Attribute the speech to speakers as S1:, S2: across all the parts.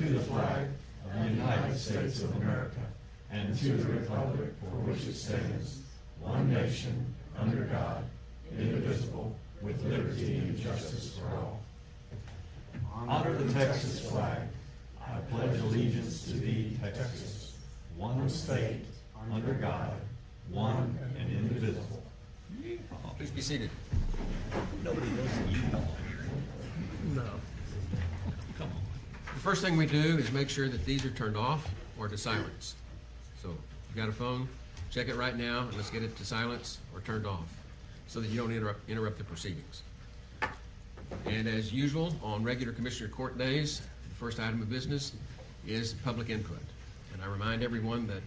S1: the flag of the United States of America, and to the republic for which it stands, one nation, under God, indivisible, with liberty and justice for all. Honor the Texas flag. I pledge allegiance to thee, Texas, one state, under God, one and indivisible.
S2: Please be seated.
S3: Nobody knows you.
S2: No. Come on. The first thing we do is make sure that these are turned off or to silence. So if you got a phone, check it right now and let's get it to silence or turned off so that you don't interrupt the proceedings. And as usual, on regular Commissioner Court days, the first item of business is public input. And I remind everyone that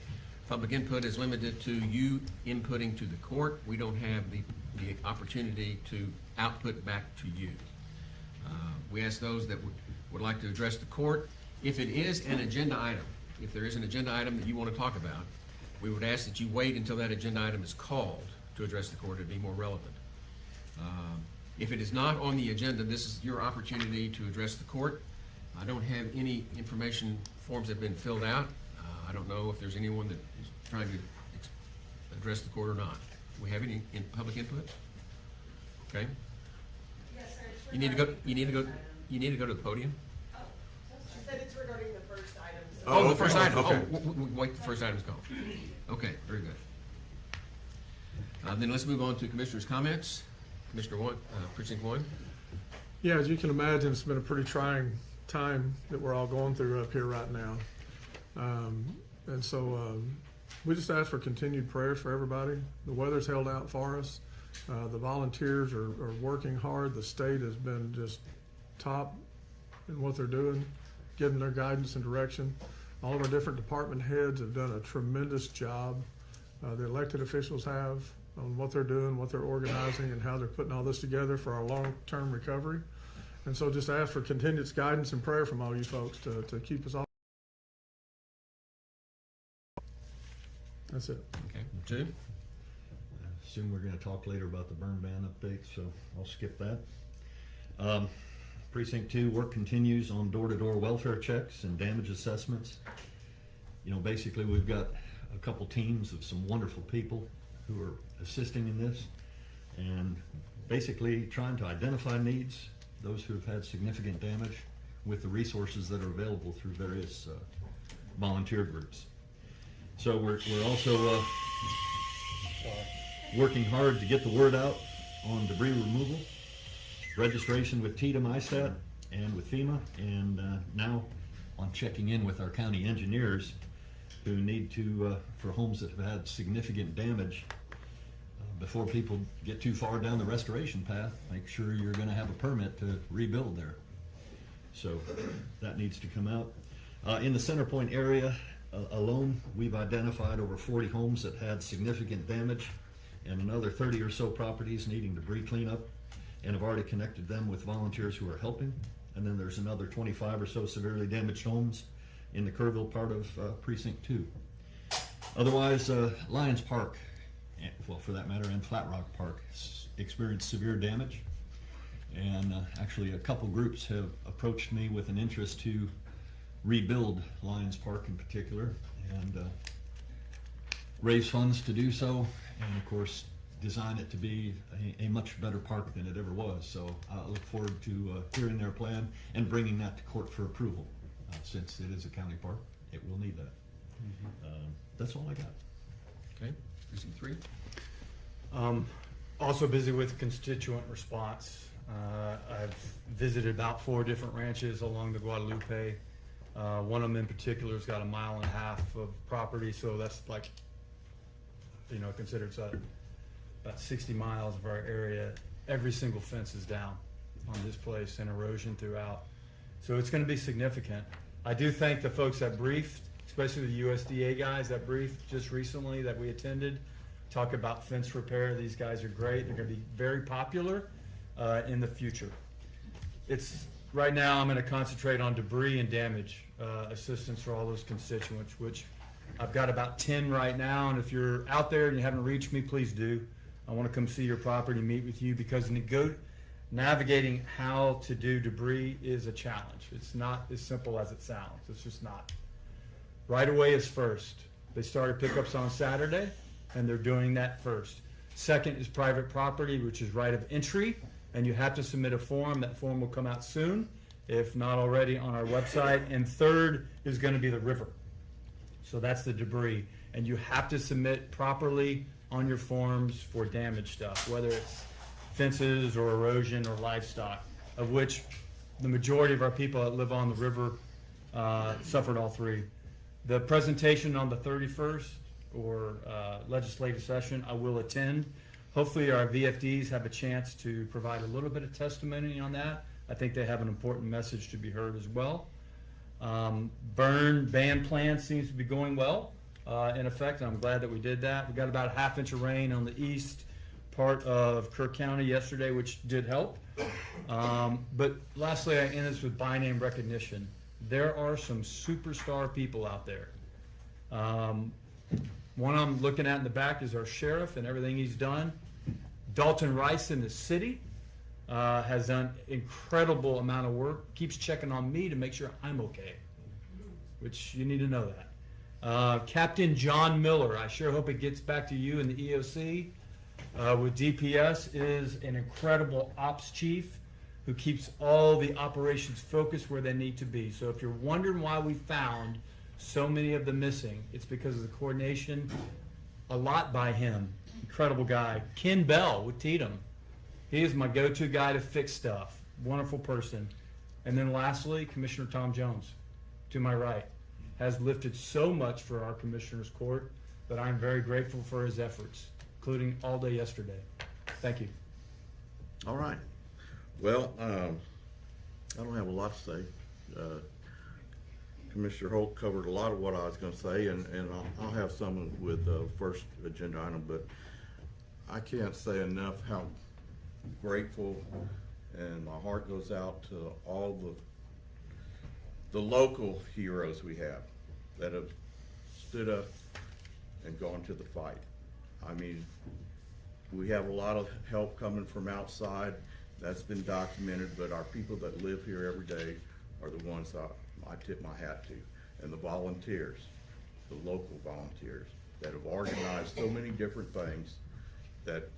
S2: public input is limited to you inputting to the court. We don't have the opportunity to output back to you. We ask those that would like to address the court, if it is an agenda item, if there is an agenda item that you want to talk about, we would ask that you wait until that agenda item is called to address the court. It'd be more relevant. If it is not on the agenda, this is your opportunity to address the court. I don't have any information forms that have been filled out. I don't know if there's anyone that is trying to address the court or not. Do we have any public input? Okay.
S4: Yes, sir.
S2: You need to go to the podium.
S4: Oh, she said it's regarding the first item. So
S2: Oh, the first item.
S3: okay.
S2: Wait, the first item's called. Okay, very good. Then let's move on to commissioners' comments. Commissioner One, Precinct 1.
S5: Yeah, as you can imagine, it's been a pretty trying time that we're all going through up here right now. And so we just ask for continued prayers for everybody. The weather's held out for us. The volunteers are working hard. The state has been just top in what they're doing, giving their guidance and direction. All of our different department heads have done a tremendous job. The elected officials have on what they're doing, what they're organizing, and how they're putting all this together for our long-term recovery. And so just ask for continued guidance and prayer from all you folks to keep us all. That's it.
S2: Okay, 2.
S3: I assume we're going to talk later about the burn ban update, so I'll skip that. Precinct 2, work continues on door-to-door welfare checks and damage assessments. You know, basically we've got a couple teams of some wonderful people who are assisting in this and basically trying to identify needs, those who have had significant damage, with the resources that are available through various volunteer groups. So we're also working hard to get the word out on debris removal, registration with TETA, MISTAT, and with FEMA, and now on checking in with our county engineers who need to, for homes that have had significant damage, before people get too far down the restoration path, make sure you're going to have a permit to rebuild there. So that needs to come out. In the Center Point area alone, we've identified over 40 homes that had significant damage and another 30 or so properties needing debris cleanup, and have already connected them with volunteers who are helping. And then there's another 25 or so severely damaged homes in the Kerrville part of Precinct 2. Otherwise, Lions Park, well, for that matter, and Flat Rock Park experienced severe damage. And actually a couple groups have approached me with an interest to rebuild Lions Park in particular and raise funds to do so, and of course design it to be a much better park than it ever was. So I look forward to hearing their plan and bringing that to court for approval. Since it is a county park, it will need that. That's all I got.
S2: Okay, Precinct 3.
S6: Also busy with constituent response. I've visited about 4 different ranches along the Guadalupe. One of them in particular has got 1.5 miles of property, so that's like, you know, considered about 60 miles of our area. Every single fence is down on this place and erosion throughout. So it's going to be significant. I do thank the folks that briefed, especially the USDA guys that briefed just recently that we attended. Talk about fence repair. These guys are great. They're going to be very popular in the future. It's right now I'm going to concentrate on debris and damage assistance for all those constituents, which I've got about 10 right now. And if you're out there and you haven't reached me, please do. I want to come see your property, meet with you, because navigating how to do debris is a challenge. It's not as simple as it sounds. It's just not. Right away is first. They started pickups on Saturday, and they're doing that first. Second is private property, which is right of entry, and you have to submit a form. That form will come out soon, if not already on our website. And third is going to be the river. So that's the debris. And you have to submit properly on your forms for damaged stuff, whether it's fences or erosion or livestock, of which the majority of our people that live on the river suffered all three. The presentation on the 31st or legislative session, I will attend. Hopefully our VFDs have a chance to provide a little bit of testimony on that. I think they have an important message to be heard as well. Burn ban plan seems to be going well in effect, and I'm glad that we did that. We got about a half inch of rain on the east part of Kerr County yesterday, which did help. But lastly, I end this with by name recognition. There are some superstar people out there. One I'm looking at in the back is our sheriff and everything he's done. Dalton Rice in the city has done incredible amount of work, keeps checking on me to make sure I'm okay, which you need to know that. Captain John Miller, I sure hope it gets back to you in the EOC with DPS, is an incredible ops chief who keeps all the operations focused where they need to be. So if you're wondering why we found so many of the missing, it's because of the coordination, a lot by him. Incredible guy. Ken Bell with Tatum. He is my go-to guy to fix stuff. Wonderful person. And then lastly, Commissioner Tom Jones, to my right, has lifted so much for our Commissioners Court that I'm very grateful for his efforts, including all day yesterday. Thank you.
S1: All right. Well, I don't have a lot to say. Commissioner Holt covered a lot of what I was going to say, and I'll have some with the first agenda item, but I can't say enough how grateful and my heart goes out to all the local heroes we have that have stood up and gone to the fight. I mean, we have a lot of help coming from outside. That's been documented, but our people that live here every day are the ones I tip my hat to. And the volunteers, the local volunteers that have organized so many different things that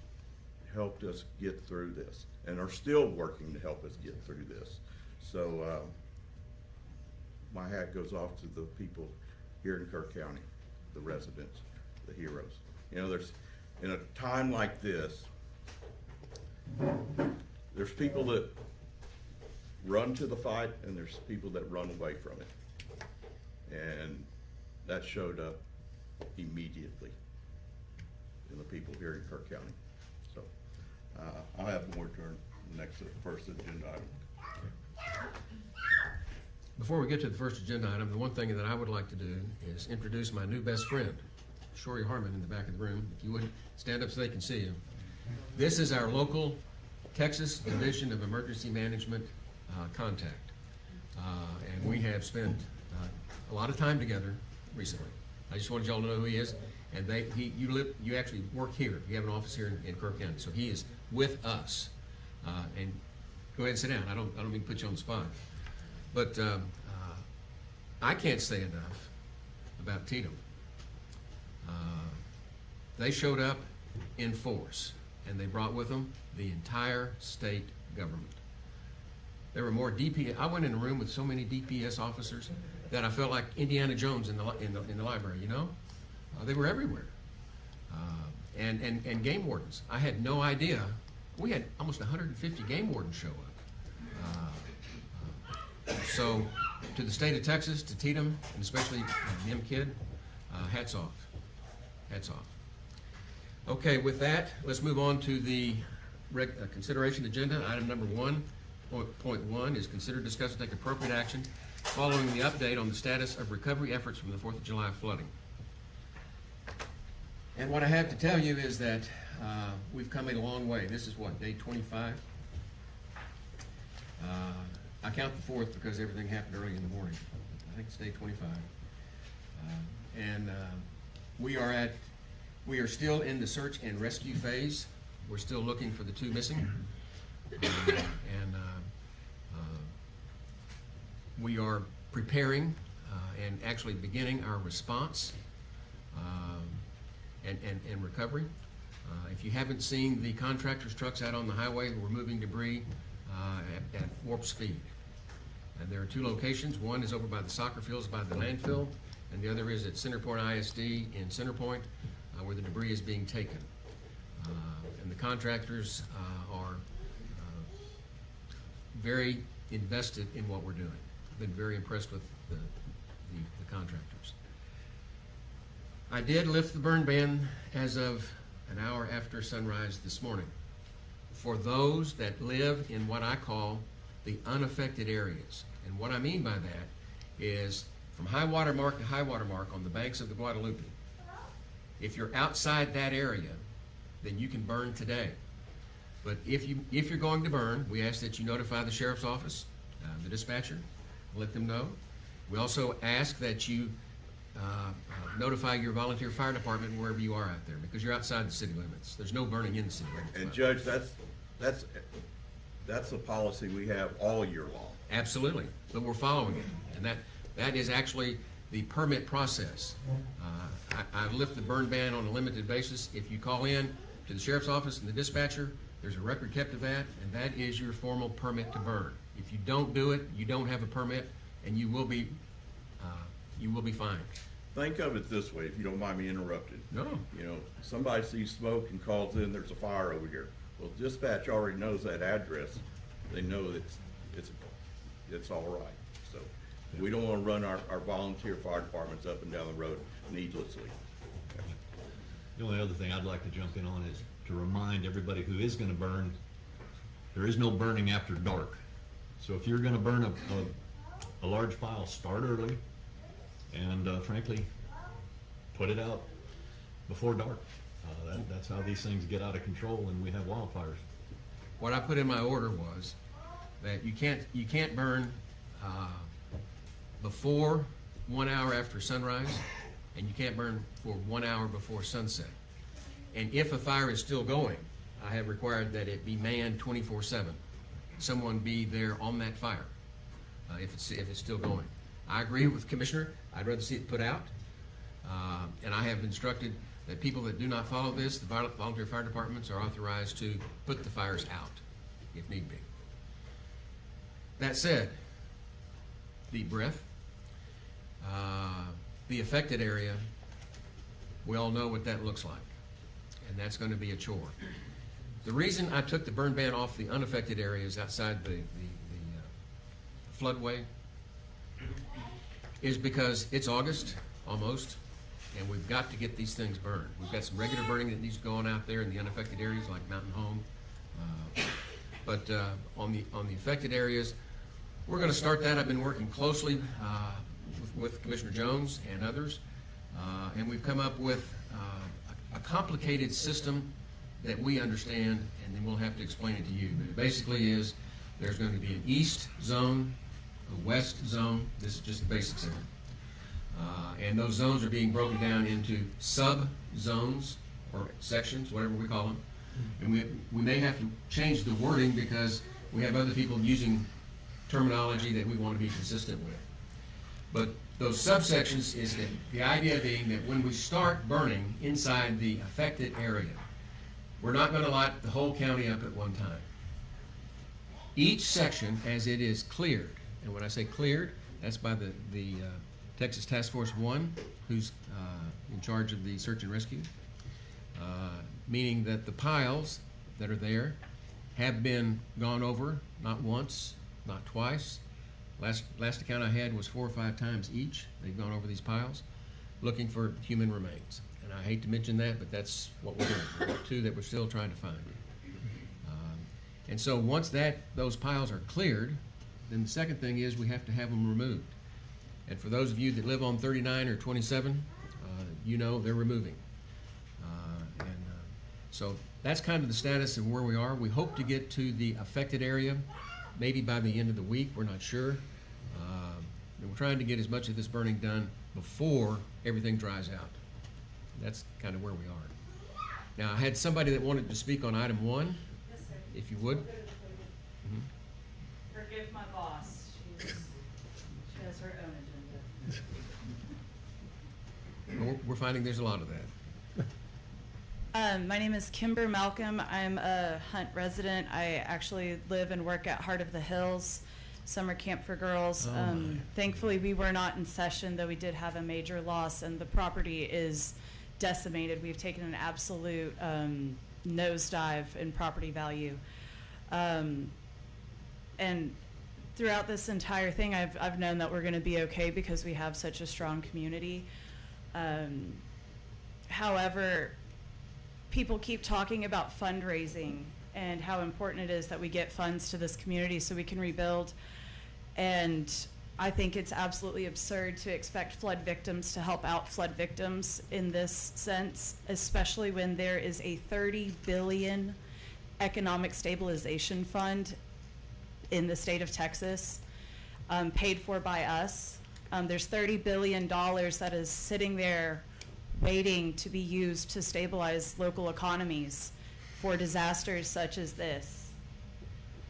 S1: helped us get through this and are still working to help us get through this. So my hat goes off to the people here in Kerr County, the residents, the heroes. You know, there's, in a time like this, there's people that run to the fight and there's people that run away from it. And that showed up immediately in the people here in Kerr County. So I'll have more during the next first agenda item.
S2: Before we get to the first agenda item, the one thing that I would like to do is introduce my new best friend, Shory Harmon, in the back of the room. If you would stand up so they can see you. This is our local Texas Division of Emergency Management contact. And we have spent a lot of time together recently. I just wanted y'all to know who he is. And you actually work here. You have an office here in Kerr County. So he is with us. And go ahead and sit down. I don't mean to put you on the spot. But I can't say enough about Tatum. They showed up in force, and they brought with them the entire state government. There were more DPS. I went in a room with so many DPS officers that I felt like Indiana Jones in the library. You know, they were everywhere. And game wardens. I had no idea. We had almost 150 game wardens show up. So, to the state of Texas, to Tatum, and especially him kid, hats off. Hats off. Okay, with that, let's move on to the consideration agenda. Item number 1.1 is consider, discuss, and take appropriate action following the update on the status of recovery efforts from the 4th of July flooding. And what I have to tell you is that we've come a long way. This is what, day 25? I count the 4th because everything happened early in the morning. I think it's day 25. We are still in the search and rescue phase. We're still looking for the 2 missing. And we are preparing and actually beginning our response and recovery. If you haven't seen the contractors' trucks out on the highway, we're moving debris at warp speed. And there are two locations. One is over by the soccer fields by the landfill, and the other is at Centerpoint ISD in Centerpoint, where the debris is being taken. And the contractors are very invested in what we're doing. Been very impressed with the contractors. I did lift the burn ban as of an hour after sunrise this morning for those that live in what I call the unaffected areas. And what I mean by that is from high water mark to high water mark on the banks of the Guadalupe. If you're outside that area, then you can burn today. But if you're going to burn, we ask that you notify the sheriff's office, the dispatcher, let them know. We also ask that you notify your volunteer fire department wherever you are out there, because you're outside the city limits. There's no burning in the city limits.
S1: And Judge, that's a policy we have all year long.
S2: Absolutely, but we're following it, and that is actually the permit process. I lift the burn ban on a limited basis. If you call in to the sheriff's office and the dispatcher, there's a record kept of that, and that is your formal permit to burn. If you don't do it, you don't have a permit, and you will be fined.
S1: Think of it this way, if you don't mind me interrupting.
S2: No.
S1: You know, somebody sees smoke and calls in, there's a fire over here. Well, dispatch already knows that address. They know that it's all right. So we don't want to run our volunteer fire departments up and down the road needlessly.
S3: The only other thing I'd like to jump in on is to remind everybody who is gonna burn, there is no burning after dark. So if you're gonna burn a large pile, start early, and frankly, put it out before dark. That's how these things get out of control and we have wildfires.
S2: What I put in my order was that you can't burn before 1 hour after sunrise, and you can't burn for 1 hour before sunset. And if a fire is still going, I have required that it be manned 24/7. Someone be there on that fire if it's still going. I agree with Commissioner. I'd rather see it put out. And I have instructed that people that do not follow this, the volunteer fire departments are authorized to put the fires out if need be. That said, deep breath. The affected area, we all know what that looks like, and that's going to be a chore. The reason I took the burn ban off the unaffected areas outside the floodway is because it's August, almost, and we've got to get these things burned. We've got some regular burning that needs to go on out there in the unaffected areas like Mountain Home. But on the affected areas, we're going to start that. I've been working closely with Commissioner Jones and others, and we've come up with a complicated system that we understand, and then we'll have to explain it to you. But it basically is there's going to be an east zone, a west zone. This is just the basics of it. And those zones are being broken down into sub-zones or sections, whatever we call them. And we may have to change the wording because we have other people using terminology that we want to be consistent with. But those subsections is that the idea being that when we start burning inside the affected area, we're not going to light the whole county up at one time. Each section, as it is cleared, and when I say cleared, that's by the Texas Task Force 1, who's in charge of the search and rescue, meaning that the piles that are there have been gone over, not once, not twice. Last account I had was 4 or 5 times each. They've gone over these piles looking for human remains. And I hate to mention that, but that's what we're doing. We've got 2 that we're still trying to find. And so once those piles are cleared, then the second thing is we have to have them removed. And for those of you that live on 39 or 27, you know they're removing. So that's kind of the status of where we are. We hope to get to the affected area maybe by the end of the week. We're not sure. And we're trying to get as much of this burning done before everything dries out. That's kind of where we are. Now, I had somebody that wanted to speak on item 1, if you would.
S7: forgive my boss. She has her own agenda.
S2: We're finding there's a lot of that.
S7: My name is Kimber Malcolm. I'm a Hunt resident. I actually live and work at Heart of the Hills Summer Camp for Girls.
S2: Oh, my.
S7: Thankfully, we were not in session, though we did have a major loss, and the property is decimated. We've taken an absolute nosedive in property value. And throughout this entire thing, I've known that we're going to be okay because we have such a strong community. However, people keep talking about fundraising and how important it is that we get funds to this community so we can rebuild. And I think it's absolutely absurd to expect flood victims to help out flood victims in this sense, especially when there is a $30 billion economic stabilization fund in the state of Texas, paid for by us. There's $30 billion that is sitting there waiting to be used to stabilize local economies for disasters such as this.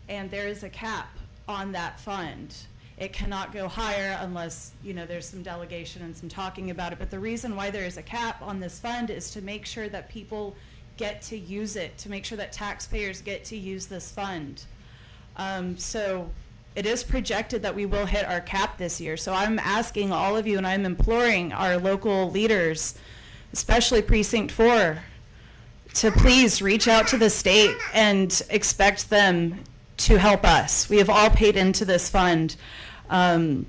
S7: And there is a cap on that fund. It cannot go higher unless, there's some delegation and some talking about it. But the reason why there is a cap on this fund is to make sure that people get to use it, to make sure that taxpayers get to use this fund. So it is projected that we will hit our cap this year. So I'm asking all of you, and I'm imploring our local leaders, especially Precinct 4, to please reach out to the state and expect them to help us. We have all paid into this fund. And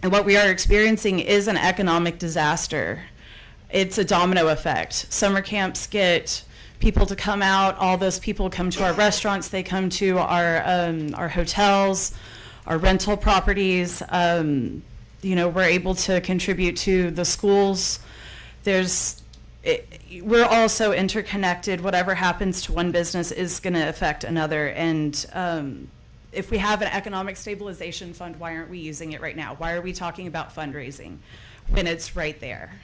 S7: what we are experiencing is an economic disaster. It's a domino effect. Summer camps get people to come out. All those people come to our restaurants. They come to our hotels, our rental properties. We're able to contribute to the schools. We're also interconnected. Whatever happens to one business is going to affect another. And if we have an economic stabilization fund, why aren't we using it right now? Why are we talking about fundraising when it's right there?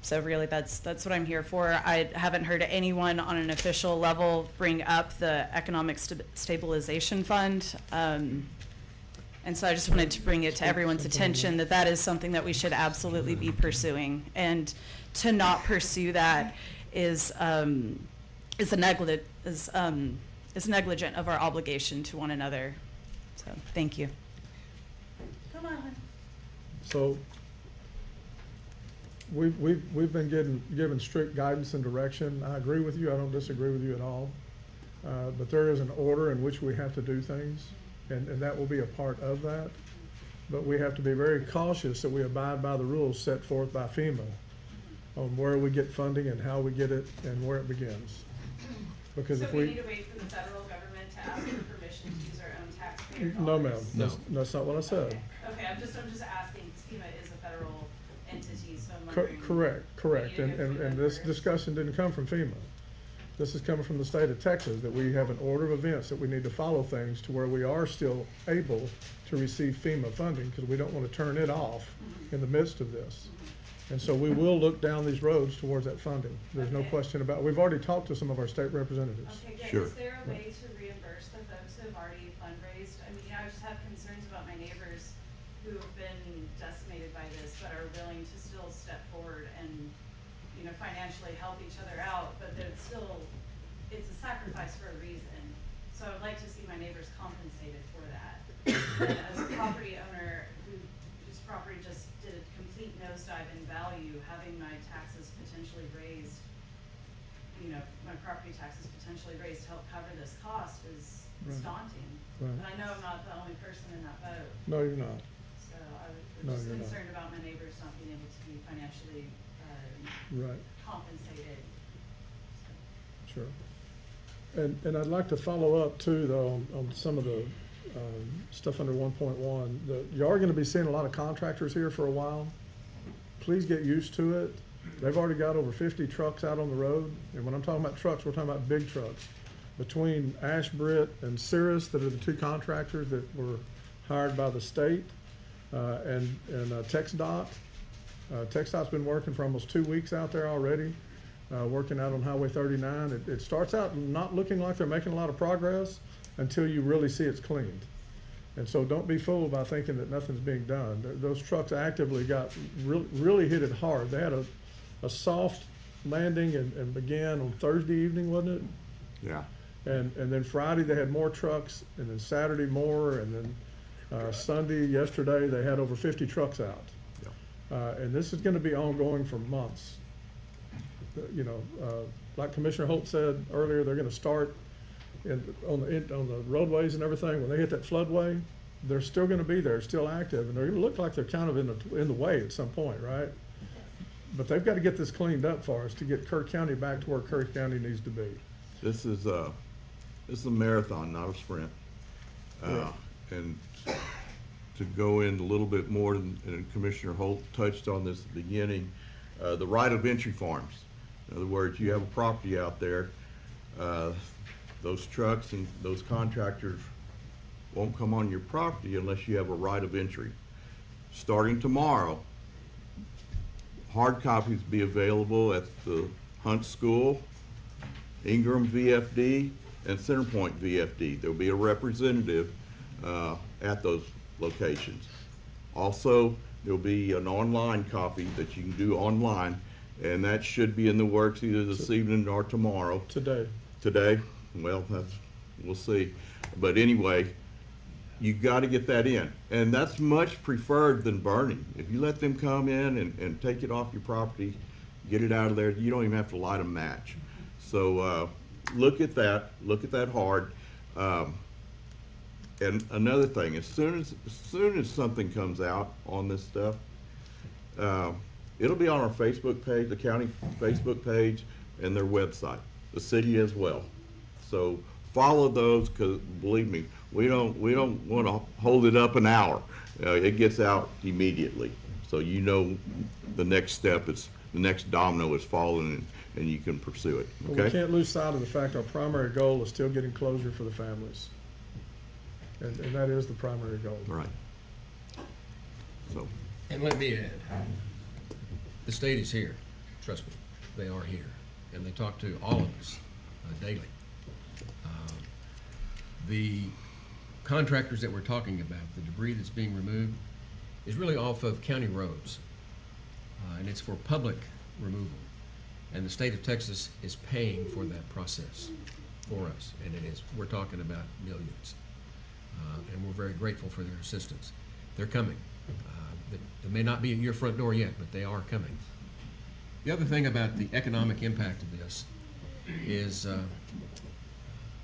S7: So really, that's what I'm here for. I haven't heard anyone on an official level bring up the economic stabilization fund. And so I just wanted to bring it to everyone's attention that is something that we should absolutely be pursuing. And to not pursue that is negligent of our obligation to one another. So thank you. Come on.
S5: So we've been given strict guidance and direction. I agree with you. I don't disagree with you at all. But there is an order in which we have to do things, and that will be a part of that. But we have to be very cautious that we abide by the rules set forth by FEMA on where we get funding and how we get it and where it begins. Because
S7: So
S5: if
S7: we need to wait for the federal government to ask for permission to use our own taxpayer dollars?
S5: No, ma'am.
S2: No.
S5: That's not what I said.
S7: Okay, I'm just asking, 'cause FEMA is a federal entity, so I'm wondering.
S5: Correct.
S7: We need to go through
S5: And
S7: them
S5: this
S7: first.
S5: discussion didn't come from FEMA. This is coming from the state of Texas, that we have an order of events that we need to follow things to where we are still able to receive FEMA funding, because we don't want to turn it off in the midst of this. And so we will look down these roads towards that funding. There's no
S7: Okay.
S5: question about it. We've already talked to some of our state representatives.
S7: Okay, good.
S3: Sure.
S7: Is there a way to reimburse the folks who have already fundraised? I mean, I just have concerns about my neighbors who have been decimated by this, but are willing to still step forward and, financially help each other out, but that it's a sacrifice for a reason. So I would like to see my neighbors compensated for that. And as a property owner whose property just did a complete nosedive in value, having my taxes potentially raised, my property taxes potentially raised to help cover this cost is
S5: Right.
S7: daunting.
S5: Right.
S7: And I know I'm not the only person in that boat,
S5: No, you're not.
S7: so
S5: No,
S7: I'm just
S5: you're not.
S7: concerned about my neighbors not being able to be financially
S5: Right,
S7: compensated.
S5: sure. And I'd like to follow up too, though, on some of the stuff under 1.1. You are gonna be seeing a lot of contractors here for a while. Please get used to it. They've already got over 50 trucks out on the road. And when I'm talking about trucks, we're talking about big trucks. Between Ashbrit and Cirrus, that are the two contractors that were hired by the state, and TxDOT. TxDOT's been working for almost 2 weeks out there already, working out on Highway 39. It starts out not looking like they're making a lot of progress, until you really see it's cleaned. And so don't be fooled by thinking that nothing's being done. Those trucks actively got, really hit it hard. They had a soft landing and began on Thursday evening, wasn't it?
S1: Yeah.
S5: And then Friday, they had more trucks, and then Saturday more, and then Sunday, yesterday, they had over 50 trucks out. And this is gonna be ongoing for months. You know, like Commissioner Holt said earlier, they're gonna start on the roadways and everything. When they hit that floodway, they're still gonna be there, still active, and they're gonna look like they're kind of in the way at some point, right? But they've got to get this cleaned up for us to get Kerr County back to where Kerr County needs to be.
S8: This is a marathon, not a sprint.
S5: Yeah.
S8: And to go in a little bit more, and Commissioner Holt touched on this at the beginning, the right of entry forms. In other words, you have a property out there, those trucks and those contractors won't come on your property unless you have a right of entry. Starting tomorrow, hard copies will be available at the Hunt School, Ingram VFD, and Centerpoint VFD. There'll be a representative at those locations. Also, there'll be an online copy that you can do online, and that should be in the works either this evening or tomorrow.
S5: Today.
S8: Today? Well, we'll see. But anyway, you got to get that in. And that's much preferred than burning. If you let them come in and take it off your property, get it out of there, you don't even have to light a match. So look at that hard. And another thing, as soon as something comes out on this stuff, it'll be on our Facebook page, the county Facebook page, and their website, the city as well. So follow those, because believe me, we don't want to hold it up an hour. It gets out immediately, so you know the next step is, the next domino is falling, and you can pursue it.
S5: But
S8: Okay.
S5: we can't lose sight of the fact our primary goal is still getting closure for the families. And that is the primary goal.
S8: Right. So.
S2: And let me add, the state is here, trust me, they are here, and they talk to all of us daily. The contractors that we're talking about, the debris that's being removed, is really off of county roads, and it's for public removal. And the state of Texas is paying for that process for us, and we're talking about millions. And we're very grateful for their assistance. They're coming. They may not be at your front door yet, but they are coming. The other thing about the economic impact of this is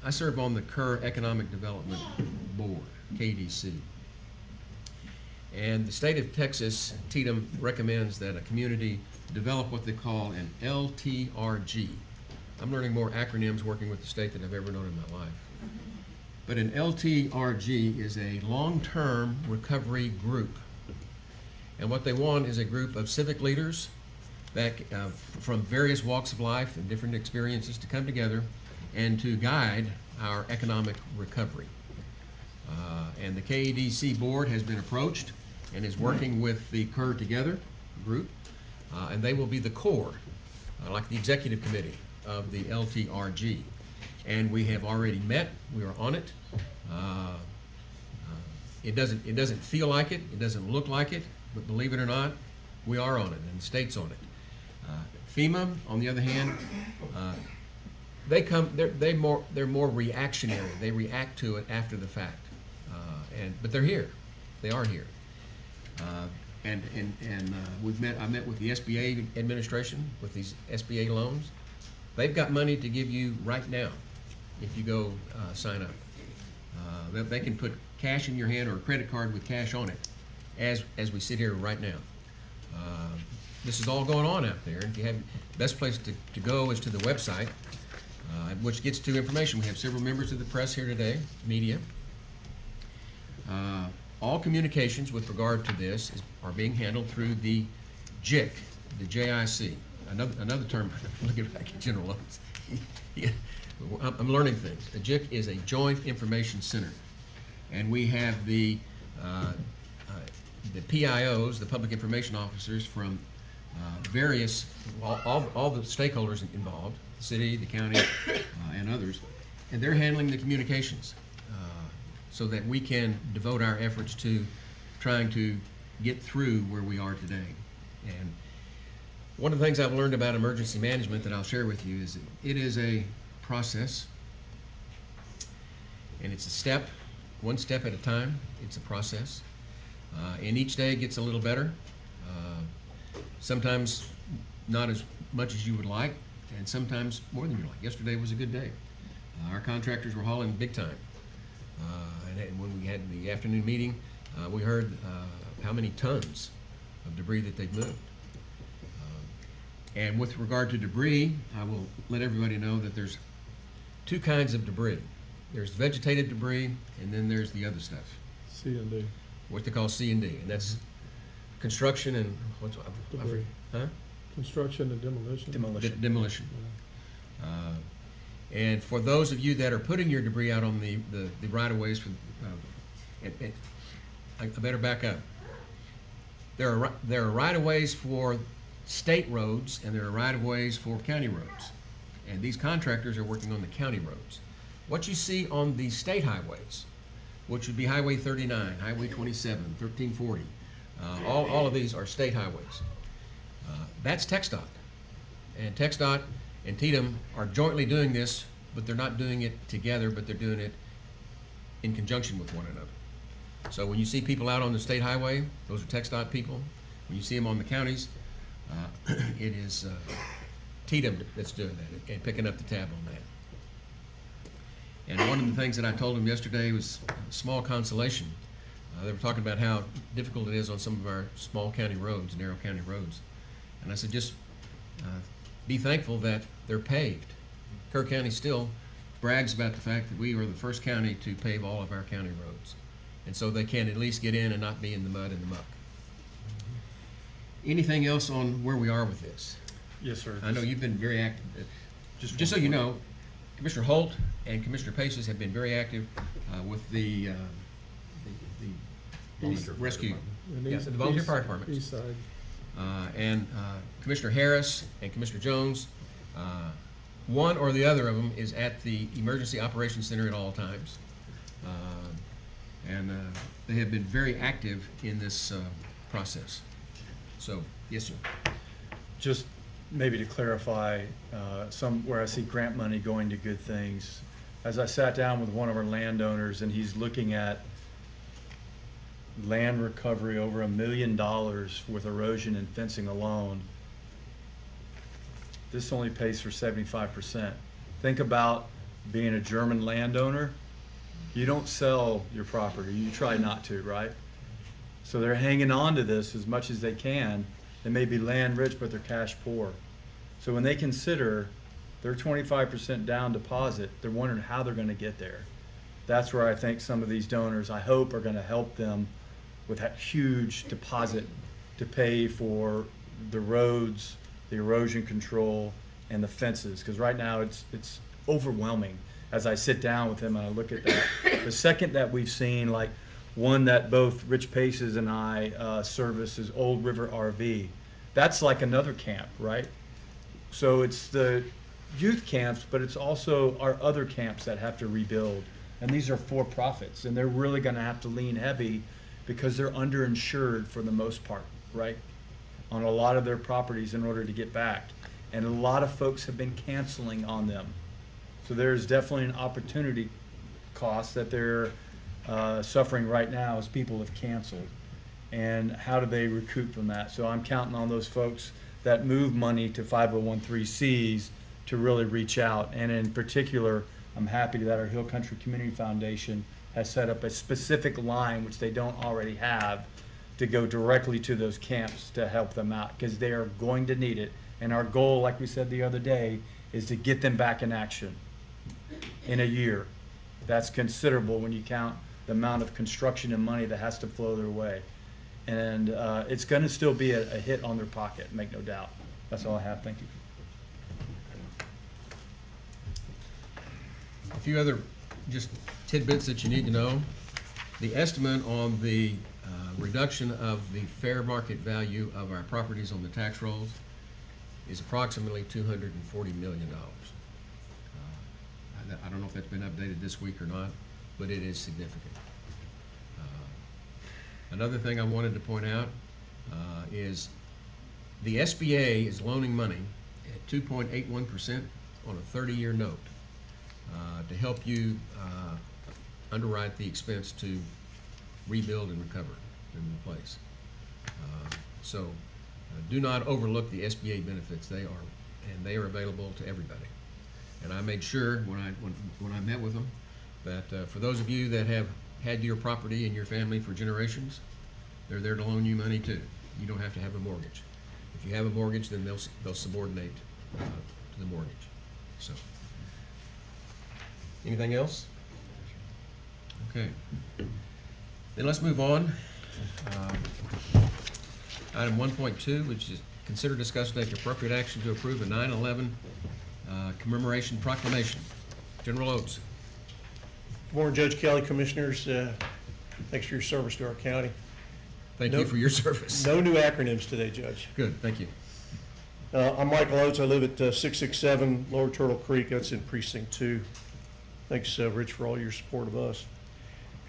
S2: I serve on the Kerr Economic Development Board, KDC. And the state of Texas, TDM, recommends that a community develop what they call an LTRG. I'm learning more acronyms working with the state than I've ever known in my life. But an LTRG is a long-term recovery group. And what they want is a group of civic leaders that, from various walks of life and different experiences, to come together and to guide our economic recovery. And the KEDC board has been approached and is working with the Kerr Together group, and they will be the core, like the executive committee of the LTRG. And we have already met. We are on it. It doesn't feel like it. It doesn't look like it. But believe it or not, we are on it, and the state's on it. FEMA, on the other hand, they're more reactionary. They react to it after the fact, but they're here. They are here. I met with the SBA administration with these SBA loans. They've got money to give you right now if you go sign up. They can put cash in your hand or a credit card with cash on it as we sit here right now. This is all going on out there. If you have, the best place to go is to the website, which gets to information. We have several members of the press here today, media. All communications with regard to this are being handled through the JIC, the JIC. Another term, look at General Owens. I'm learning things. A JIC is a Joint Information Center. And we have the PIOs, the Public Information Officers from various, all the stakeholders involved, the city, the county, and others, and they're handling the communications. so that we can devote our efforts to trying to get through where we are today. And one of the things I've learned about emergency management that I'll share with you is that it is a process, and it's a step, one step at a time. It's a process, and each day gets a little better. Sometimes not as much as you would like, and sometimes more than you like. Yesterday was a good day. Our contractors were hauling big time. And when we had the afternoon meeting, we heard how many tons of debris that they've moved. And with regard to debris, I will let everybody know that there's two kinds of debris. There's vegetative debris, and then there's the other stuff,
S5: C&D,
S2: what they call C&D, and that's construction and what's
S5: debris,
S2: huh?
S5: construction and demolition.
S2: Demolition. And for those of you that are putting your debris out on the right-of-ways, I better back up. There are right-of-ways for state roads, and there are right-of-ways for county roads. And these contractors are working on the county roads. What you see on the state highways, which would be Highway 39, Highway 27, 1340, all of these are state highways. That's TxDOT. And TxDOT and TDM are jointly doing this, but they're not doing it together, but they're doing it in conjunction with one another. So when you see people out on the state highway, those are TxDOT people. When you see them on the counties, it is TDM that's doing that and picking up the tab on that. And one of the things that I told them yesterday was a small consolation. They were talking about how difficult it is on some of our small county roads, narrow county roads. And I said, just be thankful that they're paved. Kerr County still brags about the fact that we were the first county to pave all of our county roads. And so they can at least get in and not be in the mud and the muck. Anything else on where we are with this?
S6: Yes, sir.
S2: I know you've been very active. Just
S6: one
S2: so you
S6: point.
S2: know, Commissioner Holt and Commissioner Paces have been very active with the rescue,
S5: And
S2: yeah,
S5: east-
S2: the volunteer
S5: east-
S2: fire department.
S5: East side.
S2: And Commissioner Harris and Commissioner Jones, one or the other of them is at the Emergency Operations Center at all times. And they have been very active in this process. So, yes, sir.
S6: Just maybe to clarify, where I see grant money going to good things. As I sat down with one of our landowners and he's looking at land recovery over $1 million with erosion and fencing alone, this only pays for 75%. Think about being a German landowner. You don't sell your property, you try not to, right? So they're hanging on to this as much as they can. They may be land rich, but they're cash poor. So when they consider their 25% down deposit, they're wondering how they're gonna get there. That's where I think some of these donors, I hope, are gonna help them with that huge deposit to pay for the roads, the erosion control, and the fences. Because right now it's overwhelming. As I sit down with him and I look at that, the second that we've seen, like one that both Rich Paces and I service is Old River RV. That's like another camp, right? So it's the youth camps, but it's also our other camps that have to rebuild. And these are for profits, and they're really gonna have to lean heavy because they're underinsured for the most part, right? On a lot of their properties in order to get back. And a lot of folks have been canceling on them. So there's definitely an opportunity cost that they're suffering right now as people have canceled. And how do they recoup from that? So I'm counting on those folks that move money to 501(c)(3)s to really reach out. And in particular, I'm happy that our Hill Country Community Foundation has set up a specific line, which they don't already have, to go directly to those camps to help them out, because they are going to need it. And our goal, like we said the other day, is to get them back in action in a year. That's considerable when you count the amount of construction and money that has to flow their way. And it's gonna still be a hit on their pocket, make no doubt. That's all I have, thank you.
S2: A few other just tidbits that you need to know. The estimate on the reduction of the fair market value of our properties on the tax rolls is approximately $240 million. I don't know if that's been updated this week or not, but it is significant. Another thing I wanted to point out is the SBA is loaning money at 2.81% on a 30-year note to help you underwrite the expense to rebuild and recover and replace. So do not overlook the SBA benefits. They are available to everybody. And I made sure when I met with them that for those of you that have had your property and your family for generations, they're there to loan you money too. You don't have to have a mortgage. If you have a mortgage, then they'll subordinate to the mortgage. So, anything else? Okay. Then let's move on. Item 1.2, which is consider, discuss, and take appropriate action to approve a 9/11 commemoration proclamation. General Oates.
S9: Good morning, Judge Kelly, Commissioners. Thanks for your service to our county.
S2: Thank you for your service.
S9: No new acronyms today, Judge.
S2: Good, thank you.
S9: I'm Michael Oates. I live at 667 Lower Turtle Creek. That's in Precinct 2. Thanks, Rich, for all your support of us.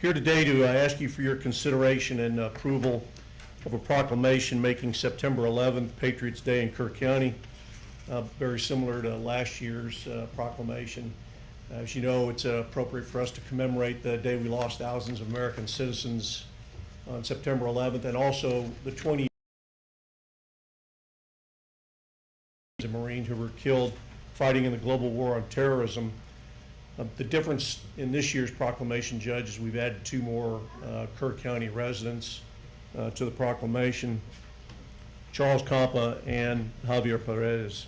S9: Here today to ask you for your consideration and approval of a proclamation making September 11th Patriots Day in Kerr County, very similar to last year's proclamation. As you know, it's appropriate for us to commemorate the day we lost thousands of American citizens on September 11th, and also the 20 Marines who were killed fighting in the global war on terrorism. The difference in this year's proclamation, Judge, is we've added 2 more Kerr County residents to the proclamation, Charles Campa and Javier Perez.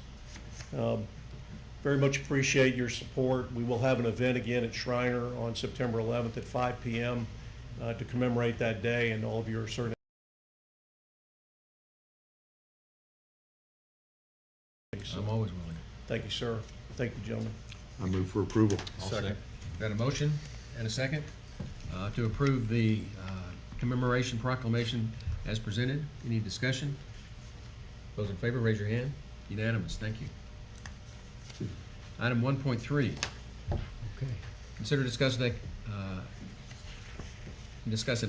S9: Very much appreciate your support. We will have an event again at Shriner on September 11th at 5 p.m. To commemorate that day, and all of your certain.
S2: I'm always willing.
S9: Thank you, sir. Thank you, gentlemen.
S8: I move for approval.
S3: Second.
S2: Got a motion and a second to approve the commemoration proclamation as presented. Any discussion? Those in favor, raise your hand. Unanimous, thank you. Item 1.3. Okay. Consider discuss an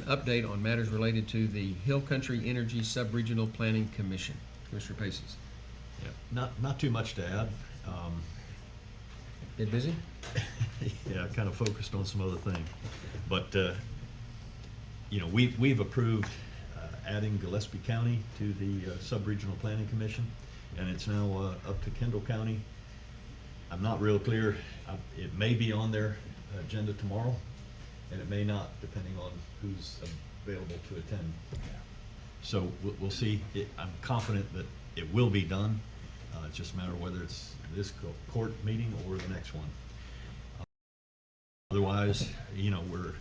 S2: update on matters related to the Hill Country Energy Sub-Regional Planning Commission. Commissioner Paces.
S3: Yeah, not too much to add.
S2: Been busy?
S3: Yeah, kind of focused on some other things. But, we've approved adding Gillespie County to the Sub-Regional Planning Commission, and it's now up to Kendall County. I'm not real clear. It may be on their agenda tomorrow, and it may not, depending on who's available to attend. So we'll see. I'm confident that it will be done. It's just a matter of whether it's this court meeting or the next one. Otherwise, we're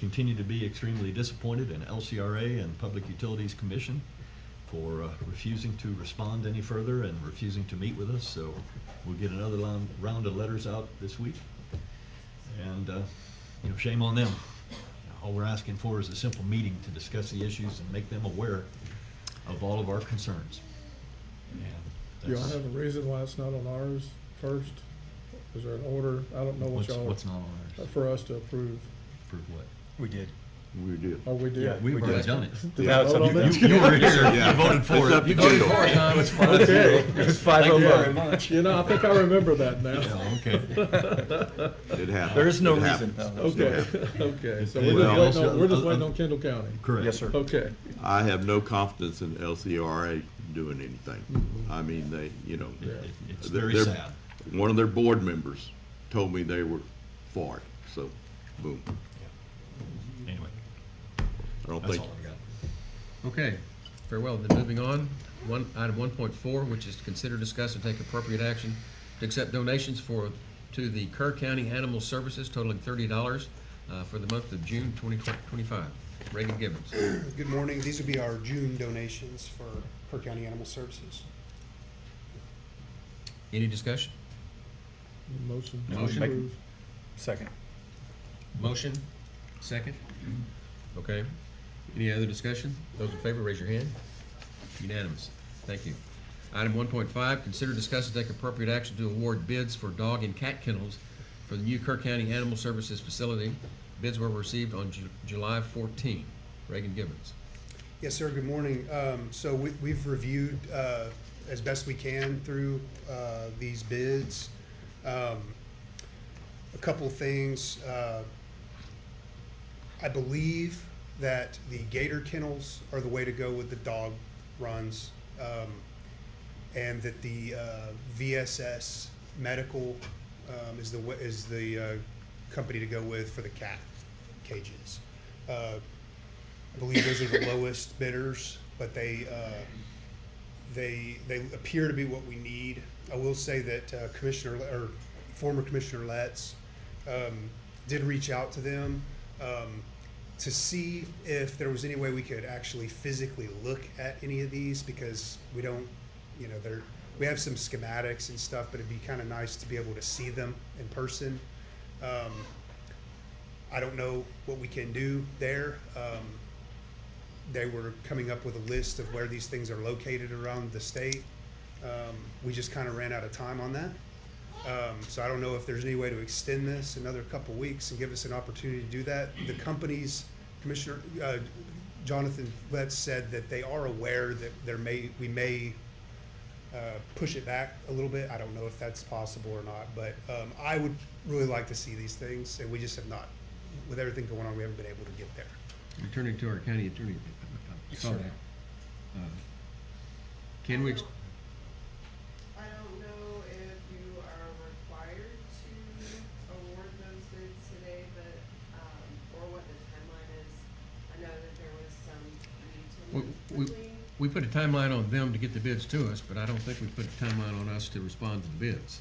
S3: continue to be extremely disappointed in LCRA and Public Utilities Commission for refusing to respond any further and refusing to meet with us. So we'll get another round of letters out this week. And, shame on them. All we're asking for is a simple meeting to discuss the issues and make them aware of all of our concerns.
S5: Do y'all have a reason why it's not on ours first? Is there an order? I don't know what y'all.
S3: What's not on ours?
S5: For us to approve.
S3: Approve what?
S6: We did.
S8: We did.
S5: Oh, we did?
S6: Yeah,
S3: We've already done it.
S5: Did
S6: Now
S5: y'all
S6: it's
S5: vote
S6: up
S5: on
S6: to
S5: that?
S3: You were here.
S8: Yeah.
S3: You voted for
S8: It's up
S3: it.
S8: to
S2: You voted
S8: Kendall.
S2: for it, Tom.
S6: It's fine.
S5: Okay.
S6: It was 5-0
S5: Yeah.
S6: very much.
S5: I think I remember that now.
S3: Yeah, okay.
S8: It happened.
S6: There is no
S8: It
S6: reason.
S8: happened.
S5: Okay, okay, so
S8: Well,
S5: we're just waiting on Kendall County.
S3: Correct.
S6: Yes, sir.
S5: Okay,
S8: I have no confidence in LCRA doing anything. I mean, they,
S3: It's
S8: they're-
S3: very
S8: they're-
S3: sad.
S8: one of their board members told me they were for it, so, boom.
S3: Anyway,
S8: I don't
S3: that's
S8: think,
S3: all I've got.
S2: Okay, very well. Then moving on, item 1.4, which is to consider, discuss, and take appropriate action to accept donations to the Kerr County Animal Services totaling $30 for the month of June 2025. Reagan Gibbons.
S10: Good morning. These would be our June donations for Kerr County Animal Services.
S2: Any discussion?
S5: motion.
S2: Motion.
S5: Approve.
S6: Second.
S2: Motion, second? Okay. Any other discussion? Those in favor, raise your hand. Unanimous. Thank you. Item 1.5, consider, discuss, and take appropriate action to award bids for dog and cat kennels for the new Kerr County Animal Services facility. Bids were received on July 14. Reagan Gibbons.
S10: Yes, sir, good morning. So we've reviewed as best we can through these bids. A couple of things. I believe that the gator kennels are the way to go with the dog runs. And that the VSS Medical is the company to go with for the cat cages. I believe those are the lowest bidders, but they appear to be what we need. I will say that former Commissioner Letts did reach out to them to see if there was any way we could actually physically look at any of these, because we don't, we have some schematics and stuff, but it'd be kind of nice to be able to see them in person. I don't know what we can do there. They were coming up with a list of where these things are located around the state. We just kind of ran out of time on that. So I don't know if there's any way to extend this another couple weeks and give us an opportunity to do that. The company's Commissioner Jonathan Letts said that they are aware that we may push it back a little bit. I don't know if that's possible or not, but I would really like to see these things, and we just have not. With everything going on, we haven't been able to get there.
S2: Returning to our county attorney.
S10: Yes,
S2: Saw
S10: sir.
S2: that. Can we,
S4: I don't know if you are required to award those bids today, but, or what the timeline is. I know that there was some need to move quickly.
S2: we put a timeline on them to get the bids to us, but I don't think we put a timeline on us to respond to the bids.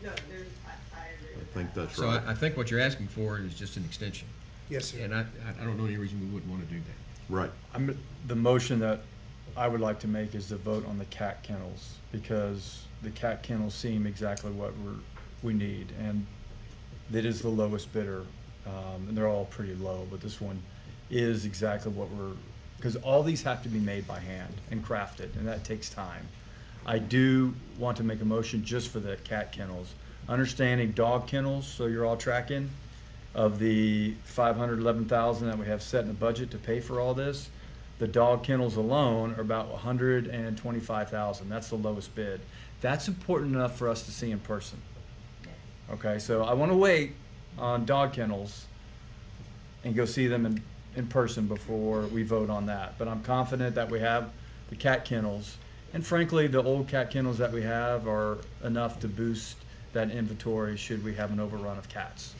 S4: No, there's, I agree
S8: I
S4: with
S8: think
S4: that.
S8: that's
S2: So
S8: right.
S2: I think what you're asking for is just an extension.
S10: Yes, sir.
S2: And I don't know any reason we wouldn't want to do that.
S8: Right.
S6: The motion that I would like to make is to vote on the cat kennels, because the cat kennels seem exactly what we need, and it is the lowest bidder. And they're all pretty low, but this one is exactly what because all these have to be made by hand and crafted, and that takes time. I do want to make a motion just for the cat kennels. Understanding dog kennels, so you're all tracking, of the $511,000 that we have set in the budget to pay for all this, the dog kennels alone are about $125,000. That's the lowest bid. That's important enough for us to see in person. Okay, so I want to wait on dog kennels and go see them in person before we vote on that. But I'm confident that we have the cat kennels. And frankly, the old cat kennels that we have are enough to boost that inventory should we have an overrun of cats.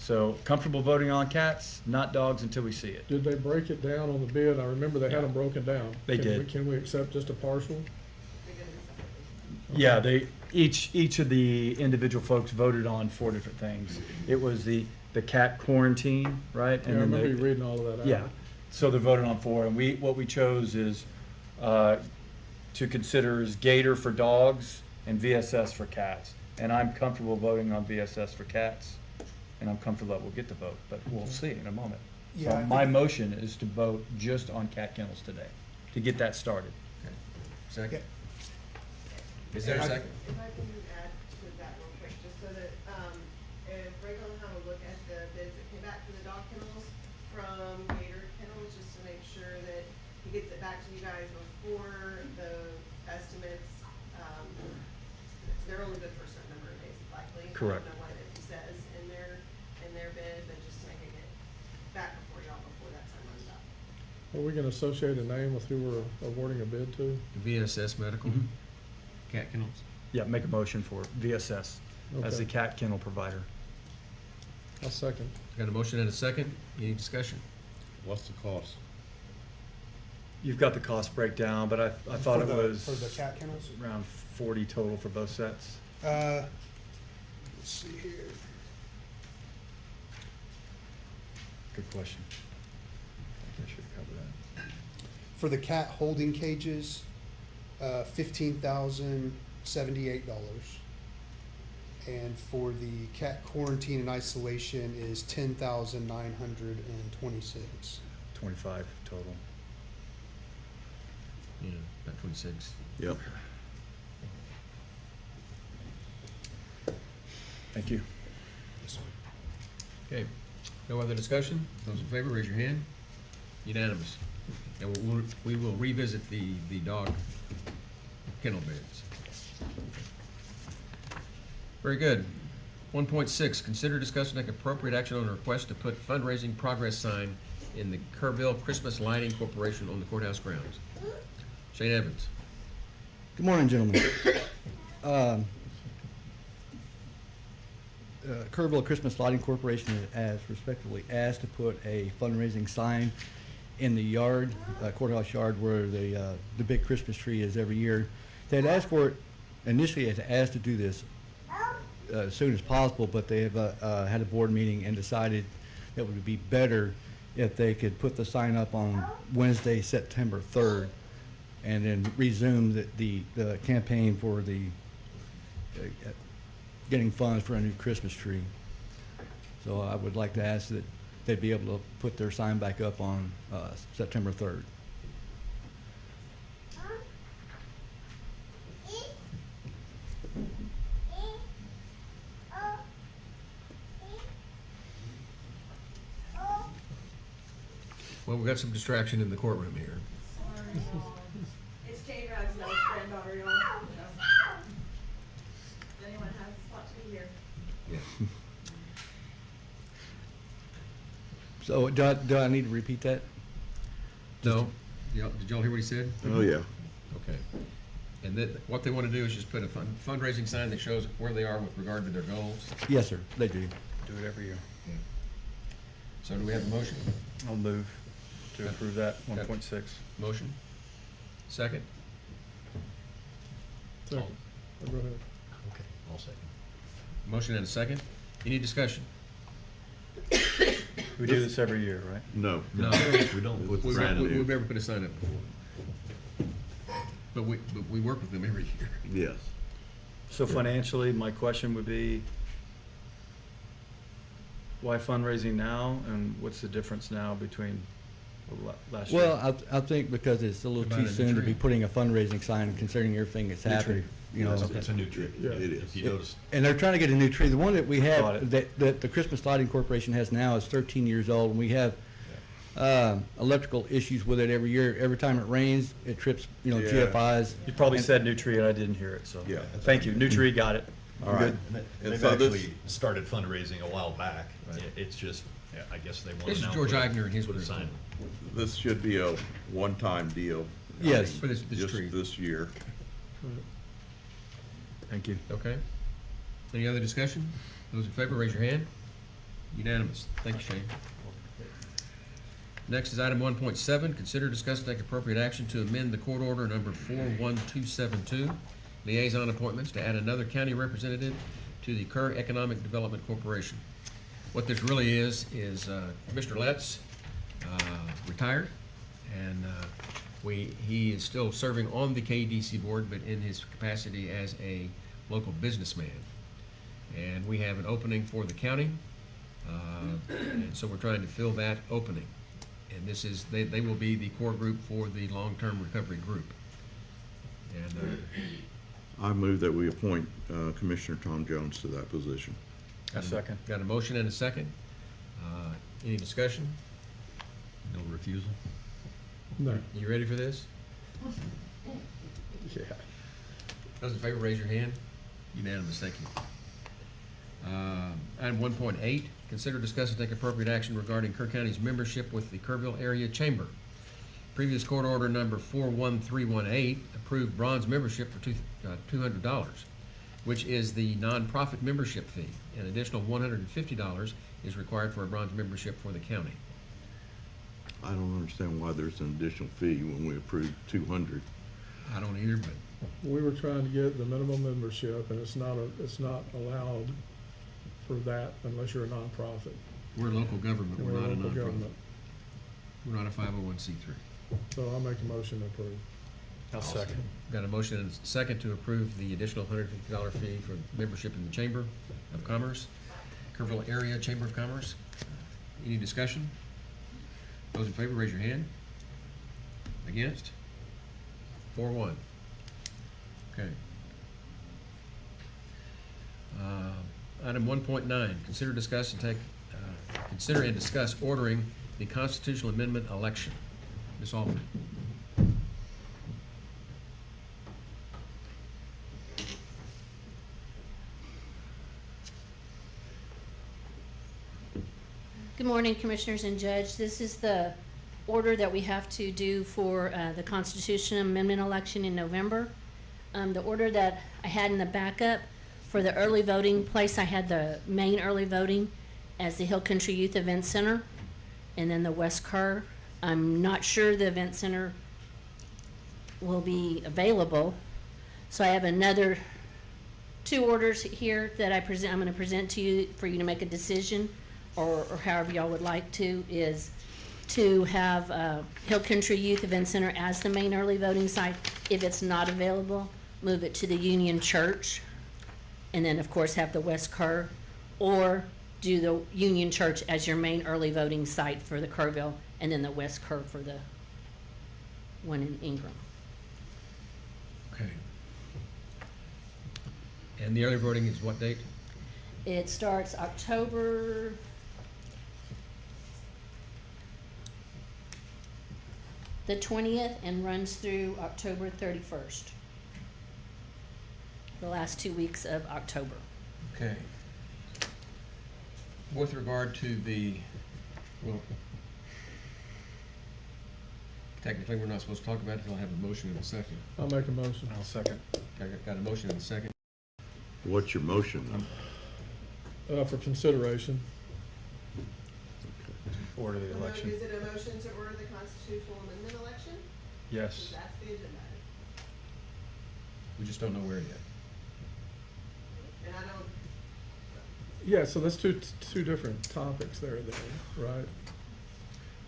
S6: So comfortable voting on cats, not dogs until we see it.
S5: Did they break it down on the bid? I remember they had them broken down.
S6: They did.
S5: Can we accept just a partial?
S4: We're gonna do something.
S6: Yeah, each of the individual folks voted on 4 different things. It was the cat quarantine, right?
S5: Yeah, I remember you reading all of that out.
S6: Yeah, so they're voted on 4, and what we chose is, to consider is Gator for dogs and VSS for cats. And I'm comfortable voting on VSS for cats, and I'm comfortable that we'll get the vote, but we'll see in a moment.
S10: Yeah,
S6: So
S10: I
S6: my
S10: think-
S6: motion is to vote just on cat kennels today, to get that started.
S2: Second? Is there a
S10: And I-
S2: second?
S4: If I can add to that real quick, just so that, if Ray will have a look at the bids that came back for the dog kennels from Gator Kennels, just to make sure that he gets it back to you guys before the estimates, they're only good for a certain number of days likely.
S6: Correct.
S4: I don't know what it says in their bid, but just to make it get back before y'all, before that time runs out.
S5: Are we gonna associate a name with who we're awarding a bid to?
S2: The VSS Medical,
S6: Mhm.
S2: cat kennels.
S6: Yeah, make a motion for VSS as the
S5: Okay.
S6: cat kennel provider.
S5: I'll second.
S2: Got a motion and a second. Any discussion?
S8: What's the cost?
S6: You've got the cost breakdown, but I thought
S10: For
S6: it
S10: the-
S6: was
S10: For the cat kennels?
S6: around 40 total for both sets.
S10: Let's see here.
S6: Good question. I think I should cover that.
S10: For the cat holding cages, $15,078. And for the cat quarantine and isolation is $10,926.
S6: 25 total.
S2: Yeah, about 26.
S8: Yep.
S6: Thank you.
S2: Okay, no other discussion? Those in favor, raise your hand. Unanimous. And we will revisit the dog kennel beds. Very good. 1.6, consider, discuss, and take appropriate action on a request to put fundraising progress sign in the Kerrville Christmas Lighting Corporation on the courthouse grounds. Shane Evans.
S11: Good morning, gentlemen. Kerrville Christmas Lighting Corporation has respectfully asked to put a fundraising sign in the yard, courthouse yard, where the big Christmas tree is every year. They had asked for it, initially had asked to do this as soon as possible, but they have had a board meeting and decided that it would be better if they could put the sign up on Wednesday, September 3rd, and then resume the campaign for the getting funds for a new Christmas tree. So I would like to ask that they'd be able to put their sign back up on September 3rd.
S2: Well, we've got some distraction in the courtroom here.
S4: It's Jane Ragsdale's granddaughter, y'all. If anyone has a spot to be here.
S2: Yeah.
S11: So do I need to repeat that?
S2: No? Did y'all hear what he said?
S8: Oh, yeah.
S2: Okay. And then what they want to do is just put a fundraising sign that shows where they are with regard to their goals.
S11: Yes, sir, they do.
S6: Do it every year.
S2: So do we have a motion?
S6: I'll move to approve that,
S2: Okay.
S6: 1.6.
S2: Motion? Second?
S5: Second. Go ahead.
S3: Okay, I'll second.
S2: Motion and a second. Any discussion?
S6: We do this every year, right?
S8: No.
S2: No.
S3: We don't put the
S2: We've
S8: brand new.
S2: never put a sign up before. But we work with them every year.
S8: Yes.
S6: So financially, my question would be, why fundraising now, and what's the difference now between last year?
S11: Well, I think because it's a little
S2: About
S11: too
S2: a new
S11: soon to
S2: tree.
S11: be putting a fundraising sign, considering everything that's
S6: New
S11: happened,
S6: tree.
S11: you know.
S3: It's a new tree.
S5: Yeah.
S8: It is.
S3: If you notice,
S11: And they're trying to get a new tree. The one that we
S6: Got
S11: have,
S6: it.
S11: that the Christmas Lighting Corporation has now is 13 years old, and we have electrical issues with it every year. Every time it rains, it trips,
S8: Yeah.
S11: GFIs.
S6: You probably
S11: And-
S6: said new tree and I didn't hear it, so.
S8: Yeah.
S6: Thank you, new tree, got it.
S8: All right.
S3: and
S8: And
S3: they've
S8: so this-
S3: actually started fundraising a while back.
S2: Right.
S3: It's just, I guess they want to
S2: This is
S3: now
S2: George
S3: put
S2: Eigner and his
S3: put a
S2: group.
S3: sign.
S8: This should be a one-time deal.
S11: Yes.
S2: For this
S8: Just
S2: tree.
S8: this year.
S6: Thank you.
S2: Okay. Any other discussion? Those in favor, raise your hand. Unanimous. Thank you, Shane. Next is item 1.7, consider, discuss, and take appropriate action to amend the court order number 41272, liaison appointments, to add another county representative to the Kerr Economic Development Corporation. What this really is Commissioner Letts retired, and he is still serving on the KDC board, but in his capacity as a local businessman. And we have an opening for the county, and so we're trying to fill that opening. And this is, they will be the core group for the long-term recovery group. And
S8: I move that we appoint Commissioner Tom Jones to that position.
S6: A second.
S2: got a motion and a second. Any discussion?
S3: No refusal?
S5: No.
S2: You ready for this?
S5: Yeah.
S2: Those in favor, raise your hand. Unanimous, thank you. Item 1.8, consider, discuss, and take appropriate action regarding Kerr County's membership with the Kerrville Area Chamber. Previous court order number 41318 approved bronze membership for $200, which is the nonprofit membership fee. An additional $150 is required for a bronze membership for the county.
S8: I don't understand why there's an additional fee when we approved 200.
S2: I don't either, but
S5: We were trying to get the minimum membership, and it's not allowed for that unless you're a nonprofit.
S2: we're local government,
S5: And
S2: we're
S5: we're
S2: not a
S5: local
S2: nonprofit.
S5: government.
S2: We're not a 501c3.
S5: So I'll make a motion to approve.
S6: I'll second.
S2: Got a motion and a second to approve the additional $150 fee for membership in the Chamber of Commerce, Kerrville Area Chamber of Commerce. Any discussion? Those in favor, raise your hand. Against? 4-1. Okay. Item 1.9, consider, discuss, and discuss ordering the constitutional amendment election. Ms. Alford.
S12: Good morning, Commissioners and Judge. This is the order that we have to do for the Constitution Amendment election in November. The order that I had in the backup for the early voting place, I had the main early voting as the Hill Country Youth Event Center and then the West Kerr. I'm not sure the event center will be available, so I have another 2 orders here that I'm going to present to you for you to make a decision, or however y'all would like to, is to have Hill Country Youth Event Center as the main early voting site. If it's not available, move it to the Union Church, and then of course have the West Kerr, or do the Union Church as your main early voting site for the Kerrville, and then the West Kerr for the one in Ingram.
S2: Okay. And the early voting is what date?
S12: It starts October the 20th and runs through October 31st. The last 2 weeks of October.
S2: Okay. With regard to the, well, technically, we're not supposed to talk about it until I have a motion and a second.
S5: I'll make a motion.
S6: I'll second.
S2: Okay, got a motion and a second.
S8: What's your motion?
S5: For consideration.
S6: Order the
S4: Is
S6: election.
S4: it a motion to order the constitutional amendment election?
S6: Yes.
S4: That's the agenda.
S2: We just don't know where yet.
S4: And I don't,
S5: Yeah, so that's two different topics there then, right?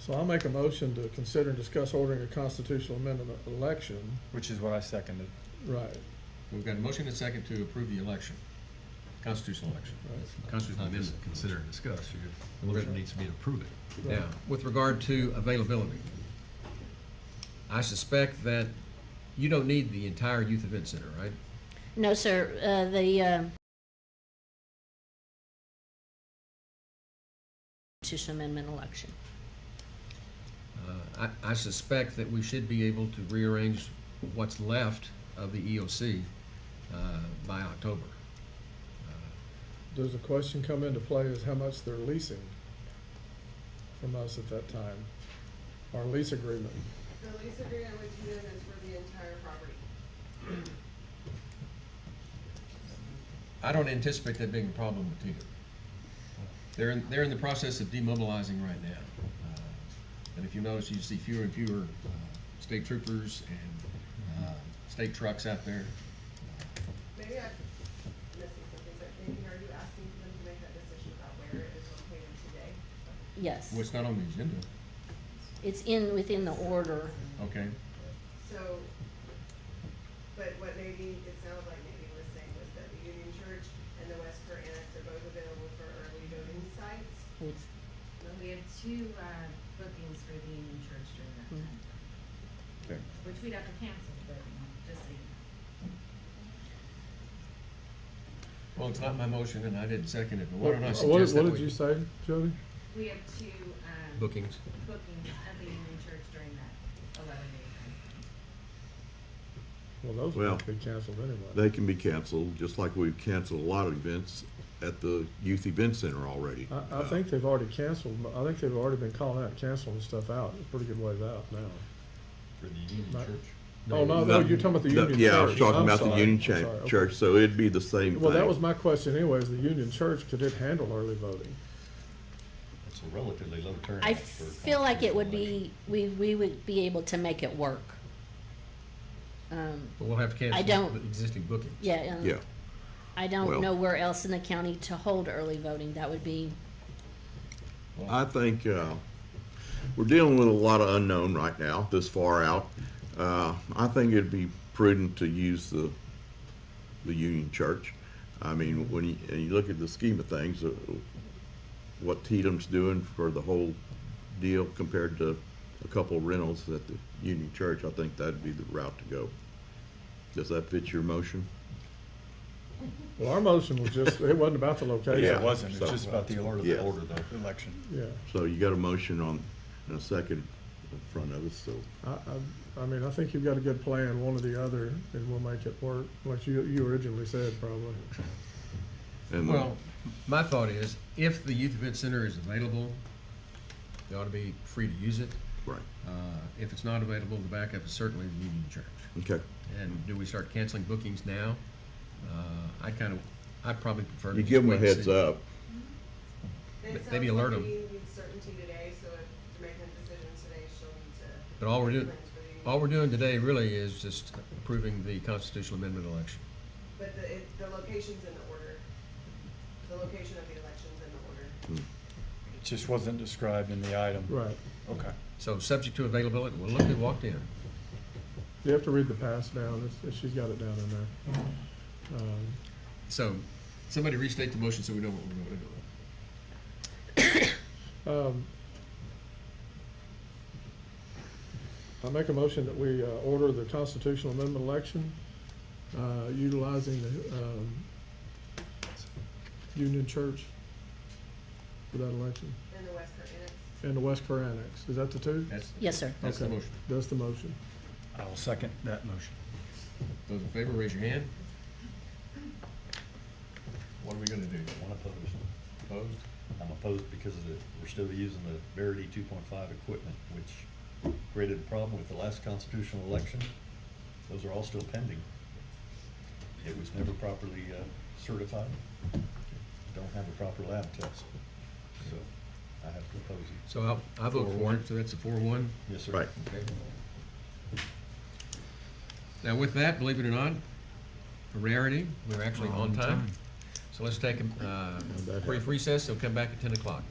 S5: So I'll make a motion to consider and discuss ordering a constitutional amendment election.
S6: Which is what I seconded.
S5: Right,
S2: We've got a motion and a second to approve the election, constitutional election.
S5: right.
S2: Constitutional
S3: Not just
S2: amendment.
S3: consider and discuss, the motion needs to be to approve it.
S2: Now, with regard to availability, I suspect that you don't need the entire youth event center, right?
S12: No, sir, the Constitution Amendment election.
S2: I suspect that we should be able to rearrange what's left of the EOC by October.
S5: Does the question come into play is how much they're leasing from us at that time? Our lease agreement.
S4: the lease agreement with you is for the entire property.
S2: I don't anticipate that being a problem with Tito. They're in the process of demobilizing right now. And if you notice, you see fewer and fewer state troopers and state trucks out there.
S4: Maybe I'm missing something, but maybe are you asking for them to make that decision about where it is located today?
S12: Yes,
S2: Well, it's not on the agenda.
S12: it's within the order.
S2: Okay.
S4: So, but what maybe, it sounded like maybe was saying was that the Union Church and the West Kerr Annex are both available for early voting sites.
S12: It's,
S13: We have 2 bookings for the Union Church during that time,
S8: Okay.
S13: which we'd have to cancel, but just so you know.
S2: Well, it's not my motion and I didn't second it, but why don't I
S5: What
S2: suggest that
S5: did
S2: we...
S5: you say, Jody?
S13: We have 2
S2: Bookings.
S13: bookings at the Union Church during that 11-day time.
S5: Well, those
S8: Well,
S5: will be canceled anyway.
S8: They can be canceled, just like we've canceled a lot of events at the Youth Event Center already.
S5: I think they've already canceled, I think they've already been calling out, canceling stuff out, a pretty good ways out now.
S3: For the Union
S5: Not-
S3: Church.
S5: Oh, no, you're talking about the Union Church.
S8: Yeah, I was talking
S5: I'm
S8: about the
S5: sorry,
S8: Union
S5: I'm sorry, okay.
S8: Church, so it'd be the same thing.
S5: Well, that was my question anyways, the Union Church, could it handle early voting?
S3: It's a relatively low turnout.
S12: I
S3: for
S12: feel like it would
S3: constitutional
S12: be, we would be able to make it work.
S2: But we'll have to cancel
S12: I don't-
S2: the existing bookings.
S12: Yeah,
S8: Yeah,
S12: I don't
S8: Well-
S12: know where else in the county to hold early voting. That would be,
S8: I think, we're dealing with a lot of unknown right now, this far out. I think it'd be prudent to use the Union Church. I mean, when you look at the scheme of things, what Tatum's doing for the whole deal compared to a couple of rentals at the Union Church, I think that'd be the route to go. Does that fit your motion?
S5: Well, our motion was just, it wasn't about the location.
S8: Yeah.
S6: It wasn't,
S8: so-
S6: it's just about the order,
S8: Yeah.
S6: the election.
S5: Yeah,
S8: So you got a motion on and a second in front of us, so.
S5: I mean, I think you've got a good plan, one or the other, and we'll make it work, like you originally said, probably.
S8: And
S2: Well, my thought is, if the youth event center is available, they ought to be free to use it.
S8: right,
S2: If it's not available, the backup is certainly the Union Church.
S8: okay.
S2: And do we start canceling bookings now? I probably prefer to
S8: You
S2: just
S8: give them a
S2: wait and
S8: heads
S2: see.
S8: up.
S4: And it
S2: Maybe
S4: sounds
S2: alert
S4: like
S2: 'em.
S4: we need certainty today, so if you're making a decision today, she'll need to.
S2: But all we're
S4: make
S2: doing,
S4: plans for the evening.
S2: all we're doing today really is just approving the constitutional amendment election.
S4: But the location's in the order. The location of the election's in the order.
S6: It just wasn't described in the item.
S5: Right.
S6: Okay.
S2: So subject to availability, well, look who walked in.
S5: You have to read the pass down, she's got it down in there.
S2: So, somebody restate the motion so we know what we're going to do.
S5: I make a motion that we order the constitutional amendment election, utilizing the Union Church for that election,
S4: In the West Kerr Annex.
S5: and the West Kerr Annex. Is that the two?
S12: Yes, sir.
S2: That's the
S5: Okay.
S2: motion.
S5: That's the motion.
S6: I will second that motion.
S2: Those in favor, raise your hand. What are we gonna do?
S3: One opposed.
S2: Opposed?
S3: I'm opposed because we're still using the Verity 2.5 equipment, which created a problem with the last constitutional election. Those are all still pending. It was never properly certified. Don't have a proper lab test. So I have to oppose it.
S2: So I vote for
S3: 4-1.
S2: it, so that's a 4-1.
S3: Yes, sir.
S8: Right.
S2: Okay. Now with that, believe it or not, a rarity, we're actually on time. So let's take a brief recess, so come back at 10 o'clock.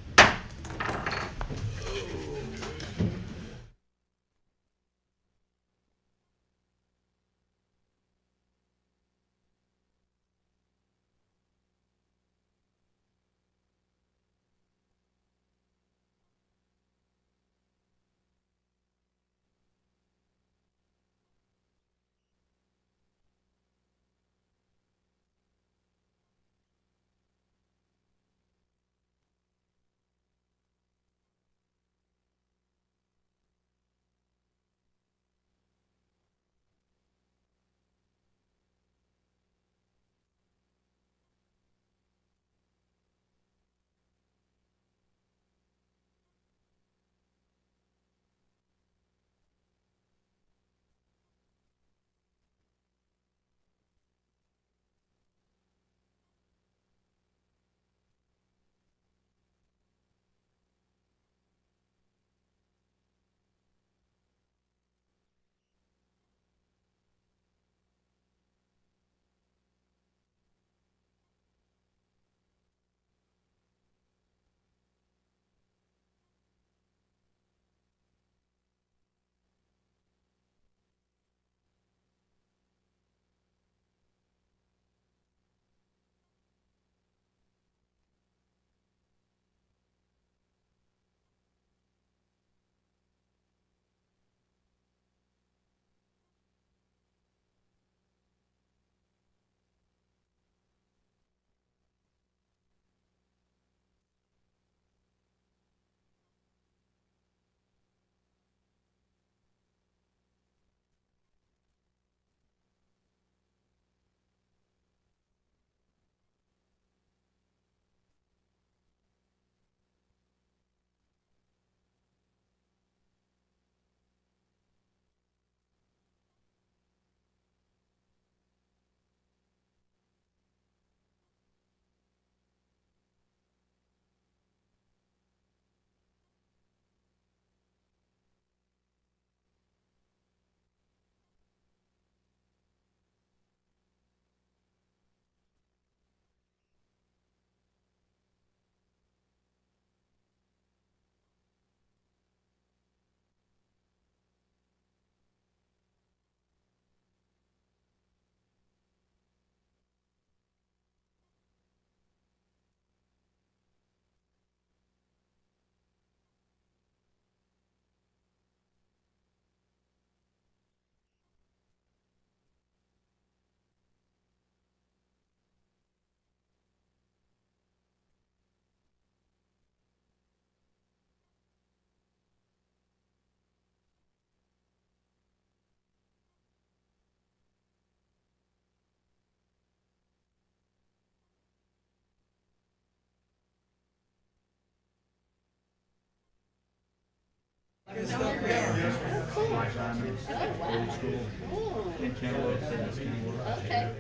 S6: White diamonds, old school, and cantaloupes.
S12: Okay.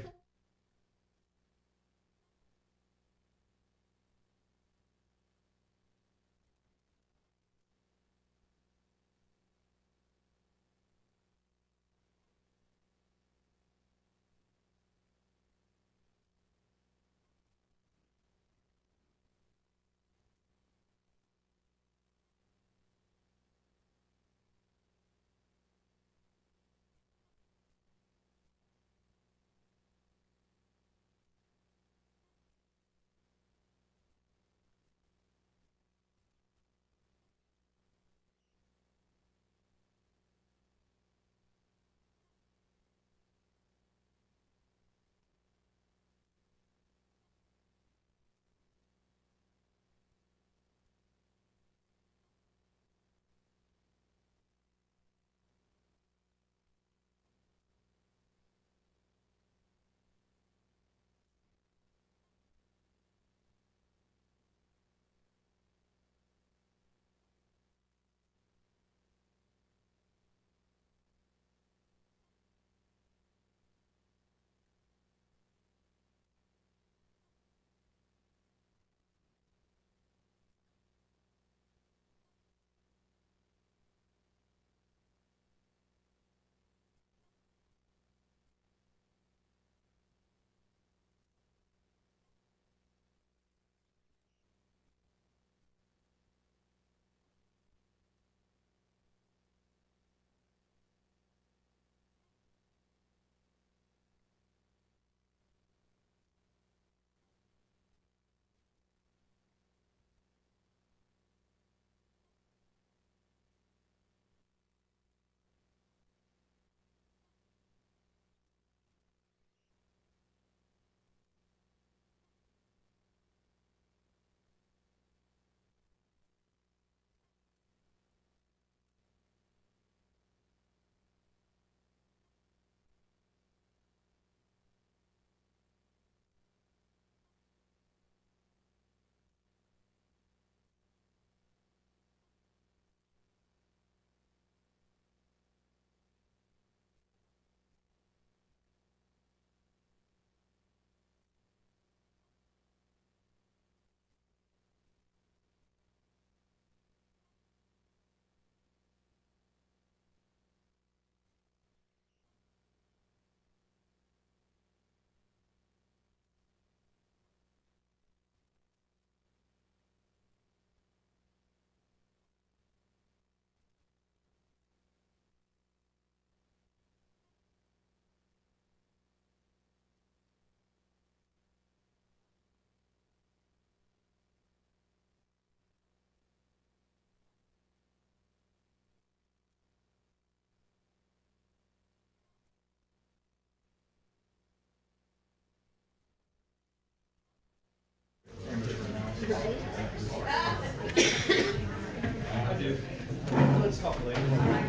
S3: Let's talk later.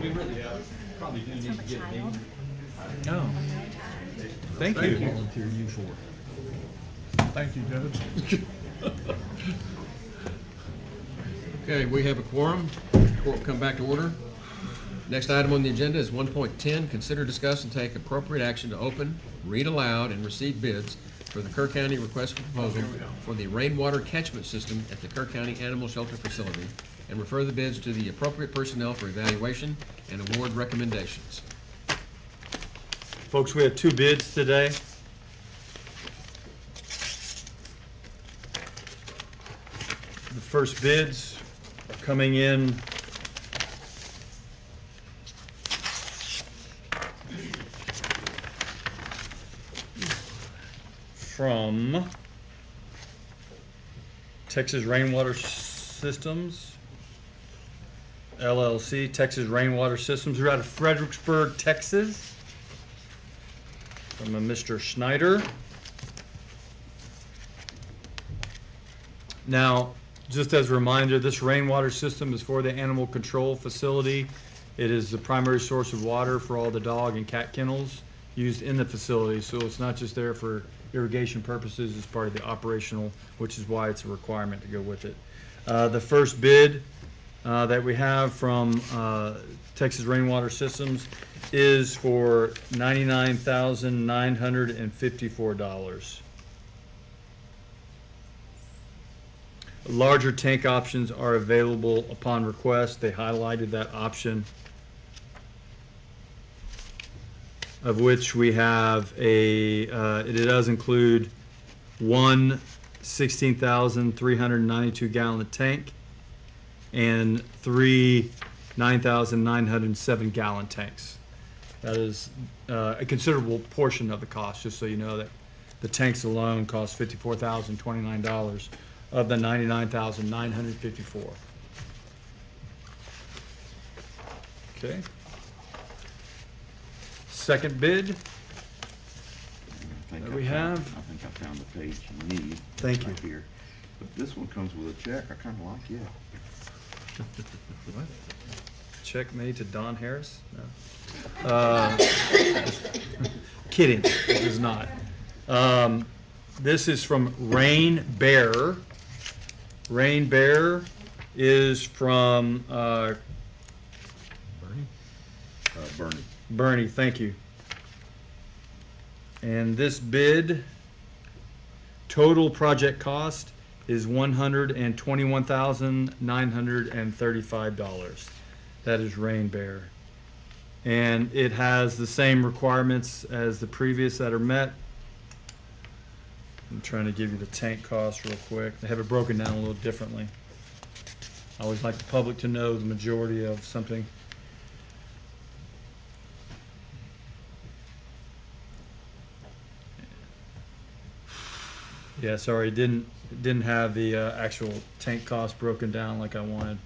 S3: We really probably do need to get a meeting.
S6: No. Thank you.
S3: Volunteer you for.
S5: Thank you, Judge.
S2: Okay, we have a quorum. Court will come back to order. Next item on the agenda is 1.10, consider, discuss, and take appropriate action to open, read aloud, and receive bids for the Kerr County request for proposal for the rainwater catchment system at the Kerr County Animal Shelter Facility, and refer the bids to the appropriate personnel for evaluation and award recommendations.
S6: Folks, we have two bids today. The first bids are coming in from Texas Rainwater Systems, LLC, Texas Rainwater Systems. We're out of Fredericksburg, Texas, from a Mr. Schneider. Now, just as a reminder, this rainwater system is for the animal control facility. It is the primary source of water for all the dog and cat kennels used in the facility, so it's not just there for irrigation purposes, it's part of the operational, which is why it's a requirement to go with it. The first bid that we have from Texas Rainwater Systems is for $99,954. Larger tank options are available upon request. They highlighted that option, of which we have it does include one 16,392 gallon tank and three 9,907 gallon tanks. That is a considerable portion of the cost, just so you know that the tanks alone cost $54,029 of the $99,954. Okay. Second bid.
S8: think
S6: There
S8: I
S6: we
S8: found-
S6: have.
S8: I think I found the page you need.
S6: Thank
S8: right
S6: you.
S8: here. But this one comes with a check. I kinda like it.
S6: What? Check made to Don Harris? No. Kidding, it is not. This is from Rain Bear. Rain Bear is from,
S8: Bernie.
S6: Bernie, thank you. And this bid, total project cost is $121,935. That is Rain Bear. And it has the same requirements as the previous that are met. I'm trying to give you the tank cost real quick. They have it broken down a little differently. I always like the public to know the majority of something. Yeah, sorry, it didn't have the actual tank cost broken down like I wanted.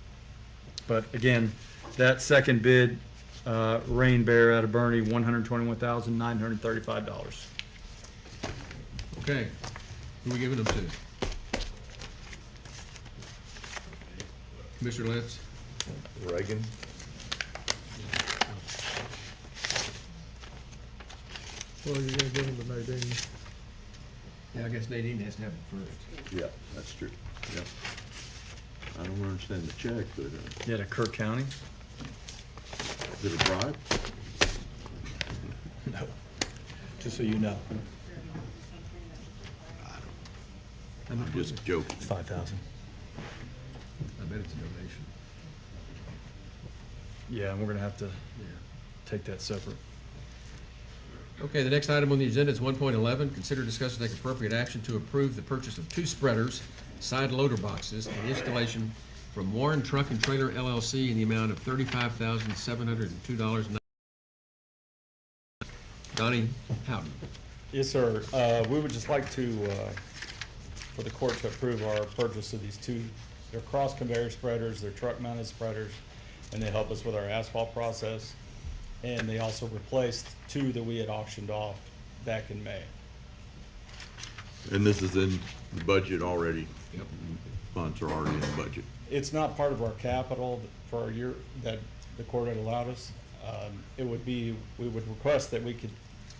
S6: But again, that second bid, Rain Bear out of Bernie, $121,935.
S2: Okay, who are we giving them to? Commissioner Lentz?
S8: Reagan.
S5: Well, you're gonna give them to Nadine.
S2: Yeah, I guess Nadine has to have it first.
S8: Yeah, that's true. Yep. I don't understand the check, but,
S6: Yeah, to Kerr County?
S8: is it a bribe?
S6: No. Just so you know.
S8: I'm just joking.
S6: 5,000.
S2: I bet it's a donation.
S6: Yeah, and we're gonna have to take that separate.
S2: Okay, the next item on the agenda is 1.11. Consider, discuss, and take appropriate action to approve the purchase of 2 spreaders, side loader boxes, and installation from Warren Truck and Trailer LLC in the amount of $35,702. Donnie Howden.
S6: Yes, sir. We would just like to, for the court to approve our purchase of these 2. They're cross conveyor spreaders, they're truck mounted spreaders, and they help us with our asphalt process. And they also replaced 2 that we had auctioned off back in May.
S8: And this is in the budget already?
S2: Yep.
S8: Funds are already in the budget.
S6: It's not part of our capital for our year that the court had allowed us. It would be, we would request that we could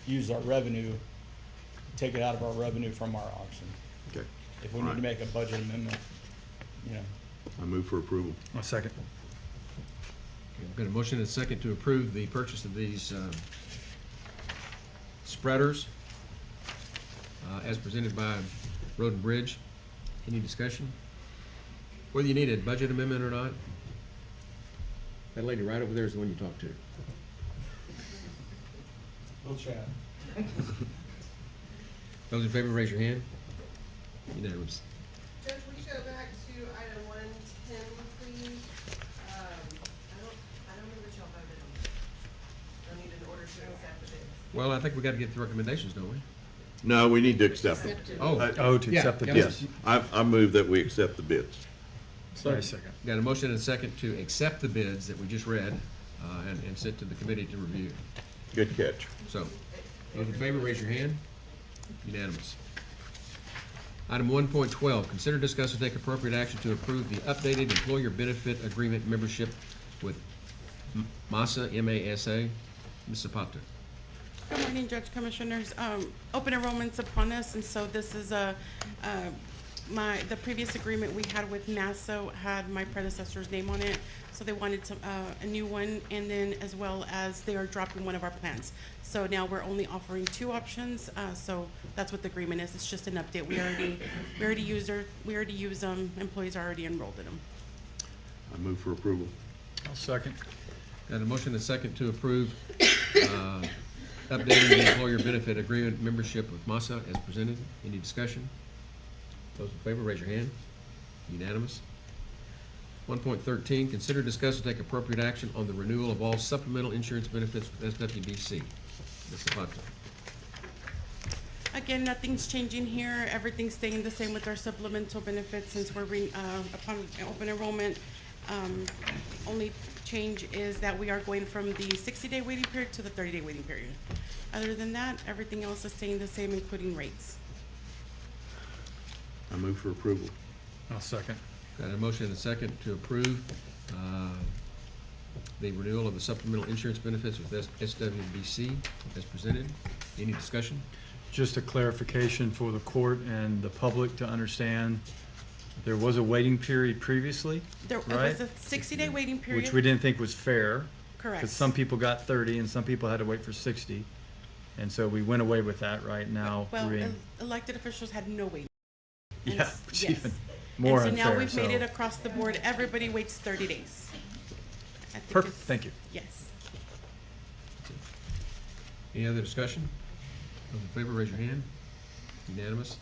S6: use our revenue, take it out of our revenue from our auction.
S8: Okay.
S6: If we need to make a budget amendment, you know.
S8: I move for approval.
S6: A second.
S2: Okay, I've got a motion and a second to approve the purchase of these spreaders as presented by Road and Bridge. Any discussion? Whether you need a budget amendment or not? That lady right over there is the one you talked to.
S6: We'll chat.
S2: Those in favor, raise your hand. Unanimous.
S4: Judge, we go back to item 110, please. I don't know what y'all voted on. I need an order to accept the bids.
S2: Well, I think we got to get the recommendations, don't we?
S8: No, we need to accept them.
S2: Oh,
S6: Oh, to
S2: Yeah,
S6: accept the
S2: yeah.
S6: bids.
S8: Yes, I move that we accept the bids.
S6: Sorry, second.
S2: got a motion and a second to accept the bids that we just read and sent to the committee to review.
S8: Good catch.
S2: So, those in favor, raise your hand. Unanimous. Item 1.12, consider, discuss, and take appropriate action to approve the updated employer benefit agreement membership with MASA, M-A-S-A. Ms. Zapata.
S14: Good morning, Judge Commissioners. Open enrollment's upon us, and so this is a the previous agreement we had with NASA had my predecessor's name on it, so they wanted some, a new one, and then as well as they are dropping one of our plans. So now we're only offering 2 options, so that's what the agreement is. It's just an update. We already use them. Employees are already enrolled in them.
S8: I move for approval.
S6: I'll second.
S2: Got a motion and a second to approve updating the employer benefit agreement membership with MASA as presented. Any discussion? Those in favor, raise your hand. Unanimous. 1.13, consider, discuss, and take appropriate action on the renewal of all supplemental insurance benefits with SWBC. Ms. Zapata.
S14: Again, nothing's changing here. Everything's staying the same with our supplemental benefits since we're upon open enrollment. Only change is that we are going from the 60-day waiting period to the 30-day waiting period. Other than that, everything else is staying the same, including rates.
S8: I move for approval.
S6: I'll second.
S2: Got a motion and a second to approve the renewal of the supplemental insurance benefits with SWBC as presented. Any discussion?
S6: Just a clarification for the court and the public to understand. There was a waiting period previously,
S14: There
S6: right?
S14: was a 60-day waiting period.
S6: Which we didn't think was fair.
S14: Correct.
S6: Because some people got 30 and some people had to wait for 60. And so we went away with that right now.
S14: Well, elected officials had no waiting. And
S6: Yeah,
S14: s-
S6: which
S14: yes.
S6: even more
S14: And so now
S6: unfair,
S14: we've made
S6: so-
S14: it across the board. Everybody waits 30 days. I think
S6: Perfect,
S14: it's-
S6: thank you.
S14: Yes.
S2: Any other discussion? Those in favor, raise your hand. Unanimous.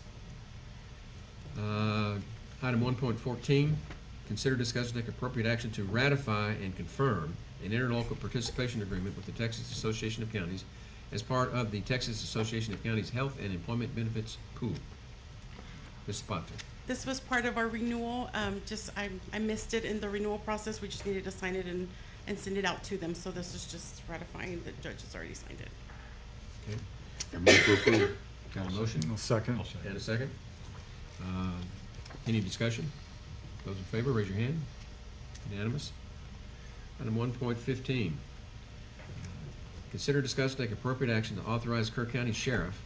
S2: Item 1.14, consider, discuss, and take appropriate action to ratify and confirm an interlocal participation agreement with the Texas Association of Counties as part of the Texas Association of Counties Health and Employment Benefits Pool. Ms. Zapata.
S14: This was part of our renewal. I missed it in the renewal process. We just needed to sign it and send it out to them. So this is just ratifying. The judge has already signed it.
S2: Okay.
S8: I move for approval.
S2: Got a motion
S6: I'll second.
S2: and a second. Any discussion? Those in favor, raise your hand. Unanimous. Item 1.15. Consider, discuss, and take appropriate action to authorize Kerr County Sheriff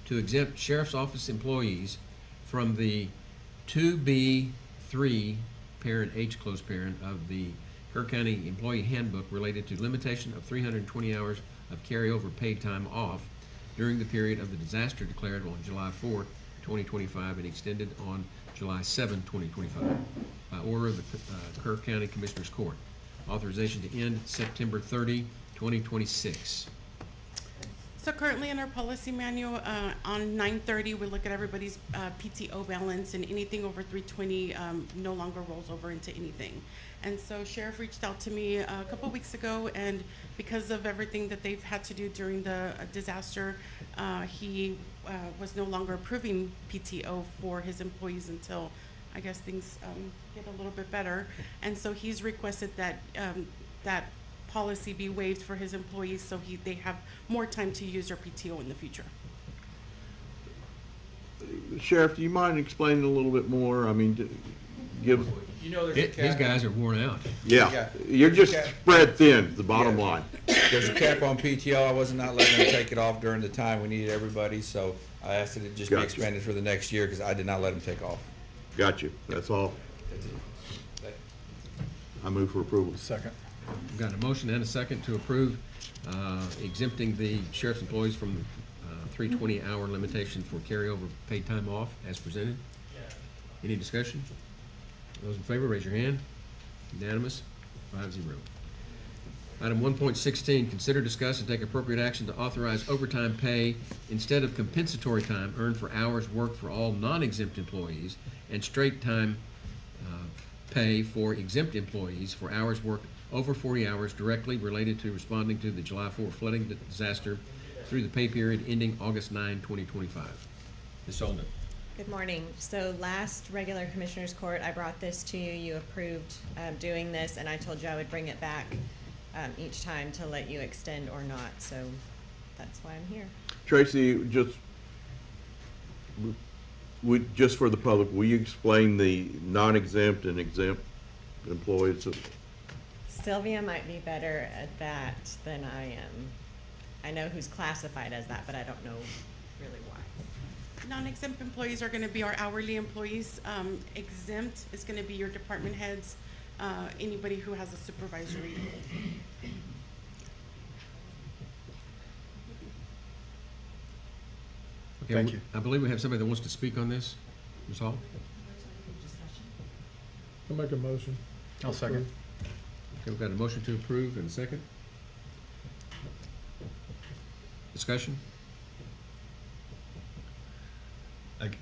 S2: to exempt Sheriff's Office employees from the 2B3 parent, H close parent of the Kerr County Employee Handbook related to limitation of 320 hours of carryover paid time off during the period of the disaster declared on July 4, 2025 and extended on July 7, 2025 by order of the Kerr County Commissioners Court. Authorization to end September 30, 2026.
S14: So currently in our policy manual, on 9/30, we look at everybody's PTO balance, and anything over 320 no longer rolls over into anything. And so Sheriff reached out to me a couple weeks ago, and because of everything that they've had to do during the disaster, he was no longer approving PTO for his employees until, I guess, things get a little bit better. And so he's requested that that policy be waived for his employees, so they have more time to use their PTO in the future.
S8: Sheriff, do you mind explaining a little bit more? I mean, give,
S1: You know, there's a
S2: His
S1: cap.
S2: guys are worn out.
S8: yeah, you're just
S1: Okay.
S8: spread thin, the bottom
S1: Yeah.
S8: line.
S1: There's a cap on PTO. I was not letting them take it off during the time we needed everybody, so I asked it to just be
S8: Gotcha.
S1: expanded for the next year because I did not let them take off.
S8: Got you, that's all. I move for approval.
S6: Second.
S2: We've got a motion and a second to approve exempting the sheriff's employees from the 320-hour limitation for carryover paid time off as presented. Any discussion? Those in favor, raise your hand. Unanimous, 5-0. Item 1.16, consider, discuss, and take appropriate action to authorize overtime pay instead of compensatory time earned for hours worked for all non-exempt employees and straight time pay for exempt employees for hours worked over 40 hours directly related to responding to the July 4 flooding disaster through the pay period ending August 9, 2025. Ms. Holden.
S15: Good morning. So last regular Commissioners Court, I brought this to you. You approved doing this, and I told you I would bring it back each time to let you extend or not. So that's why I'm here.
S8: Tracy, just for the public, will you explain the non-exempt and exempt employees?
S15: Sylvia might be better at that than I am. I know who's classified as that, but I don't know really why.
S14: Non-exempt employees are gonna be our hourly employees. Exempt is gonna be your department heads, anybody who has a supervisory.
S2: Okay,
S6: Thank you.
S2: I believe we have somebody that wants to speak on this. Ms. Hall?
S5: I'll make a motion.
S6: I'll second.
S2: Okay, we've got a motion to approve and a second. Discussion?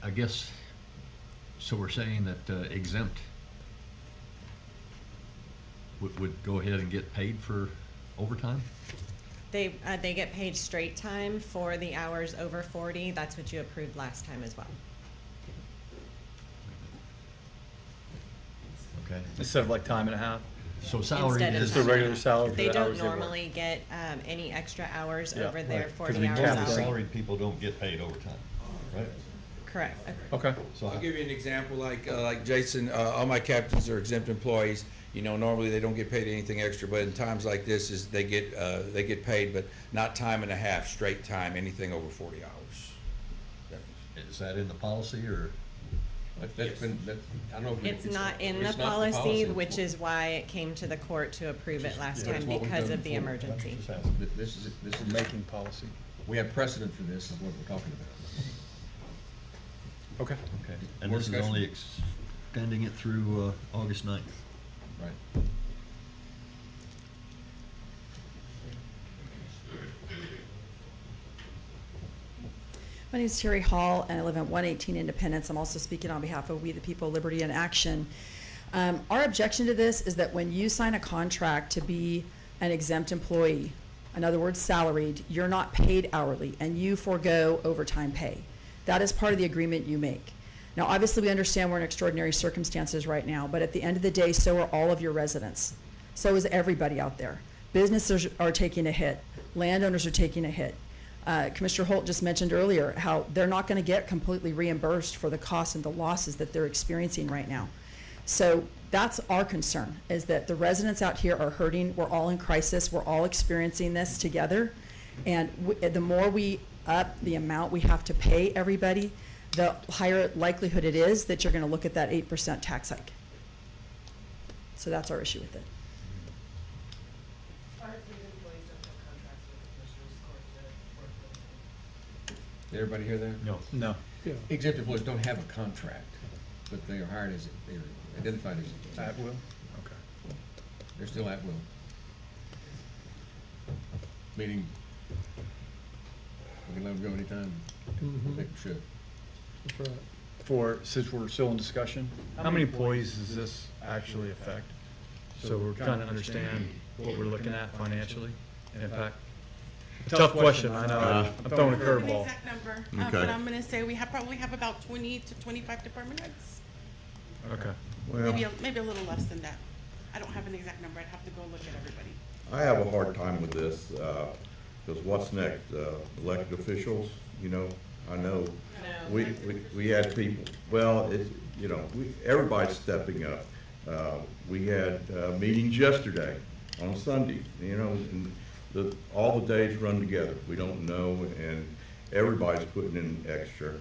S3: I guess, so we're saying that exempt would go ahead and get paid for overtime?
S15: They get paid straight time for the hours over 40. That's what you approved last time as well.
S3: Okay.
S6: Instead of like time and a half?
S3: So salary
S15: Instead of
S3: is.
S6: Just the regular salary for
S15: They
S6: the
S15: don't
S6: hours they work.
S15: normally get any extra hours
S6: Yeah,
S15: over their
S6: right, 'cause
S15: 40
S6: we
S15: hour
S6: cap
S3: The
S6: it.
S15: salary.
S3: salaried people don't get paid overtime, right?
S15: Correct.
S6: Okay.
S3: So
S1: I'll give you an example, like Jason, all my captains are exempt employees. You know, normally they don't get paid anything extra, but in times like this is they get paid, but not time and a half, straight time, anything over 40 hours.
S3: is that in the policy or?
S2: That's been, I don't know if
S15: It's not in the
S2: it's
S15: policy, which is why it came to the court to approve it last
S2: Yeah,
S15: time
S2: it's what we've
S15: because
S2: done
S15: of the
S2: before.
S15: emergency.
S2: This is
S6: Making policy.
S2: we have precedent for this, is what we're talking about.
S6: Okay.
S3: Okay. And
S2: More
S3: this is
S2: discussion?
S3: only extending it through August 9th.
S2: Right.
S16: My name is Terry Hall, and I live at 118 Independence. I'm also speaking on behalf of We the People, Liberty in Action. Our objection to this is that when you sign a contract to be an exempt employee, in other words, salaried, you're not paid hourly, and you forego overtime pay. That is part of the agreement you make. Now, obviously, we understand we're in extraordinary circumstances right now, but at the end of the day, so are all of your residents. So is everybody out there. Businesses are taking a hit. Landowners are taking a hit. Commissioner Holt just mentioned earlier how they're not going to get completely reimbursed for the costs and the losses that they're experiencing right now. So that's our concern, is that the residents out here are hurting. We're all in crisis. We're all experiencing this together. And the more we up the amount we have to pay everybody, the higher likelihood it is that you're going to look at that 8% tax hike. So that's our issue with it.
S4: Our exempt employees don't have contracts with the Commissioners Court to work with them.
S2: Did everybody hear that?
S3: No.
S6: No.
S5: Yeah.
S2: Exempt employees don't have a contract, but they are hired as, they are identified as.
S6: At will? Okay.
S2: They're still at will. Meaning, we can let them go anytime,
S5: Mhm.
S2: they should.
S5: That's right.
S6: Since we're still in discussion, how many employees does this actually affect? So we're kind of understand what we're looking at financially and impact. Tough question, I know. I'm throwing a
S14: An
S6: curveball.
S14: exact number,
S8: Okay.
S14: but I'm gonna say we probably have about 20 to 25 department heads.
S6: Okay.
S14: Maybe a little less than that. I don't have an exact number. I'd have to go look at everybody.
S8: I have a hard time with this, because what's next? Elected officials, you know, I know, we had people, well, it, you know, everybody's stepping up. We had, meetings yesterday on Sunday, you know, and all the days run together. We don't know, and everybody's putting in extra.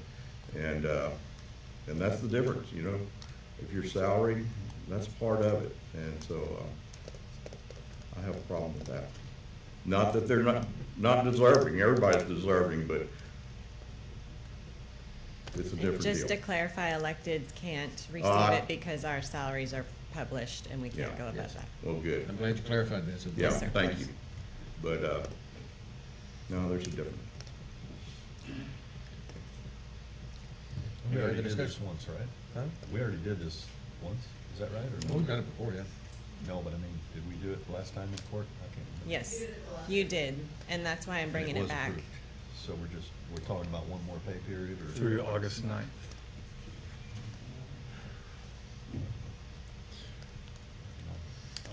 S8: And that's the difference, you know? If you're salaried, that's part of it. And so, I have a problem with that. Not that they're not deserving, everybody's deserving, but it's a different deal.
S15: Just to clarify, electeds can't receive
S8: Uh,
S15: it because our salaries are published and we can't
S8: Yeah.
S15: go above
S2: Yes.
S15: that.
S8: Well, good.
S2: I'm glad you clarified this.
S8: Yeah,
S15: Yes, sir.
S8: thank you. But, no, there's a difference.
S3: We
S2: Any
S3: already
S2: other
S3: did this
S2: discussion?
S3: once, right?
S6: Huh?
S3: We already did this once, is that right? Or
S2: Well, we've done it before, yeah.
S3: No, but I mean, did we do it last time in court? I can't remember.
S15: Yes, you did, and that's why I'm
S3: And
S15: bringing it
S3: was
S15: back.
S3: approved. So we're talking about one more pay period or?
S6: Through August 9th.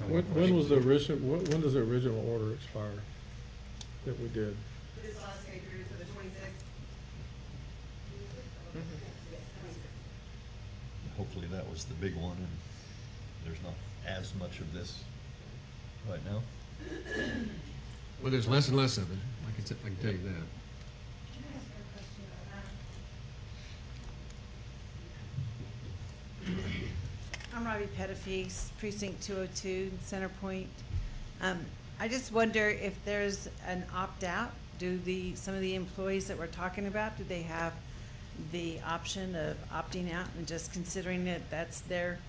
S5: When was the original, when does the original order expire that we did?
S4: This last pay period for the 26th.
S3: Hopefully that was the big one and there's not as much of this right now.
S2: Well, there's less and less of it, I can tell you that.
S17: Bobby Pettifees, Precinct 202, Center Point. I just wonder if there's an opt-out. Some of the employees that we're talking about, do they have the option of opting out and just considering that that's their?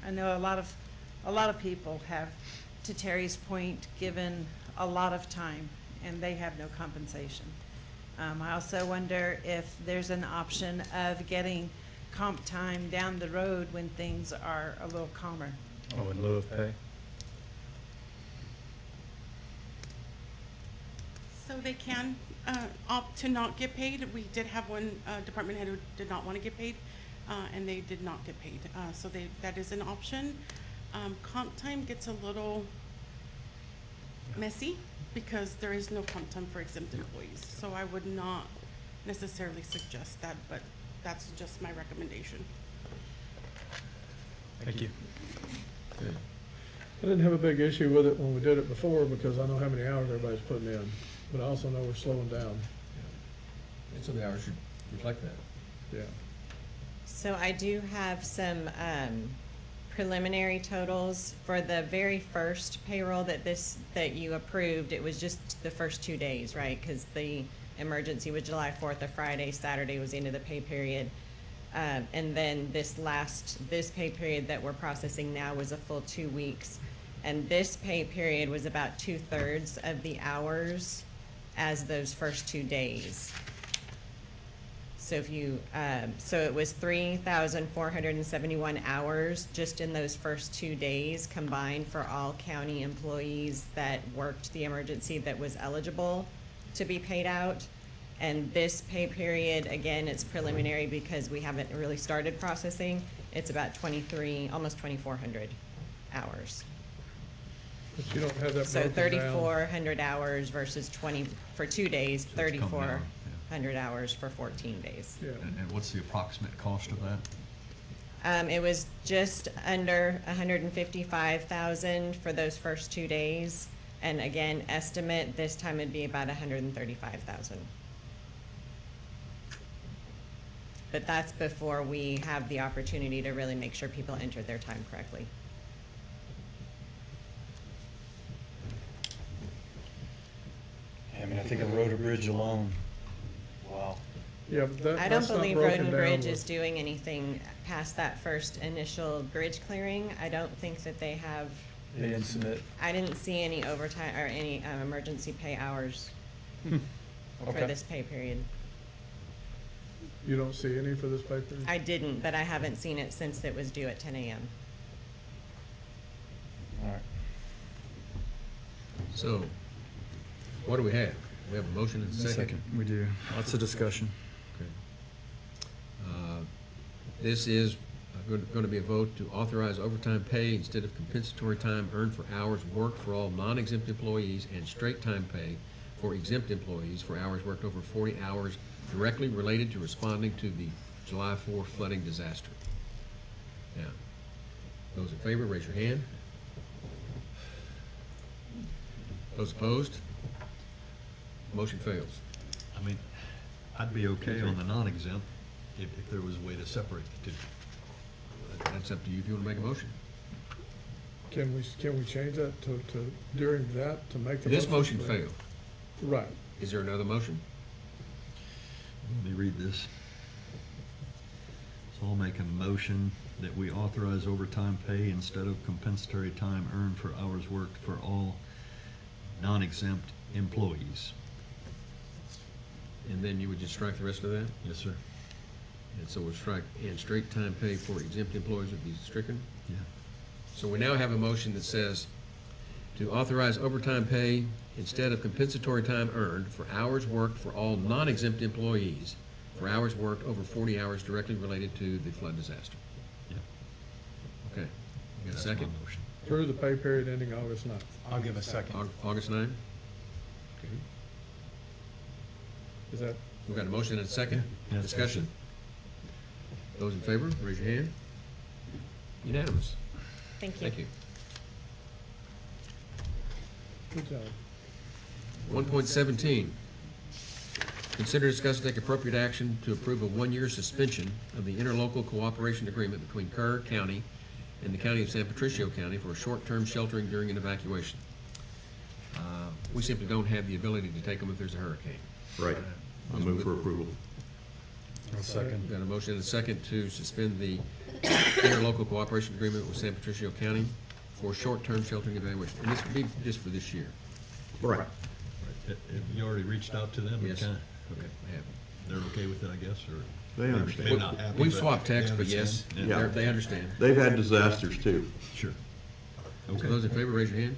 S17: I know a lot of people have, to Terry's point, given a lot of time and they have no compensation. I also wonder if there's an option of getting comp time down the road when things are a little calmer.
S6: Oh, in lieu of pay?
S14: So they can opt to not get paid. We did have one department head who did not want to get paid, and they did not get paid. So that is an option. Comp time gets a little messy because there is no comp time for exempt employees. So I would not necessarily suggest that, but that's just my recommendation.
S6: Thank you.
S2: Okay.
S5: I didn't have a big issue with it when we did it before because I know how many hours everybody's putting in, but I also know we're slowing down.
S2: And so the hours should reflect that.
S5: Yeah.
S15: So I do have some preliminary totals for the very first payroll that you approved. It was just the first 2 days, right? Because the emergency was July 4th, a Friday, Saturday was the end of the pay period. And then this pay period that we're processing now was a full 2 weeks. And this pay period was about 2/3 of the hours as those first 2 days. So if you, so it was 3,471 hours just in those first 2 days combined for all county employees that worked the emergency that was eligible to be paid out. And this pay period, again, it's preliminary because we haven't really started processing. It's about almost 2,400 hours.
S5: But you don't have that
S15: So
S5: broken down.
S15: 3,400 hours versus 20, for 2 days,
S3: So it's come down,
S15: 3,400 hours for 14 days.
S5: Yeah.
S3: And what's the approximate cost of that?
S15: It was just under 155,000 for those first 2 days. And again, estimate this time it'd be about 135,000. But that's before we have the opportunity to really make sure people enter their time correctly.
S6: I mean, I think of Road or Bridge alone. Wow.
S5: Yeah, but
S15: I don't
S5: that's not
S15: believe Road
S5: broken
S15: and
S5: down
S15: Bridge
S5: with-
S15: is doing anything past that first initial bridge clearing. I don't think that they have,
S6: They didn't submit.
S15: I didn't see any overtime or any emergency pay hours for
S6: Okay.
S15: this pay period.
S5: You don't see any for this pay period?
S15: I didn't, but I haven't seen it since it was due at 10 a.m.
S6: All right.
S2: So, what do we have? We have a motion and a second.
S6: We do. Lots of discussion.
S2: Okay. This is going to be a vote to authorize overtime pay instead of compensatory time earned for hours worked for all non-exempt employees and straight time pay for exempt employees for hours worked over 40 hours directly related to responding to the July 4 flooding disaster. Now, those in favor, raise your hand. Those opposed? Motion fails.
S3: I mean, I'd be okay on the non-exempt if there was a way to separate the two.
S2: That's up to you if you want to make a motion.
S5: Can we change that to during that to make the?
S2: This motion failed.
S5: Right.
S2: Is there another motion?
S3: Let me read this. So I'll make a motion that we authorize overtime pay instead of compensatory time earned for hours worked for all non-exempt employees.
S2: And then you would just strike the rest of that?
S3: Yes, sir.
S2: And so we'll strike, and straight time pay for exempt employees would be stricken?
S3: Yeah.
S2: So we now have a motion that says to authorize overtime pay instead of compensatory time earned for hours worked for all non-exempt employees for hours worked over 40 hours directly related to the flood disaster.
S3: Yeah.
S2: Okay. You got a
S3: That's my
S2: second?
S3: motion.
S5: Through the pay period ending August 9th.
S6: I'll give a second.
S2: August 9? Okay.
S5: Is that,
S2: We've got a motion and a second.
S3: Yeah.
S2: Discussion. Those in favor, raise your hand. Unanimous.
S15: Thank you.
S2: Thank you.
S5: good job.
S2: 1.17, Consider, discuss, and take appropriate action to approve a one-year suspension of the interlocal cooperation agreement between Kerr County and the County of San Patricio County for short-term sheltering during an evacuation. We simply don't have the ability to take them if there's a hurricane.
S8: Right. I move for approval.
S6: I'll second.
S2: Got a motion and a second to suspend the interlocal cooperation agreement with San Patricio County for short-term sheltering evaluation. And this would be just for this year.
S8: Right.
S3: Have you already reached out to them?
S2: Yes.
S3: Kinda-
S2: Okay, I have.
S3: They're okay with it, I guess, or?
S8: They understand.
S3: Maybe not happy,
S2: We've
S3: but
S2: swapped
S3: they
S2: texts, but yes,
S3: understand.
S8: Yeah.
S2: they understand.
S8: They've had disasters too.
S3: Sure.
S2: So
S3: Okay.
S2: those in favor, raise your hand.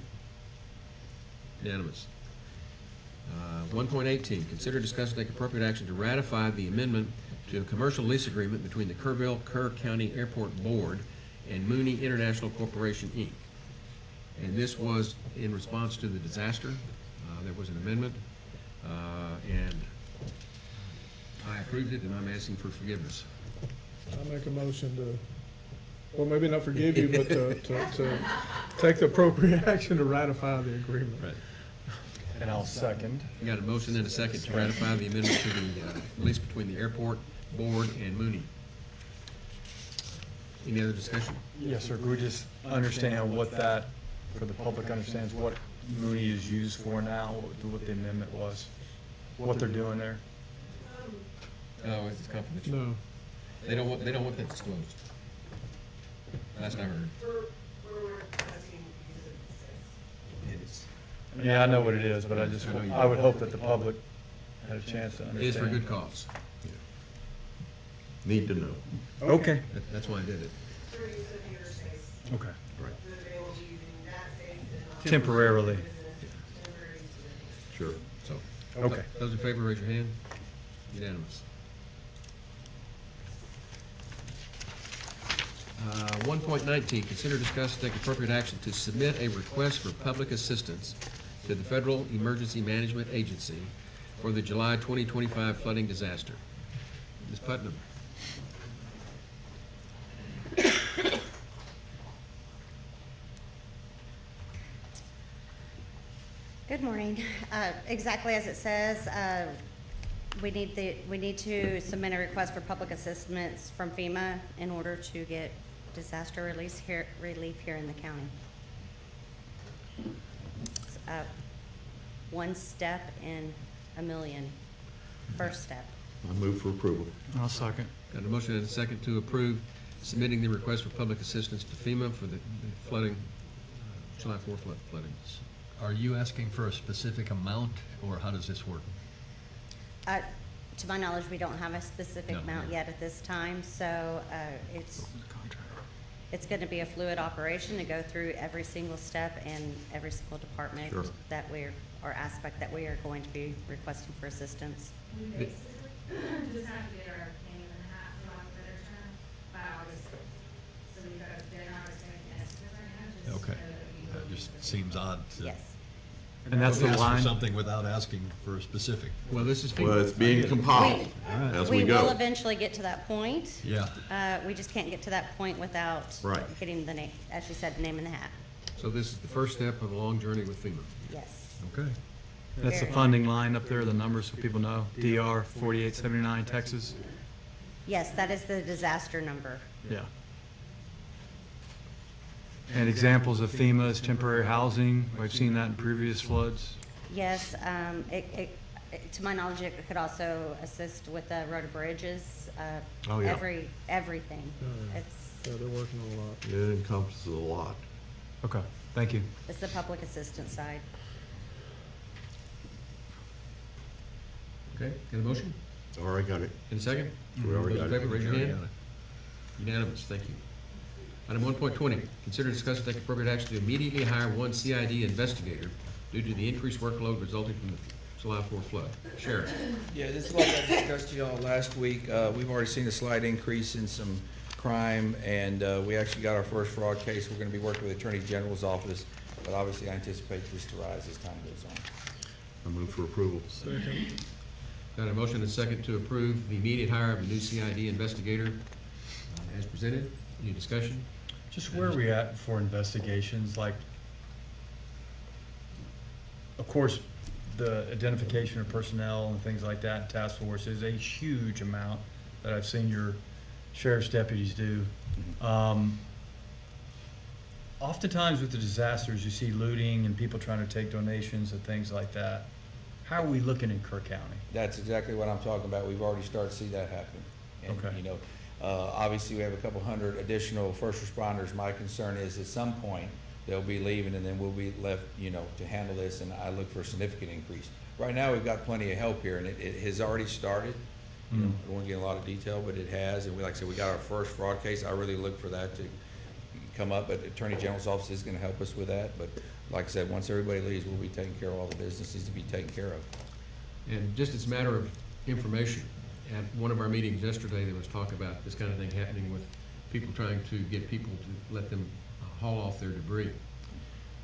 S2: Unanimous. 1.18, consider, discuss, and take appropriate action to ratify the amendment to a commercial lease agreement between the Kerr County Airport Board and Mooney International Corporation, Inc. And this was in response to the disaster. There was an amendment, and I approved it, and I'm asking for forgiveness.
S5: I make a motion to, well, maybe not forgive you, but to take the appropriate action to ratify the agreement.
S2: Right.
S6: And I'll second.
S2: We got a motion and a second to ratify the amendment to the lease between the airport board and Mooney. Any other discussion?
S6: Yes, sir. Could we just understand what that, for the public understands what Mooney is used for now, what the amendment was, what they're doing there?
S2: No, it's confidential.
S5: No.
S2: They don't want that disclosed. Last I heard.
S4: We're requesting use of
S2: It is.
S6: Yeah, I know what it is, but
S2: I know you
S6: I would hope that the public had a chance to
S2: It
S6: understand.
S2: is for good cause.
S8: Need to know.
S6: Okay.
S2: That's why I did it.
S4: for use of your space.
S6: Okay.
S4: That they will be using that space and.
S6: Temporarily.
S4: Temporary use of it.
S8: Sure.
S2: So,
S6: Okay.
S2: those in favor, raise your hand. Unanimous. 1.19, consider, discuss, and take appropriate action to submit a request for public assistance to the Federal Emergency Management Agency for the July 2025 flooding disaster. Ms. Putnam.
S18: Good morning. Exactly as it says, we need to submit a request for public assistance from FEMA in order to get disaster relief here in the county. It's, one step in a million. First step.
S8: I move for approval.
S6: I'll second.
S2: Got a motion and a second to approve submitting the request for public assistance to FEMA for the flooding, July 4th floodings.
S3: Are you asking for a specific amount, or how does this work?
S18: To my knowledge, we don't have a specific
S3: No.
S18: amount yet at this time, so it's going to be a fluid operation to go through every single step and every single department
S8: Sure.
S18: that or aspect that we are going to be requesting for assistance.
S13: We basically just have to get our name in the hat, for lack of a better term, by August. So we've got, they're not expecting estimates right now, just so
S3: Okay.
S13: that we.
S3: That just seems odd to
S18: Yes.
S6: And that's the
S3: ask for
S6: line?
S3: something without asking for a specific.
S2: Well, this is FEMA.
S8: Well, it's being compiled as we
S18: will
S8: go.
S18: eventually get to that point.
S3: Yeah.
S18: We just can't get to that point without
S8: Right.
S18: getting the name, as you said, the name in the hat.
S2: So this is the first step of a long journey with FEMA.
S18: Yes.
S3: Okay.
S6: That's the funding line up there, the numbers so people know. DR 4879 Texas.
S18: Yes, that is the disaster number.
S6: Yeah. And examples of FEMA's temporary housing, we've seen that in previous floods.
S18: Yes, to my knowledge, it could also assist with the road and bridges,
S6: Oh, yeah.
S18: everything.
S5: Yeah.
S18: It's,
S5: Yeah, they're working on a lot.
S8: It encompasses a lot.
S6: Okay, thank you.
S18: it's the public assistance side.
S2: Okay, got a motion?
S8: Already got it.
S2: In a second?
S8: We already
S2: Those in
S8: got it.
S2: favor, raise your
S3: We already
S2: hand.
S3: got it.
S2: Unanimous, thank you. Item 1.20, consider, discuss, and take appropriate action to immediately hire one CID investigator due to the increased workload resulting from the July 4th flood. Sheriff.
S19: Yeah, this is like I discussed to y'all last week. We've already seen a slight increase in some crime, and we actually got our first fraud case. We're gonna be working with the Attorney General's office, but obviously I anticipate this to rise as time goes on.
S8: I move for approval.
S2: Got a motion and a second to approve the immediate hire of a new CID investigator as presented. Any discussion?
S6: Just where are we at for investigations? Like, of course, the identification of personnel and things like that, task force is a huge amount that I've seen your sheriff's deputies do. Oftentimes with the disasters, you see looting and people trying to take donations and things like that. How are we looking in Kerr County?
S19: That's exactly what I'm talking about. We've already started to see that happen. And,
S6: Okay.
S19: you know, obviously, we have a couple hundred additional first responders. My concern is at some point, they'll be leaving and then we'll be left, you know, to handle this, and I look for a significant increase. Right now, we've got plenty of help here, and it has already started. You know, I don't want to get in a lot of detail, but it has, and like I said, we got our first fraud case. I really look for that to come up, but Attorney General's office is going to help us with that. But like I said, once everybody leaves, we'll be taking care of all the business needs to be taken care of.
S2: And just as a matter of information, at one of our meetings yesterday, there was talk about this kind of thing happening with people trying to get people to let them haul off their debris,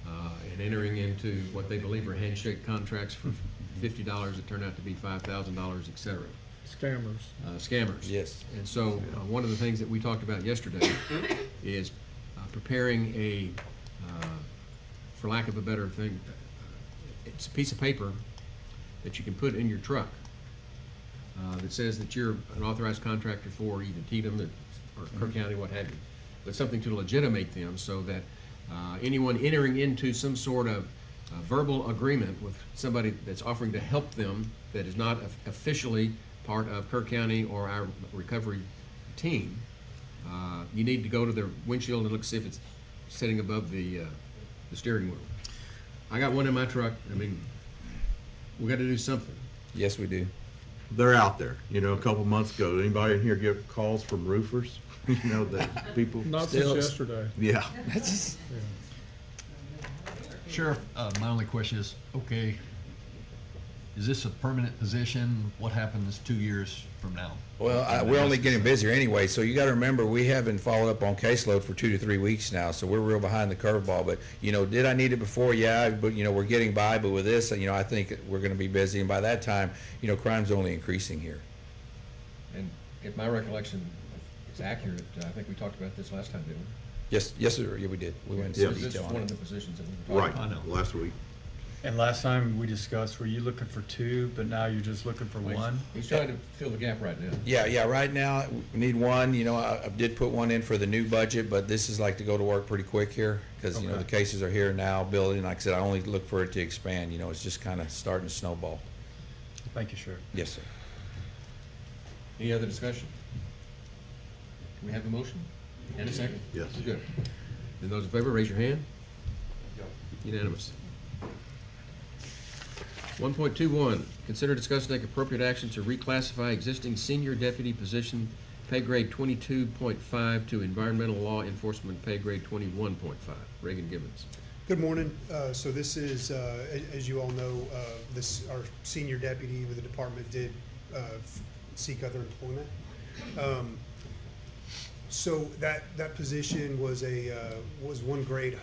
S2: and entering into what they believe are handshake contracts for $50 that turn out to be $5,000, et cetera.
S5: Scammers.
S2: Scammers.
S19: Yes.
S2: And so, one of the things that we talked about yesterday is preparing a, for lack of a better thing, it's a piece of paper that you can put in your truck that says that you're an authorized contractor for either Tatum or Kerr County, what have you, but something to legitimate them so that anyone entering into some sort of verbal agreement with somebody that's offering to help them that is not officially part of Kerr County or our recovery team, you need to go to their windshield and look, see if it's sitting above the steering wheel. I got one in my truck. I mean, we got to do something.
S19: Yes, we do.
S8: They're out there. You know, a couple months ago, did anybody in here get calls from roofers? You know, that people.
S5: Not
S19: Still-
S5: since yesterday.
S8: Yeah.
S3: Sheriff, my only question is, okay, is this a permanent position? What happens 2 years from now?
S19: Well, we're only getting busier anyway, so you gotta remember, we haven't followed up on caseload for 2 to 3 weeks now, so we're real behind the curveball. But, you know, did I need it before? Yeah, but, you know, we're getting by, but with this, you know, I think we're gonna be busy, and by that time, you know, crime's only increasing here.
S2: And if my recollection is accurate, I think we talked about this last time, didn't we?
S19: Yes, sir, yeah, we did. We went into
S2: So
S19: some
S2: this is
S19: detail
S2: one
S19: on
S2: of
S19: it.
S2: the positions that we were
S8: Right,
S2: talking about.
S8: last week.
S6: And last time we discussed, were you looking for 2, but now you're just looking for 1?
S2: He's trying to fill the gap right now.
S19: Yeah, right now, we need one. You know, I did put one in for the new budget, but this is like to go to work pretty quick here, because, you know, the
S6: Okay.
S19: cases are here now, building. Like I said, I only look for it to expand, you know, it's just kind of starting to snowball.
S6: Thank you, Sheriff.
S19: Yes, sir.
S2: Any other discussion? Do we have a motion? And a second?
S8: Yes.
S2: Good. Then those in favor, raise your hand. Unanimous. 1.21, consider, discuss, and take appropriate action to reclassify existing senior deputy position pay grade 22.5 to environmental law enforcement pay grade 21.5. Reagan Gibbons.
S10: Good morning. So this is, as you all know, our senior deputy with the department did seek other employment. So that position was one grade,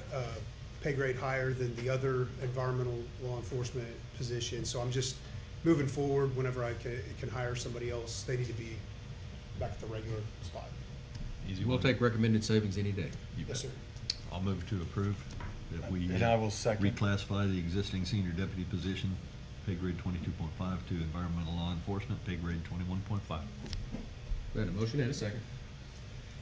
S10: pay grade higher than the other environmental law enforcement position. So I'm just moving forward. Whenever I can hire somebody else, they need to be back at the regular spot.
S3: Easy
S2: We'll
S3: one.
S2: take recommended savings any day.
S3: You
S10: Yes,
S3: bet.
S10: sir.
S3: I'll move to approve that we
S6: And I will second.
S3: reclassify the existing senior deputy position, pay grade 22.5 to environmental law enforcement, pay grade 21.5.
S2: We had a motion and a second.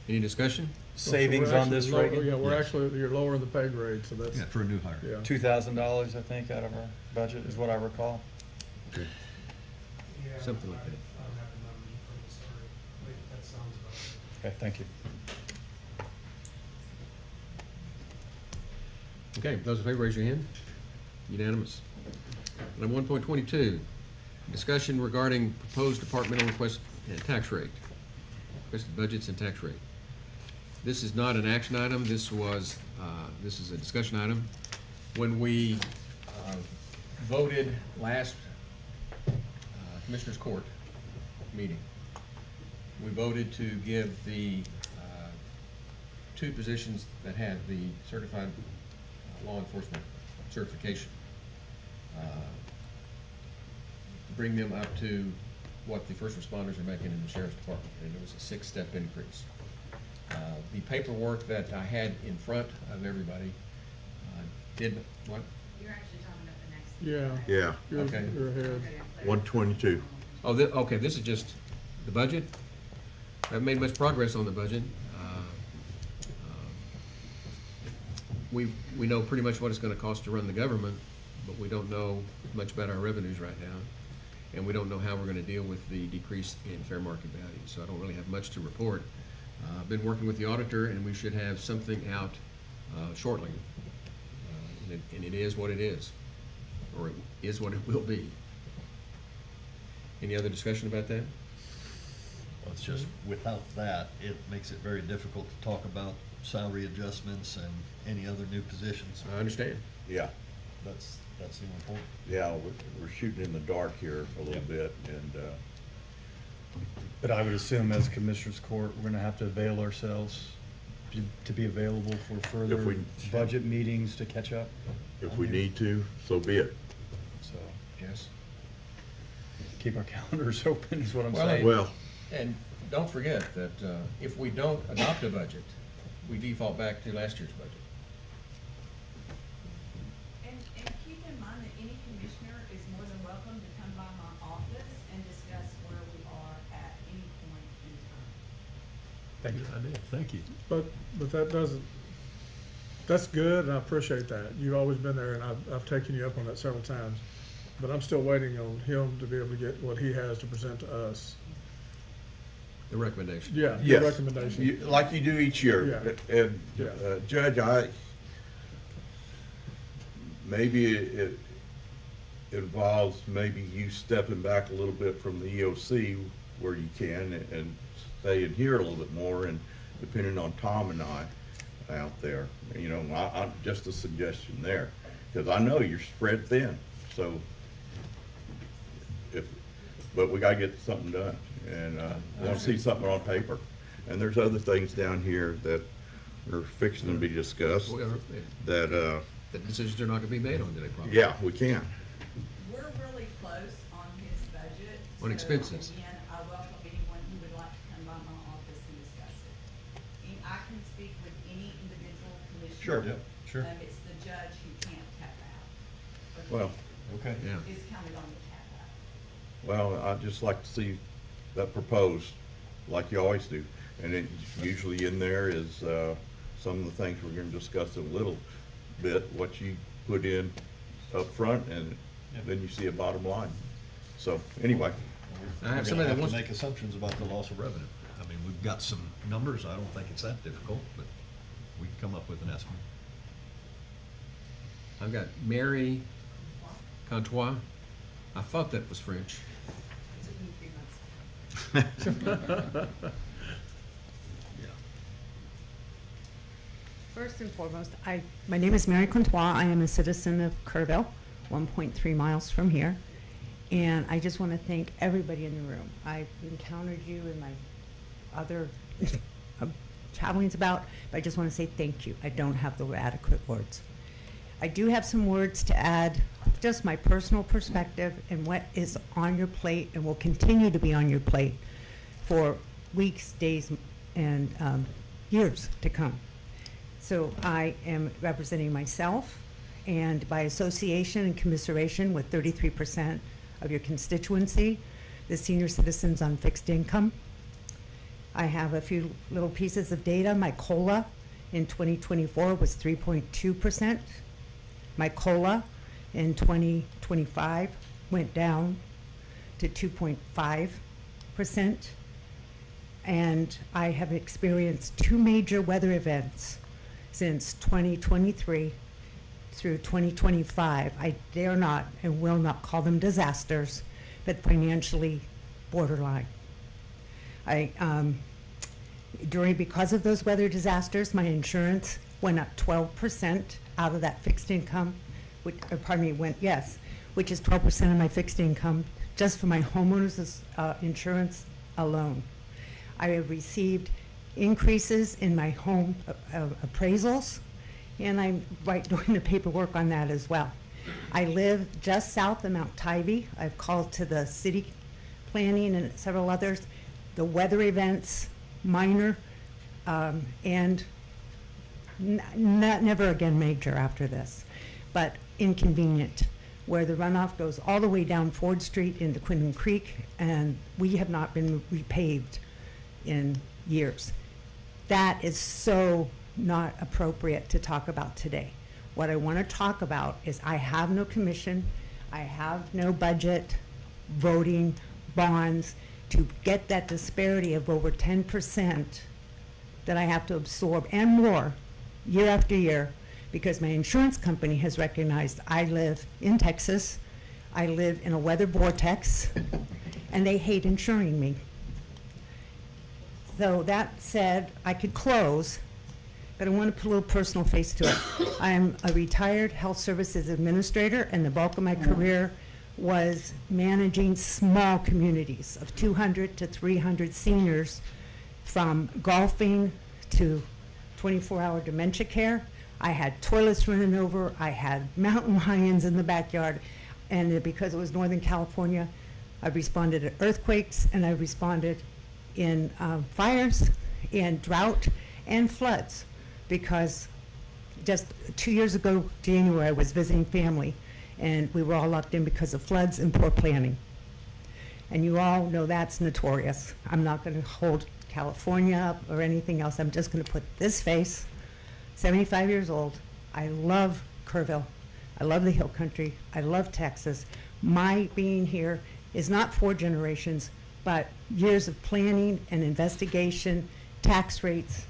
S2: Any discussion?
S6: Savings
S5: We're
S6: on this,
S5: actually low-
S6: Reagan?
S5: Yeah, we're
S3: Yes.
S5: actually, you're lowering the pay grade, so that's,
S3: Yeah, for a new hire.
S5: yeah.
S6: $2,000, I think, out of our budget is what I recall.
S2: Something like that.
S10: I don't have the numbers from the start. That sounds about right.
S6: Okay, thank you.
S2: Okay, those in favor, raise your hand. Unanimous. Item 1.22, discussion regarding proposed departmental request and tax rate. Requested budgets and tax rate. This is not an action item, this is a discussion item. When we voted last Commissioners Court meeting, we voted to give the 2 positions that had the certified law enforcement certification, bring them up to what the first responders are making in the sheriff's department, and it was a 6-step increase. The paperwork that I had in front of everybody did, what?
S13: You're actually talking about the next
S5: Yeah.
S8: Yeah,
S5: You're,
S2: Okay.
S5: you're ahead.
S8: 122.
S2: Oh, okay, this is just the budget? Haven't made much progress on the budget. We know pretty much what it's gonna cost to run the government, but we don't know much about our revenues right now. And we don't know how we're gonna deal with the decrease in fair market value, so I don't really have much to report. I've been working with the auditor, and we should have something out shortly. And it is what it is, or it is what it will be. Any other discussion about that?
S3: Well, it's just, without that, it makes it very difficult to talk about salary adjustments and any other new positions.
S2: I understand.
S8: Yeah,
S3: That's the only point.
S8: yeah, we're shooting in the dark here a little
S3: Yep.
S8: bit, and,
S6: But I would assume as Commissioners Court, we're gonna have to avail ourselves to be available for further
S8: we-
S6: budget meetings to catch up.
S8: if we need to, so be it.
S6: So,
S2: Yes.
S6: keep our calendars open is what I'm
S2: Well,
S6: saying.
S8: Well,
S2: And don't forget that if we don't adopt a budget, we default back to last year's budget.
S20: And keep in mind that any commissioner is more than welcome to come by my office and discuss where we are at any point in time.
S6: Thank you.
S3: Good idea, thank you.
S5: But that doesn't, that's good, and I appreciate that. You've always been there, and I've taken you up on that several times. But I'm still waiting on him to be able to get what he has to present to us.
S2: The recommendation.
S5: Yeah,
S8: yes,
S5: your recommendation.
S8: like you do each year.
S5: Yeah.
S8: And,
S5: Yeah.
S8: Judge, maybe it involves maybe you stepping back a little bit from the EOC where you can and staying here a little bit more, and depending on Tom and I out there, you know, I just a suggestion there, because I know you're spread thin, so but we gotta get something done, and, I wanna see something on paper. And there's other things down here that are fixing to be discussed,
S2: Well,
S8: that,
S2: The decisions are not gonna be made on today, probably.
S8: yeah, we can.
S20: We're really close on his budget.
S2: On expenses.
S20: So again, I welcome anyone who would like to come by my office and discuss it. I can speak with any individual commissioner.
S3: Sure, yep, sure.
S20: It's the judge who can't tap out.
S8: Well,
S3: Okay.
S2: Yeah.
S20: Is counted on the tap out.
S8: well, I'd just like to see that proposed, like you always do. And it, usually in there is, some of the things we're gonna discuss in a little bit, what you put in up front, and then you see a bottom line. So, anyway,
S2: I have
S3: We're
S2: somebody
S3: gonna
S2: that
S3: have
S2: wants,
S3: to make assumptions about the loss of revenue. I mean, we've got some numbers, I don't think it's that difficult, but we can come up with an estimate.
S2: I've got Mary Contois. I thought that was French.
S20: It took me 3 months.
S3: Yeah.
S21: First and foremost, my name is Mary Contois. I am a citizen of Kerrville, 1.3 miles from here. And I just want to thank everybody in the room. I've encountered you in my other travelings about, but I just want to say thank you. I don't have the adequate words. I do have some words to add, just my personal perspective and what is on your plate and will continue to be on your plate for weeks, days, and years to come. So I am representing myself, and by association and commiseration with 33% of your constituency, the senior citizens on fixed income. I have a few little pieces of data. My COLA in 2024 was 3.2%. My COLA in 2025 went down to 2.5%. And I have experienced 2 major weather events since 2023 through 2025. I dare not and will not call them disasters, but financially borderline. Because of those weather disasters, my insurance went up 12% out of that fixed income, which is 12% of my fixed income, just for my homeowners insurance alone. I have received increases in my home appraisals, and I'm doing the paperwork on that as well. I live just south of Mount Tybee. I've called to the city planning and several others. The weather events, minor, and never again major after this, but inconvenient. where the runoff goes all the way down Ford Street into Quinlan Creek, and we have not been repaved in years. That is so not appropriate to talk about today. What I want to talk about is I have no commission, I have no budget, voting, bonds, to get that disparity of over 10% that I have to absorb and more year after year, because my insurance company has recognized I live in Texas, I live in a weather vortex, and they hate insuring me. So that said, I could close, but I want to put a little personal face to it. I'm a retired health services administrator, and the bulk of my career was managing small communities of 200 to 300 seniors, from golfing to 24-hour dementia care. I had toilets running over, I had mountain lions in the backyard, and because it was Northern California, I responded to earthquakes, and I responded in fires, and drought, and floods, because just 2 years ago, January, I was visiting family, and we were all locked in because of floods and poor planning. And you all know that's notorious. I'm not going to hold California up or anything else. I'm just going to put this face, 75 years old. I love Kerrville. I love the Hill Country. I love Texas. My being here is not 4 generations, but years of planning and investigation, tax rates,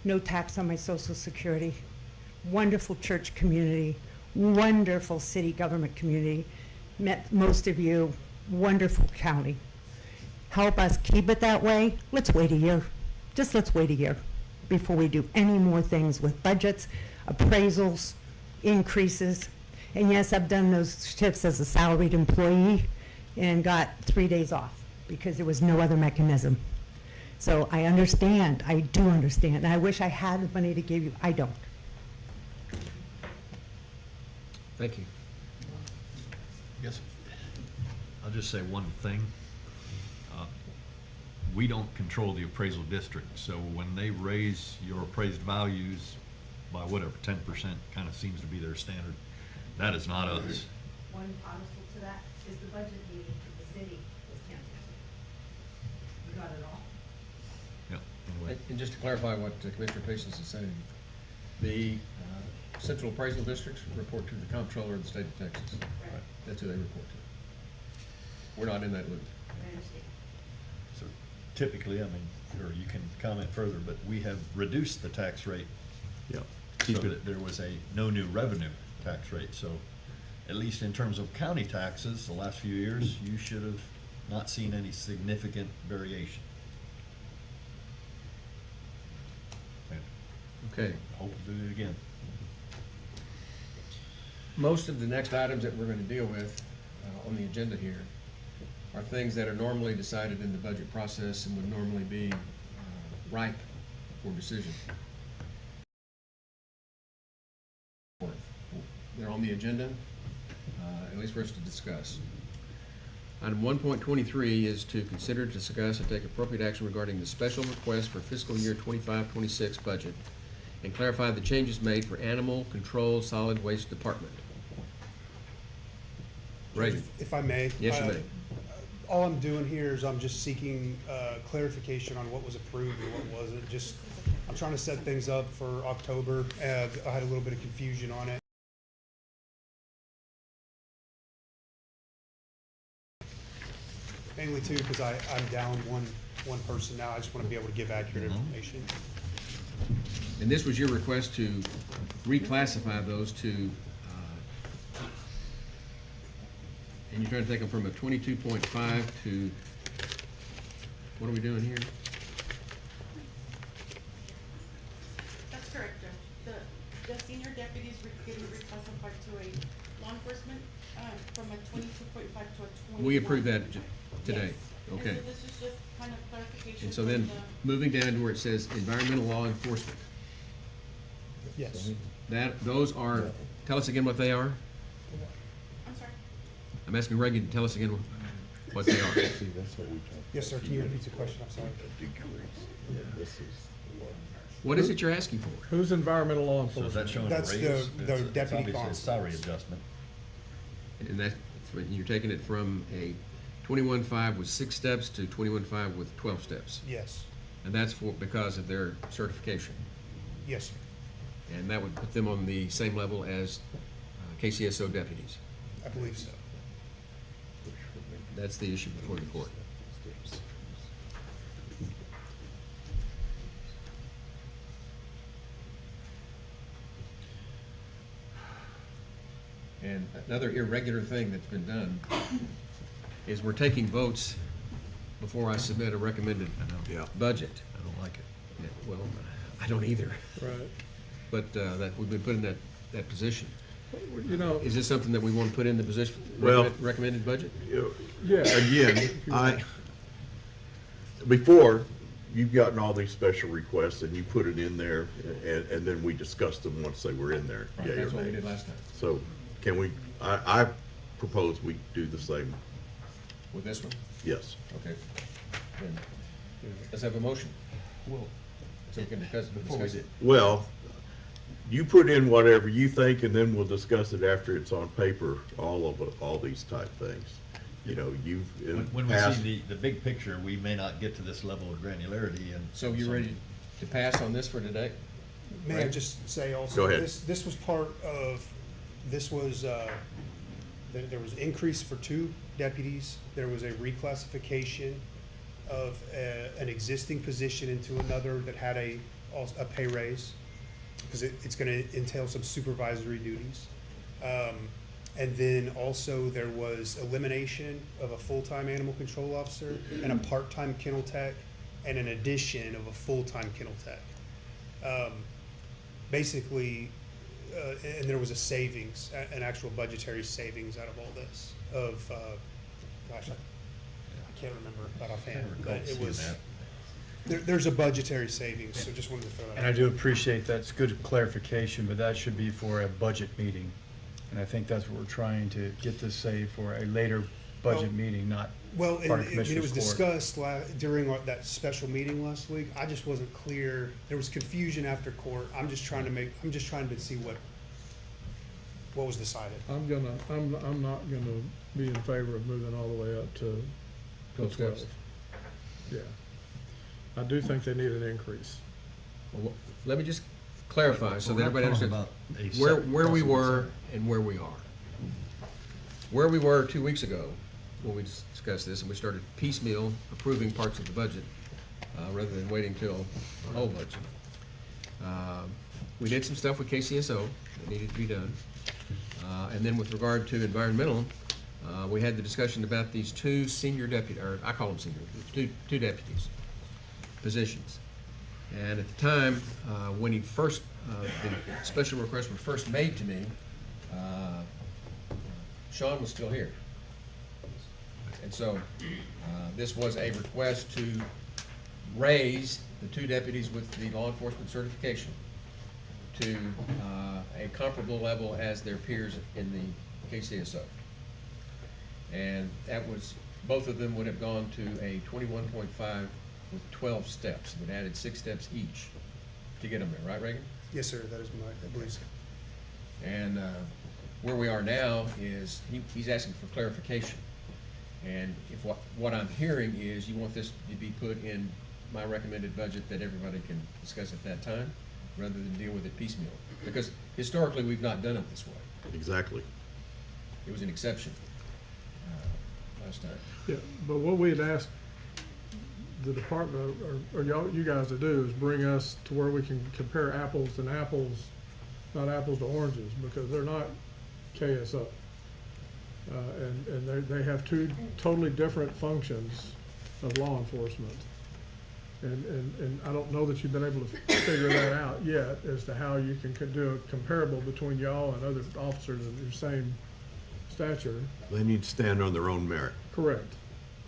S21: no tax on my Social Security, wonderful church community, wonderful city government community, met most of you, wonderful county. Help us keep it that way. Let's wait a year. Just let's wait a year before we do any more things with budgets, appraisals, increases. And yes, I've done those shifts as a salaried employee and got 3 days off because there was no other mechanism. So I understand, I do understand. And I wish I had the money to give you, I don't.
S2: Thank you.
S3: Yes. I'll just say one thing. We don't control the appraisal district, so when they raise your appraised values by whatever, 10% kind of seems to be their standard, that is not us.
S21: One obstacle to that is the budget meeting for the city was canceled. You got it all?
S3: Yeah, anyway.
S2: And just to clarify what Commissioner Patience is saying, the central appraisal districts report to the comptroller of the state of Texas.
S21: Right.
S2: That's who they report to. We're not in that loop.
S21: I understand.
S3: So typically, I mean, or you can comment further, but we have reduced the tax rate.
S8: Yep.
S3: So that there was a no new revenue tax rate. So at least in terms of county taxes, the last few years, you should have not seen any significant variation.
S2: Okay.
S3: Hope to do it again.
S2: Most of the next items that we're going to deal with on the agenda here are things that are normally decided in the budget process and would normally be ripe for decision. They're on the agenda, at least for us to discuss. Item 1.23 is to consider, discuss, and take appropriate action regarding the special request for fiscal year 25-26 budget and clarify the changes made for Animal Control Solid Waste Department. Ray.
S10: If I may.
S2: Yes, you may.
S10: All I'm doing here is I'm just seeking clarification on what was approved and what wasn't. Just, I'm trying to set things up for October. I had a little bit of confusion on it. Mainly too, because I'm down one person now. I just want to be able to give accurate information.
S2: And this was your request to reclassify those to, and you're trying to take them from a 22.5 to, what are we doing here?
S14: That's correct, Judge. The senior deputies were getting reclassified to a law enforcement, from a 22.5 to a 21.
S2: We approved that today.
S14: Yes.
S2: Okay.
S14: And so this is just kind of clarification.
S2: And so then, moving down to where it says environmental law enforcement.
S10: Yes.
S2: Those are, tell us again what they are?
S14: I'm sorry.
S2: I'm asking Reagan to tell us again what they are.
S10: Yes, sir. Can you repeat the question? I'm sorry.
S2: What is it you're asking for?
S5: Who's environmental law
S3: So is
S5: enforcement?
S3: that showing a
S10: That's
S3: raise?
S10: the
S3: It's
S10: deputy
S3: obviously a salary
S10: constables.
S3: adjustment.
S2: And that, you're taking it from a 21.5 with 6 steps to 21.5 with 12 steps.
S10: Yes,
S2: And that's because of their certification.
S10: yes, sir.
S2: And that would put them on the same level as KCSO deputies.
S10: I believe so.
S2: That's the issue before the court. And another irregular thing that's been done is we're taking votes before I submit a recommended budget.
S3: I don't like it.
S2: Yeah, well, I don't either.
S5: Right.
S2: But that, we've been put in that position.
S5: You know,
S2: Is this something that we want to put in the position,
S8: Well-
S2: recommended budget?
S5: yeah.
S8: Again, before, you've gotten all these special requests and you put it in there and then we discussed them once they were in there.
S2: Right,
S8: yea or
S2: that's what we
S8: nay.
S2: did last time.
S8: So can we, I propose we do the same,
S2: With this one?
S8: yes.
S2: Okay. Then, let's have a motion.
S3: Well,
S2: So we can discuss.
S3: before we did,
S8: Well, you put in whatever you think and then we'll discuss it after it's on paper, all these type things. You know, you've in
S3: when we
S8: past.
S3: see the big picture, we may not get to this level of granularity and.
S2: So you ready to pass on this for today?
S10: May I
S2: Right.
S10: just say also?
S8: Go ahead.
S10: This was part of, this was, there was increase for 2 deputies. There was a reclassification of an existing position into another that had a pay raise, because it's gonna entail some supervisory duties. And then also there was elimination of a full-time animal control officer and a part-time kennel tech, and an addition of a full-time kennel tech. Basically, and there was a savings, an actual budgetary savings out of all this of, gosh, I can't remember that offhand, but it was, there's a budgetary savings, so just wanted to throw that out.
S6: And I do appreciate that's good clarification, but that should be for a budget meeting. And I think that's what we're trying to get this saved for a later budget
S10: Well-
S6: meeing, not
S10: Well,
S6: part of
S10: and it
S6: Commissioners
S10: was
S6: Court.
S10: discussed during that special meeting last week. I just wasn't clear. There was confusion after court. I'm just trying to see what was decided.
S5: I'm not gonna be in favor of moving all the way up to
S2: 12
S5: 12.
S2: steps.
S5: Yeah. I do think they need an increase.
S2: Well, let me just clarify so that
S3: We're not
S2: everybody
S3: talking
S2: understands
S3: about a
S2: where we
S3: separate
S2: were
S3: possible
S2: and where we are. Where we were 2 weeks ago, when we discussed this, and we started piecemeal approving parts of the budget, rather than waiting till the whole budget. We did some stuff with KCSO that needed to be done. And then with regard to environmental, we had the discussion about these 2 senior deputy, or I call them senior, two deputies, positions. And at the time, when the special requests were first made to me, Sean was still here. And so, this was a request to raise the 2 deputies with the law enforcement certification to a comparable level as their peers in the KCSO. And that was, both of them would have gone to a 21.5 with 12 steps. It added 6 steps each to get them there, right, Reagan?
S10: Yes, sir, that is I believe so.
S2: And where we are now is, he's asking for clarification. And if what I'm hearing is you want this to be put in my recommended budget that everybody can discuss at that time, rather than deal with it piecemeal. Because historically, we've not done it this way.
S8: Exactly.
S2: It was an exception last time.
S5: Yeah, but what we'd asked the department, or you guys to do is bring us to where we can compare apples and apples, not apples to oranges, because they're not KSO. And they have 2 totally different functions of law enforcement. And I don't know that you've been able to figure that out yet as to how you can do a comparable between y'all and other officers of your same stature.
S8: They need to stand on their own merit.
S5: Correct,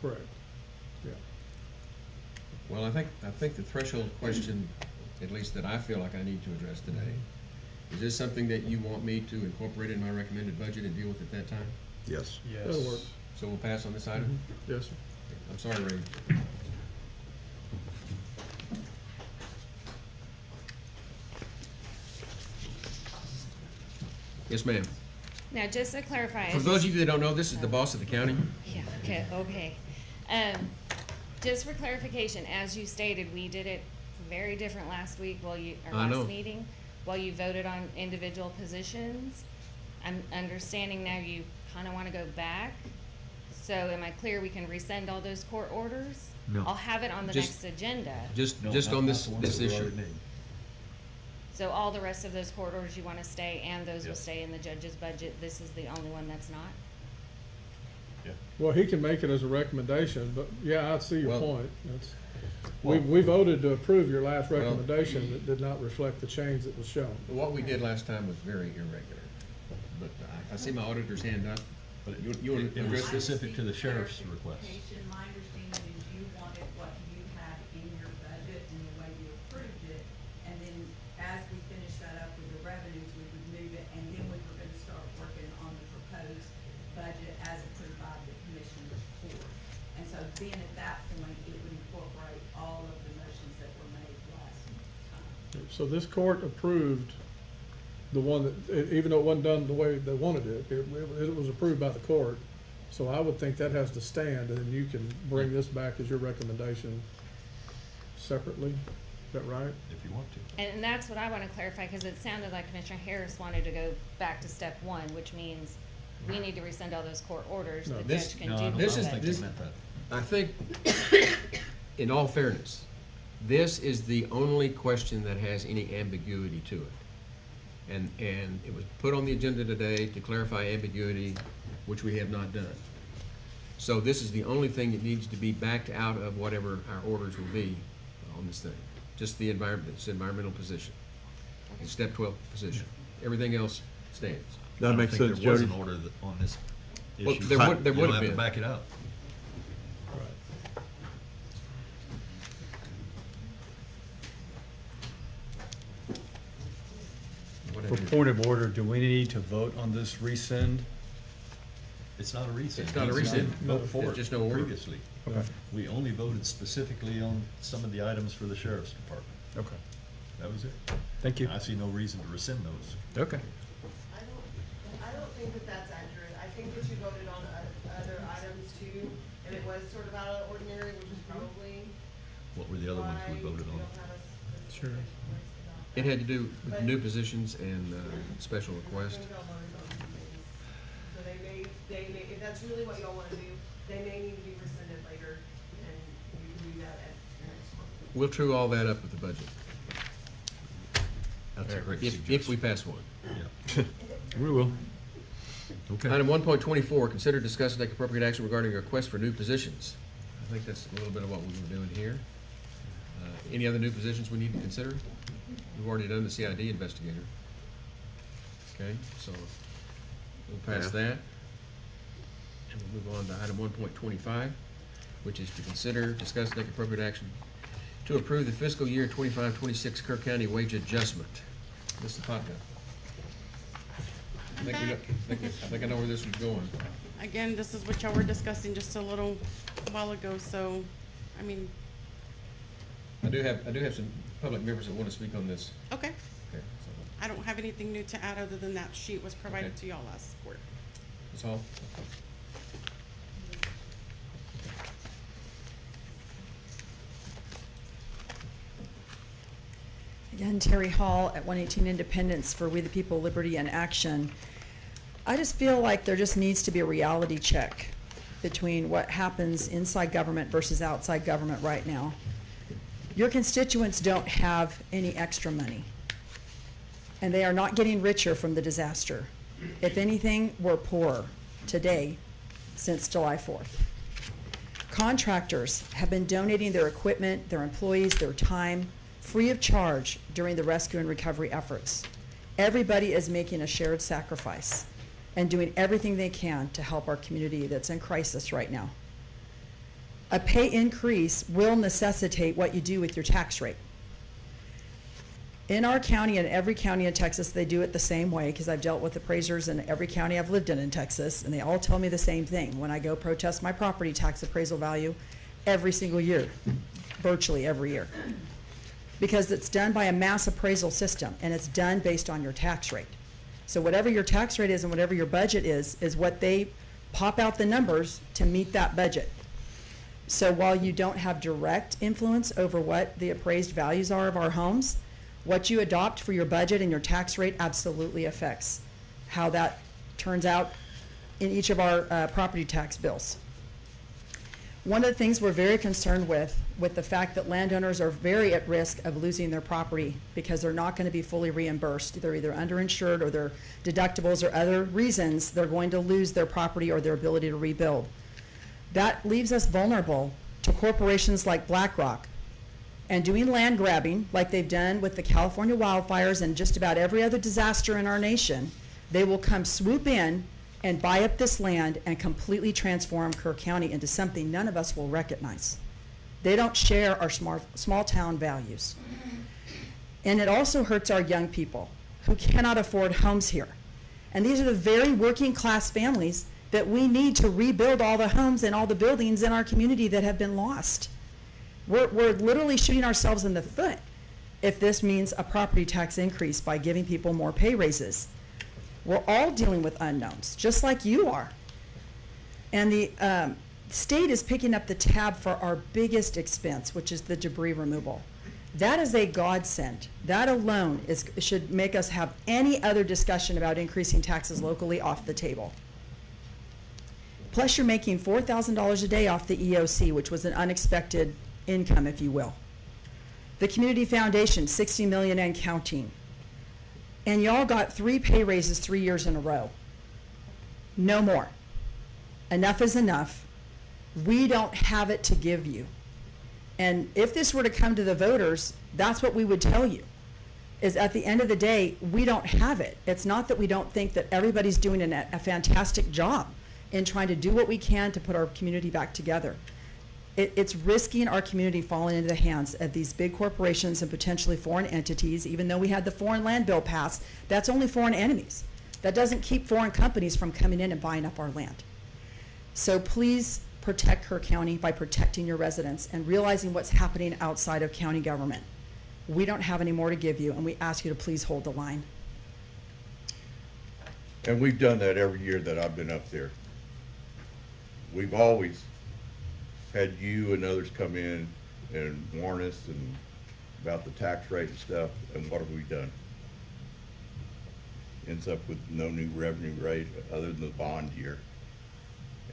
S5: yeah.
S2: Well, I think the threshold question, at least that I feel like I need to address today, is this something that you want me to incorporate in my recommended budget and deal with at that time?
S8: Yes.
S5: That'll work.
S2: So we'll pass on this item?
S5: Yes, sir.
S2: I'm sorry, Ray. Yes, ma'am.
S15: Now, just to clarify.
S2: For those of you that don't know, this is the boss of the county.
S15: Yeah, okay. Just for clarification, as you stated, we did it very different last week
S2: I know.
S15: last meeting, while you voted on individual positions. I'm understanding now you kind of want to go back. So am I clear we can rescind all those court orders?
S3: No.
S15: I'll have it on the
S2: Just-
S15: next agenda.
S2: Just
S3: No,
S2: on
S3: not
S2: this
S3: the ones that we
S2: issue.
S3: already made.
S15: So all the rest of those court orders you want to stay, and those will
S3: Yes.
S15: stay in the judge's budget. This is the only one that's not?
S5: Well, he can make it as a recommendation, but yeah, I see your
S2: Well-
S5: point.
S2: Well-
S5: We voted to approve your last
S2: Well-
S5: recommendation that did not reflect the change that was shown.
S2: What we did last time was very irregular. But I see my auditor's hand up.
S3: But
S2: You want to
S3: it was
S2: address this?
S3: specific to the sheriff's request.
S20: My understanding is you wanted what you had in your budget and the way you approved it. And then as we finish that up with the revenues, we would move it, and then we were gonna start working on the proposed budget as approved by the commissioners court. And so then at that point, it would incorporate all of the motions that were made last time.
S5: So this court approved the one that, even though it wasn't done the way they wanted it, it was approved by the court. So I would think that has to stand, and then you can bring this back as your recommendation separately. Is that right?
S3: If you want to.
S15: And that's what I want to clarify, because it sounded like Commissioner Harris wanted to go back to step one, which means we need to rescind all those court orders.
S5: No,
S15: The
S2: this-
S15: judge can
S3: No, I
S15: do
S3: don't, I
S2: This
S3: don't
S2: is-
S3: think
S2: this-
S3: they meant that.
S2: I think, in all fairness, this is the only question that has any ambiguity to it. And it was put on the agenda today to clarify ambiguity, which we have not done. So this is the only thing that needs to be backed out of whatever our orders will be on this thing. Just the environmental position, the step 12 position. Everything else stands.
S8: That makes
S3: I don't
S8: sense,
S3: think there was
S8: Jody.
S3: an order on this
S2: Well,
S3: issue.
S2: there would
S3: You'll
S2: have
S3: have to
S2: been.
S3: back it up.
S2: Whatever.
S6: For point of order, do we need to vote on this rescind?
S3: It's not a rescind.
S2: It's not a
S3: He's
S2: rescind.
S3: Vote for
S2: It's
S3: it
S2: just no order.
S3: previously.
S6: Okay.
S3: We only voted specifically on some of the items for the sheriff's department.
S6: Okay.
S3: That was it.
S6: Thank you.
S3: I see no reason to rescind those.
S6: Okay.
S4: I don't think that that's accurate. I think that you voted on other items too, and it was sort of out of the ordinary, which is probably
S3: What were the other ones we
S4: why
S3: voted
S4: we
S3: on?
S4: don't have a
S5: Sure.
S4: specific voice about
S2: It
S4: that.
S2: had to do with new positions and special
S4: I
S2: request.
S4: think y'all voted on some things. So they may, if that's really what y'all wanna do, they may need to be rescinded later, and you can do that at the next one.
S2: We'll true all that up with the budget.
S3: That's a great
S2: If we pass one.
S3: Yeah.
S6: We will.
S3: Okay.
S2: Item 1.24, consider, discuss, and take appropriate action regarding a request for new positions. I think that's a little bit of what we were doing here. Any other new positions we need to consider? We've already done the CID investigator. Okay, so we'll pass that. And we'll move on to item 1.25, which is to consider, discuss, and take appropriate action to approve the fiscal year 25-26 Kerr County wage adjustment. Mr. Potka. I think I know where this was going.
S14: Again, this is what y'all were discussing just a little while ago, so, I mean,
S2: I do have some public members that want to speak on this.
S14: okay.
S2: Okay, so,
S14: I don't have anything new to add other than that sheet was provided
S2: Okay.
S14: to y'all last court.
S2: Ms. Hall?
S16: Again, Terry Hall at 118 Independence for We the People, Liberty and Action. I just feel like there just needs to be a reality check between what happens inside government versus outside government right now. Your constituents don't have any extra money, and they are not getting richer from the disaster. If anything, we're poorer today since July 4th. Contractors have been donating their equipment, their employees, their time, free of charge during the rescue and recovery efforts. Everybody is making a shared sacrifice and doing everything they can to help our community that's in crisis right now. A pay increase will necessitate what you do with your tax rate. In our county and every county in Texas, they do it the same way, because I've dealt with appraisers in every county I've lived in Texas, and they all tell me the same thing when I go protest my property tax appraisal value every single year, virtually every year. Because it's done by a mass appraisal system, and it's done based on your tax rate. So whatever your tax rate is and whatever your budget is what they pop out the numbers to meet that budget. So while you don't have direct influence over what the appraised values are of our homes, what you adopt for your budget and your tax rate absolutely affects how that turns out in each of our property tax bills. One of the things we're very concerned with the fact that landowners are very at risk of losing their property because they're not going to be fully reimbursed. They're either underinsured or their deductibles or other reasons they're going to lose their property or their ability to rebuild. That leaves us vulnerable to corporations like BlackRock and doing land grabbing like they've done with the California wildfires and just about every other disaster in our nation. They will come swoop in and buy up this land and completely transform Kerr County into something none of us will recognize. They don't share our small town values. And it also hurts our young people who cannot afford homes here. And these are the very working class families that we need to rebuild all the homes and all the buildings in our community that have been lost. We're literally shooting ourselves in the foot if this means a property tax increase by giving people more pay raises. We're all dealing with unknowns, just like you are. And the state is picking up the tab for our biggest expense, which is the debris removal. That is a godsend. That alone should make us have any other discussion about increasing taxes locally off the table. Plus, you're making $4,000 a day off the EOC, which was an unexpected income, if you will. The Community Foundation, $60 million and counting. And y'all got 3 pay raises 3 years in a row. No more. Enough is enough. We don't have it to give you. And if this were to come to the voters, that's what we would tell you, is at the end of the day, we don't have it. It's not that we don't think that everybody's doing a fantastic job in trying to do what we can to put our community back together. It's risking our community falling into the hands of these big corporations and potentially foreign entities. Even though we had the foreign land bill passed, that's only foreign enemies. That doesn't keep foreign companies from coming in and buying up our land. So please protect Kerr County by protecting your residents and realizing what's happening outside of county government. We don't have any more to give you, and we ask you to please hold the line.
S8: And we've done that every year that I've been up there. We've always had you and others come in and warn us and about the tax rate and stuff, and what have we done? Ends up with no new revenue rate other than the bond year.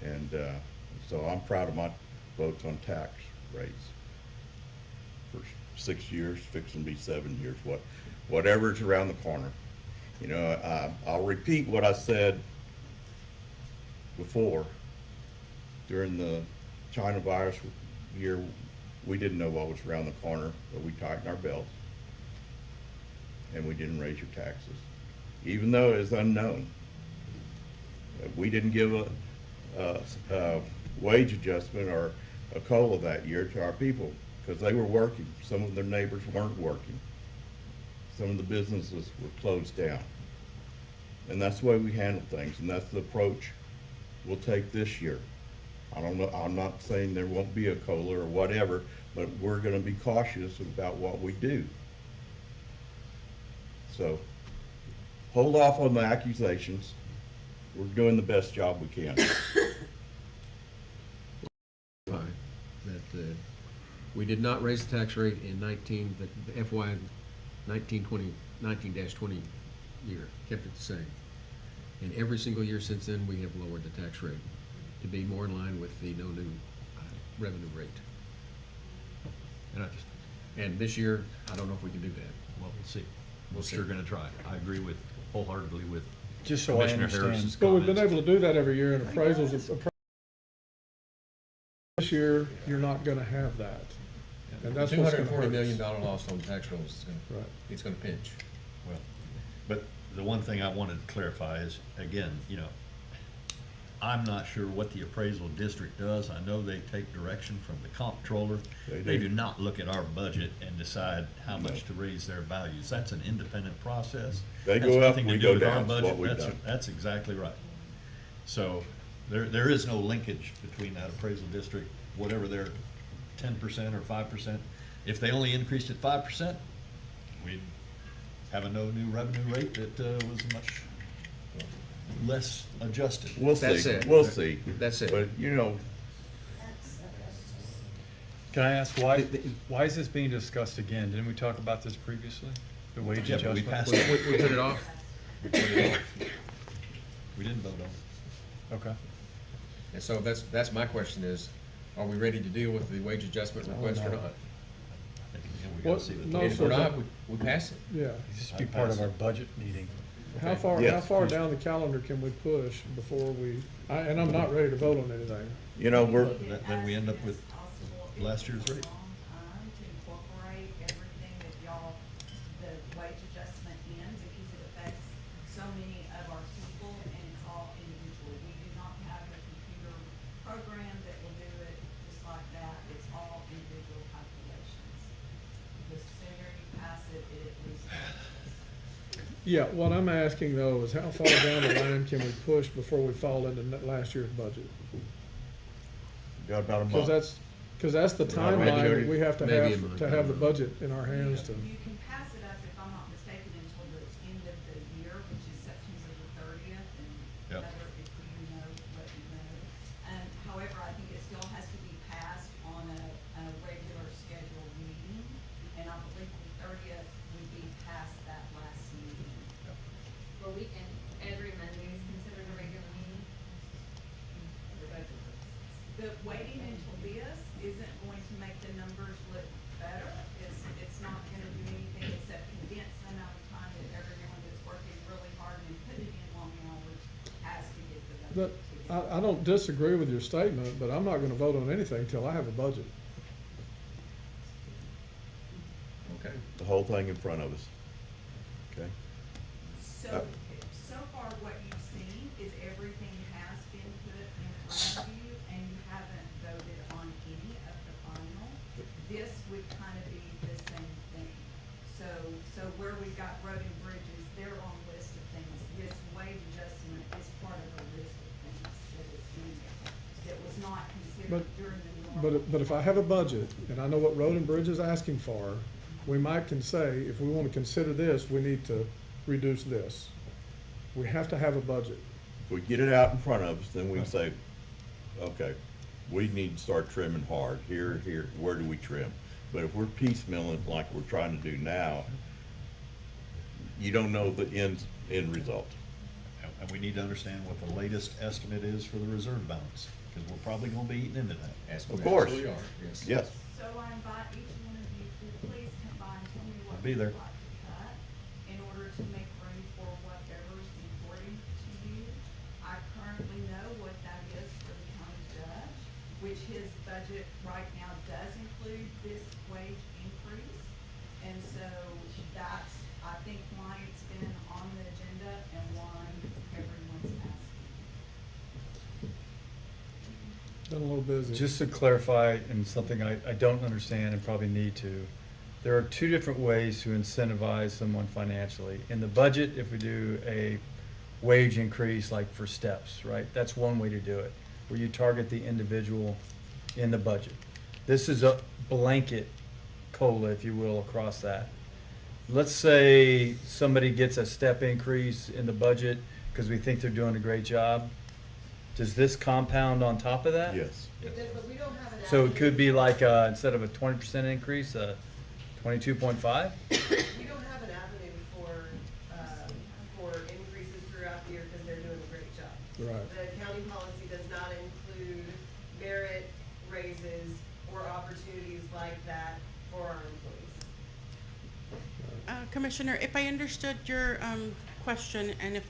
S8: And so I'm proud of my votes on tax rates. For 6 years, fixing to be 7 years, whatever's around the corner. You know, I'll repeat what I said before. During the China virus year, we didn't know what was around the corner, but we tightened our belts. And we didn't raise your taxes, even though it's unknown. We didn't give a wage adjustment or a COLA that year to our people because they were working. Some of their neighbors weren't working. Some of the businesses were closed down. And that's the way we handle things, and that's the approach we'll take this year. I don't know, I'm not saying there won't be a COLA or whatever, but we're gonna be cautious about what we do. So, hold off on the accusations. We're doing the best job we can.
S2: Fine. That we did not raise the tax rate in the FY 19-20 year, kept it the same. And every single year since then, we have lowered the tax rate to be more in line with the no new revenue rate. And this year, I don't know if we can do that.
S3: Well, we'll see. We're sure gonna try. I agree wholeheartedly with
S6: Just so I
S3: Commissioner
S6: understand.
S3: Harris's
S5: But we've been
S3: comments.
S5: able to do that every year in appraisals. This year, you're not gonna have that. And that's what's gonna
S2: $240
S5: hurt
S2: million
S5: us.
S2: loss on tax rolls,
S5: Right.
S2: it's gonna pinch.
S3: Well, but the one thing I wanted to clarify is, again, you know, I'm not sure what the appraisal district does. I know they take direction from the comptroller. They do not look at our budget and decide how much to raise their values. That's an independent process.
S8: They
S3: Has
S8: go up,
S3: nothing to
S8: we
S3: do
S8: go
S3: with our
S8: down, is what
S3: budget.
S8: we've done.
S3: That's exactly right. So there is no linkage between that appraisal district, whatever their 10% or 5%. If they only increased it 5%, we'd have a no new revenue rate that was much less adjusted.
S8: We'll
S2: That's
S8: see,
S2: it.
S8: we'll see.
S2: That's it.
S8: But, you know,
S6: Can I ask why is this being discussed again? Didn't we talk about this previously? The wage
S3: Yeah, but we
S6: adjustment?
S3: passed
S2: We put it off.
S3: We put it off. We didn't vote on it.
S6: Okay.
S2: And so that's my question is, are we ready to deal with the wage adjustment request or
S5: no.
S2: not?
S3: I think, again, we gotta see what.
S5: No,
S2: If
S5: sir.
S2: we're not, we pass it.
S5: Yeah.
S6: This should be part of our budget meeting.
S5: How far,
S8: Yes.
S5: how far down the calendar can we push before we, and I'm not ready to vote on anything.
S8: you know, we're,
S3: Then we end up with last year's rate.
S20: To incorporate everything that y'all, the wage adjustment in, because it affects so many of our people and it's all individual. We do not have a computer program that will do it just like that. It's all individual calculations. The sooner you pass it, it at least helps.
S5: Yeah, what I'm asking though is how far down the line can we push before we fall into last year's budget?
S8: got about a
S5: Because
S8: month.
S5: that's the
S8: We're not ready,
S5: timeline that
S8: Jody.
S5: we have to
S2: Maybe a
S5: have,
S2: month.
S5: to have the budget in our hands to.
S20: You can pass it up, if I'm not mistaken, until the end of the year, which is September the 30th, and
S3: Yep.
S20: whether if you know, let me know. However, I think it still has to be passed on a regular scheduled meeting, and I believe the 30th would be past that last meeting.
S13: Well, we can, every Monday is considered a regular meeting. The budget purposes.
S20: The waiting until this isn't going to make the numbers look better. It's not gonna do anything except condense the amount of time that everyone that's working really hard and put it in long hours has to get the
S5: But
S20: budget.
S5: I don't disagree with your statement, but I'm not gonna vote on anything till I have a budget.
S2: Okay.
S8: The whole thing in front of us. Okay?
S20: So far, what you've seen is everything has been put in front of you, and you haven't voted on any of the final. This would kind of be the same thing. So where we've got road and bridges, they're on list of things. This wage adjustment is part of a list of things that is in there, that was not considered during the normal.
S5: But if I have a budget and I know what Road and Bridge is asking for, we might can say, if we wanna consider this, we need to reduce this. We have to have a budget.
S8: If we get it out in front of us, then we can say, okay, we need to start trimming hard, here, where do we trim? But if we're piecemealing like we're trying to do now, you don't know the end result.
S3: And we need to understand what the latest estimate is for the reserve balance, because we're probably gonna be eating into that.
S2: As
S8: Of
S2: we
S8: course.
S2: absolutely are, yes.
S8: Yes.
S20: So I invite each one of you to please combine, tell me what
S3: I'll be
S20: you'd
S3: there.
S20: like to cut in order to make room for whatever's important to you. I currently know what that is for the county judge, which his budget right now does include this wage increase. And so that's, I think, why it's been on the agenda and why everyone's asking.
S5: Been a little busy.
S6: Just to clarify, and something I don't understand and probably need to, there are two different ways to incentivize someone financially. In the budget, if we do a wage increase like for steps, right? That's one way to do it, where you target the individual in the budget. This is a blanket COLA, if you will, across that. Let's say somebody gets a step increase in the budget because we think they're doing a great job. Does this compound on top of that?
S8: Yes.
S4: It does, but we don't have an.
S6: So it could be like, instead of a 20% increase, 22.5?
S4: We don't have an avenue for increases throughout the year because they're doing a great job.
S5: Right.
S4: The county policy does not include merit raises or opportunities like that for our employees.
S14: Commissioner, if I understood your question, and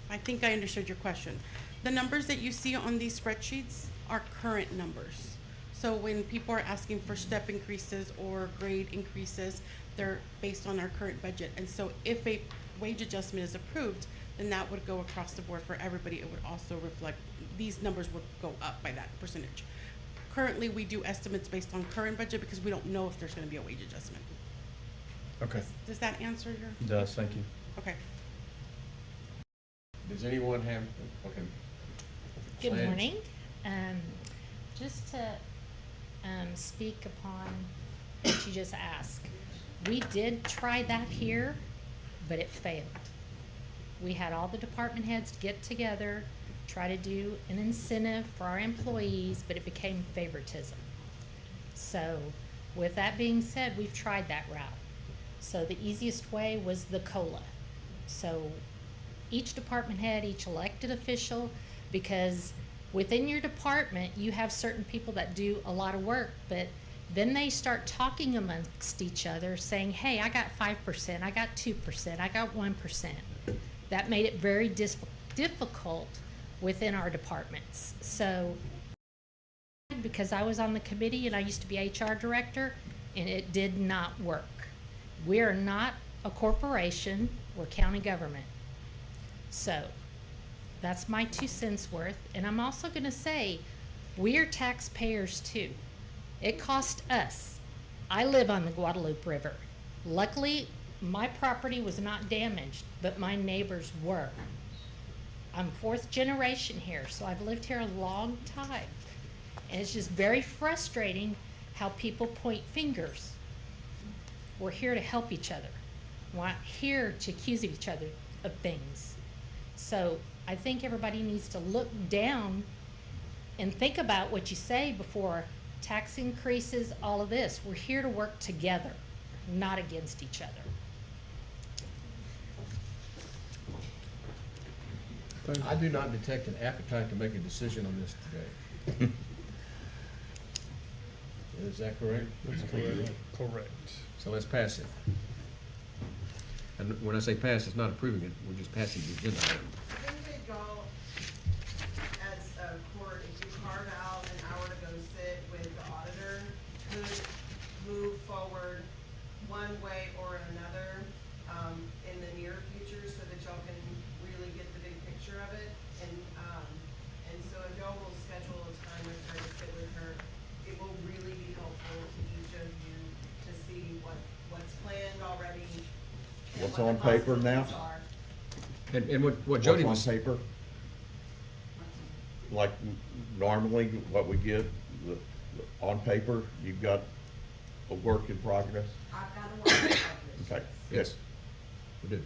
S14: I think I understood your question. The numbers that you see on these spreadsheets are current numbers. So when people are asking for step increases or grade increases, they're based on our current budget. And so if a wage adjustment is approved, then that would go across the board for everybody. It would also reflect, these numbers would go up by that percentage. Currently, we do estimates based on current budget because we don't know if there's gonna be a wage adjustment.
S6: Okay,
S14: Does that answer your?
S6: it does, thank you.
S14: Okay.
S2: Does anyone have, okay.
S12: Good
S2: Plans?
S12: morning. Just to speak upon what you just asked. We did try that here, but it failed. We had all the department heads get together, try to do an incentive for our employees, but it became favoritism. So with that being said, we've tried that route. So the easiest way was the COLA. So each department head, each elected official, because within your department, you have certain people that do a lot of work, but then they start talking amongst each other saying, hey, I got 5%, I got 2%, I got 1%. That made it very difficult within our departments. So because I was on the committee and I used to be HR director, and it did not work. We are not a corporation, we're county government. So that's my 2 cents worth. And I'm also gonna say, we are taxpayers too. It cost us. I live on the Guadalupe River. Luckily, my property was not damaged, but my neighbors were. I'm 4th generation here, so I've lived here a long time. And it's just very frustrating how people point fingers. We're here to help each other. We're not here to accuse each other of things. So I think everybody needs to look down and think about what you say before tax increases, all of this. We're here to work together, not against each other.
S2: I do not detect an appetite to make a decision on this today. Is that correct?
S5: That's correct. Correct.
S2: So let's pass it. And when I say pass, it's not approving it, we're just passing the agenda item.
S4: I think that y'all, as a court, if you carve out an hour to go sit with the auditor, could move forward one way or another, in the near future, so that y'all can really get the big picture of it. And so if y'all will schedule a time with her to sit with her, it will really be helpful to each of you to see what's planned already. And
S8: What's
S4: what
S8: on
S4: the
S8: paper now?
S4: possibilities are.
S2: And what Jody was.
S8: What's on paper? Like normally, what we get, on paper, you've got a work in progress?
S20: I've got a work in progress.
S8: Okay.
S2: Yes, we do.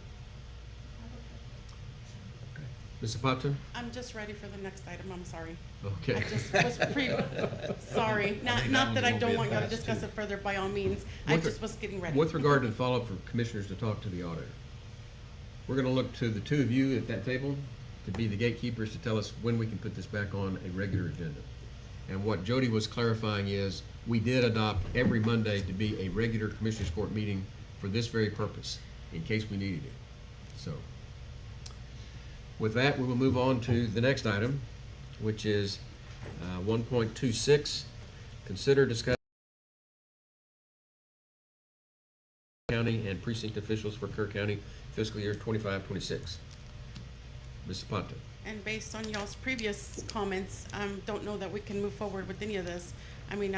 S2: Ms. Zapata?
S14: I'm just ready for the next item, I'm sorry.
S2: Okay.
S14: I just was sorry, not that I don't want y'all to discuss it further, by all means, I
S2: With
S14: just was getting ready.
S2: With regard to the follow-up for commissioners to talk to the auditor, we're gonna look to the 2 of you at that table to be the gatekeepers to tell us when we can put this back on a regular agenda. And what Jody was clarifying is, we did adopt every Monday to be a regular commissioners court meeting for this very purpose, in case we needed it. So, with that, we will move on to the next item, which is 1.26, consider discuss county and precinct officials for Kerr County fiscal year 25-26. Ms. Zapata.
S14: And based on y'all's previous comments, don't know that we can move forward with any of this. I mean,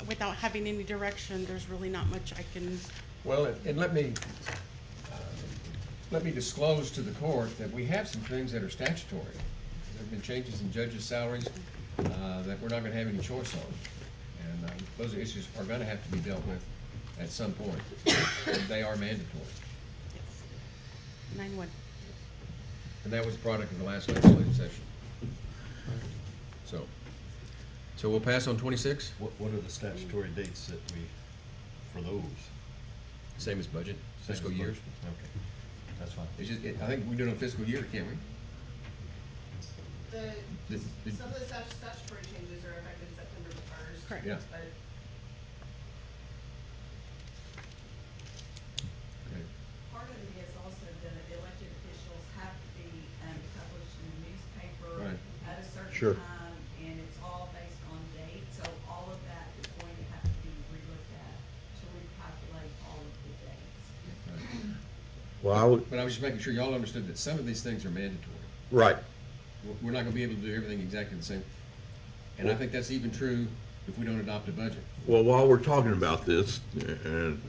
S14: without having any direction, there's really not much I can.
S2: Well, and let me disclose to the court that we have some things that are statutory. There have been changes in judges' salaries that we're not gonna have any choice on. And those issues are gonna have to be dealt with at some point. And they are mandatory.
S14: 9-1.
S2: And that was a product of the last legislative session. So we'll pass on 26?
S3: What are the statutory dates that for those?
S2: Same as budget,
S3: Same
S2: fiscal
S3: as
S2: years.
S3: budget. Okay, that's fine.
S2: It's just, I think we do it on fiscal year, can't we?
S4: Some of the statutory changes are effective September 1st.
S14: Correct.
S2: Yeah.
S4: But
S2: Okay.
S20: Part of it is also that elected officials have to be published in the newspaper
S2: Right.
S20: at a
S8: Sure.
S20: certain time, and it's all based on date, so all of that is going to have to be relooked at to recalculate all of the dates.
S8: Well,
S2: But I was just making sure y'all understood that some of these things are mandatory.
S8: right.
S2: We're not gonna be able to do everything exactly the same. And I think that's even true if we don't adopt a budget.
S8: Well, while we're talking about this, and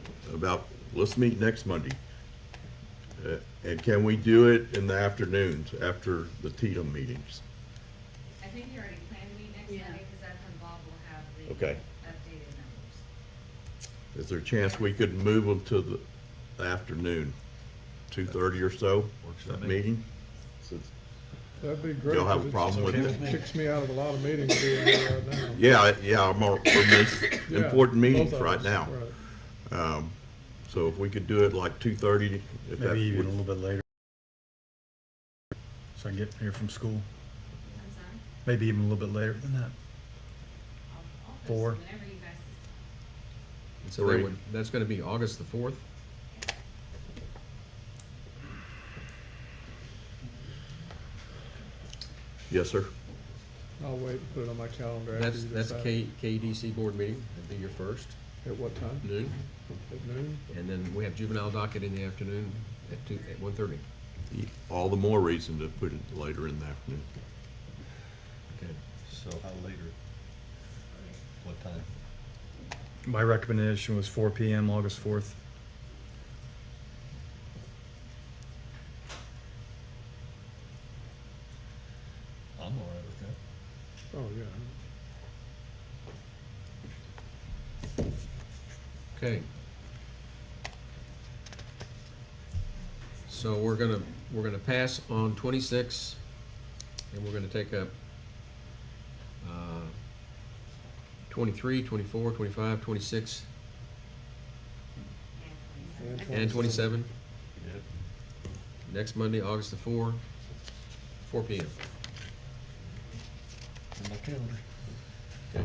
S8: let's meet next Monday. And can we do it in the afternoons after the TDM meetings?
S13: I think you already planned to meet next Monday, because that's when Bob will have the
S8: Okay.
S13: updated numbers.
S8: Is there a chance we could move them to the afternoon? 2:30 or so,
S3: Works for
S8: that
S3: me.
S8: meeting. So
S5: That'd be great.
S8: Y'all have a
S5: 'cause
S8: problem with
S5: it
S8: it?
S5: kicks me out of a lot of meetings being here right now.
S8: Yeah, we're missing
S5: Yeah,
S8: important meetings
S5: both of
S8: right
S5: us,
S8: now.
S5: right.
S8: So if we could do it like 2:30, if that
S6: Maybe even a
S8: would,
S6: little bit later. So I can get here from school.
S13: I'm sorry.
S6: Maybe even a little bit later than that.
S13: I'll post
S6: 4.
S13: it whenever you guys.
S2: And so that would, that's gonna be August the 4th?
S8: yes, sir.
S5: I'll wait and put it on my calendar after
S2: That's,
S5: you
S2: that's
S5: decide.
S2: KDC board meeting, that'd be your first,
S5: At what time?
S2: noon.
S5: At noon?
S2: And then we have juvenile docket in the afternoon at 1:30.
S8: All the more reason to put it later in the afternoon.
S2: Okay.
S3: So how later? What time?
S6: My recommendation was 4 PM, August 4th.
S3: I'm all right with that.
S5: Oh, yeah.
S2: Okay. So we're gonna pass on 26, and we're gonna take up 23, 24, 25, 26, and 27.
S3: Yep.
S2: Next Monday, August the 4th, 4 PM.
S3: In my calendar.
S2: Okay.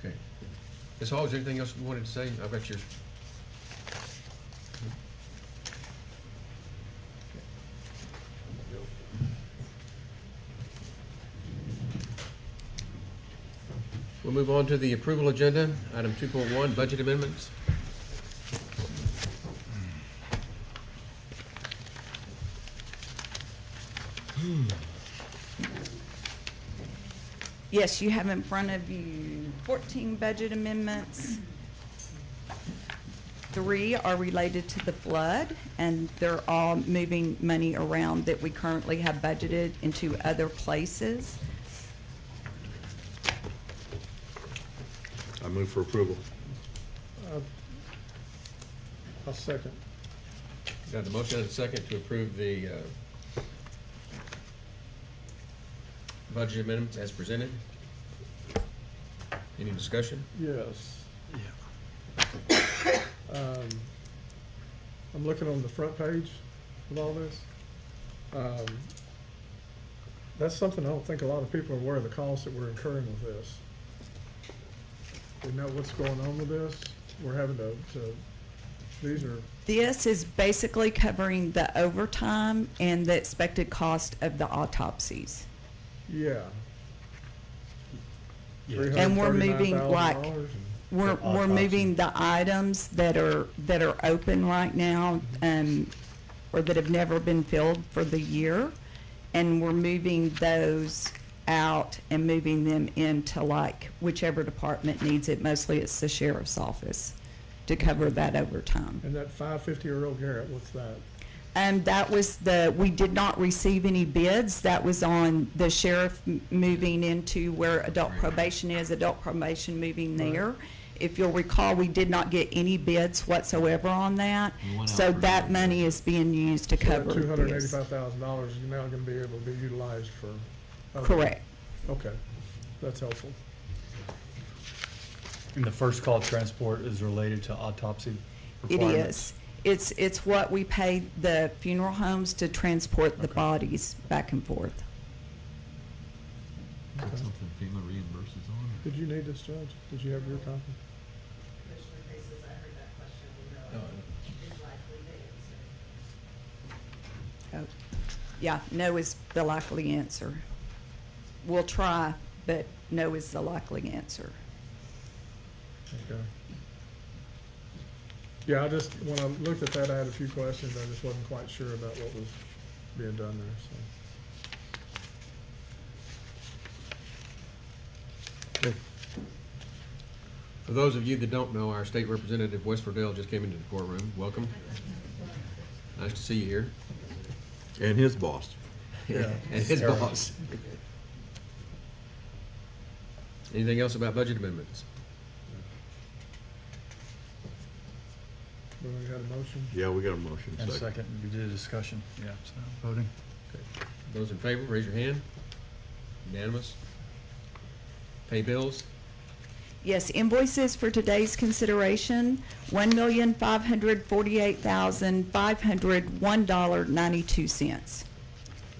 S2: Okay. Ms. Hall, is there anything else you wanted to say? I've got your. We'll move on to the approval agenda, item 2.1, budget amendments.
S7: Yes, you have in front of you 14 budget amendments. 3 are related to the flood, and they're all moving money around that we currently have budgeted into other places.
S8: I move for approval.
S5: I'll second.
S2: Got the motion and a second to approve the budget amendments as presented. Any discussion?
S5: Yes. I'm looking on the front page of all this. That's something I don't think a lot of people are aware of, the costs that we're incurring with this. We know what's going on with this. We're having to these are,
S7: This is basically covering the overtime and the expected cost of the autopsies.
S5: yeah.
S7: And we're moving like,
S5: $339,000
S7: we're moving the items that are open right now, or that have never been filled for the year. And we're moving those out and moving them into like whichever department needs it. Mostly it's the sheriff's office to cover that overtime.
S5: And that 550 Earl Garrett, what's that?
S7: And that was we did not receive any bids. That was on the sheriff moving into where adult probation is, adult probation moving there. If you'll recall, we did not get any bids whatsoever on that. So that money is being used to cover
S5: So that
S7: this.
S5: $285,000 is now gonna be able to be utilized for. other-
S7: Correct.
S5: Okay, that's helpful.
S6: And the first call transport is related to autopsy
S7: It
S6: requirements.
S7: is. It's what we pay the funeral homes to transport the bodies back and forth.
S3: Is that something FEMA reimburses on?
S5: Did you need this, Judge? Did you have your copy?
S4: Commissioner Faces, I heard that question,
S2: No,
S4: is likely the answer.
S7: Oh, yeah, no is the likely answer. We'll try, but no is the likely answer.
S5: Okay. Yeah, I just, when I looked at that, I had a few questions. I just wasn't quite sure about what was being done there, so.
S2: Okay. For those of you that don't know, our state representative, Wes Fordell, just came into the courtroom. Welcome. Nice to see you here.
S8: And his boss.
S5: Yeah.
S2: And his boss. Anything else about budget amendments?
S5: We already had a motion.
S8: Yeah, we got a motion.
S6: And second, we did a discussion, yeah, so voting.
S2: Those in favor, raise your hand. Unanimous. Pay bills.
S7: Yes, invoices for today's consideration, $1,548,501.92.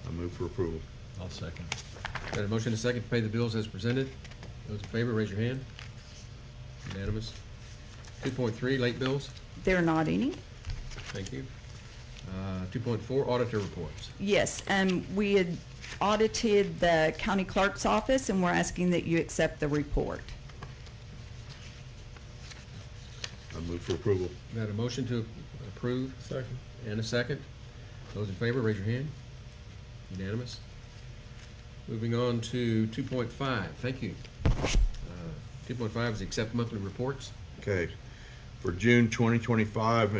S8: I move for approval.
S3: I'll second.
S2: Got a motion and a second to pay the bills as presented. Those in favor, raise your hand. Unanimous. 2.3, late bills.
S7: There are not any.
S2: Thank you. 2.4, auditor reports.
S7: Yes, we had audited the county clerk's office, and we're asking that you accept the report.
S8: I move for approval.
S2: Got a motion to approve
S5: Second.
S2: and a second. Those in favor, raise your hand. Unanimous. Moving on to 2.5, thank you. 2.5 is accept monthly reports.
S8: Okay. For June 2025,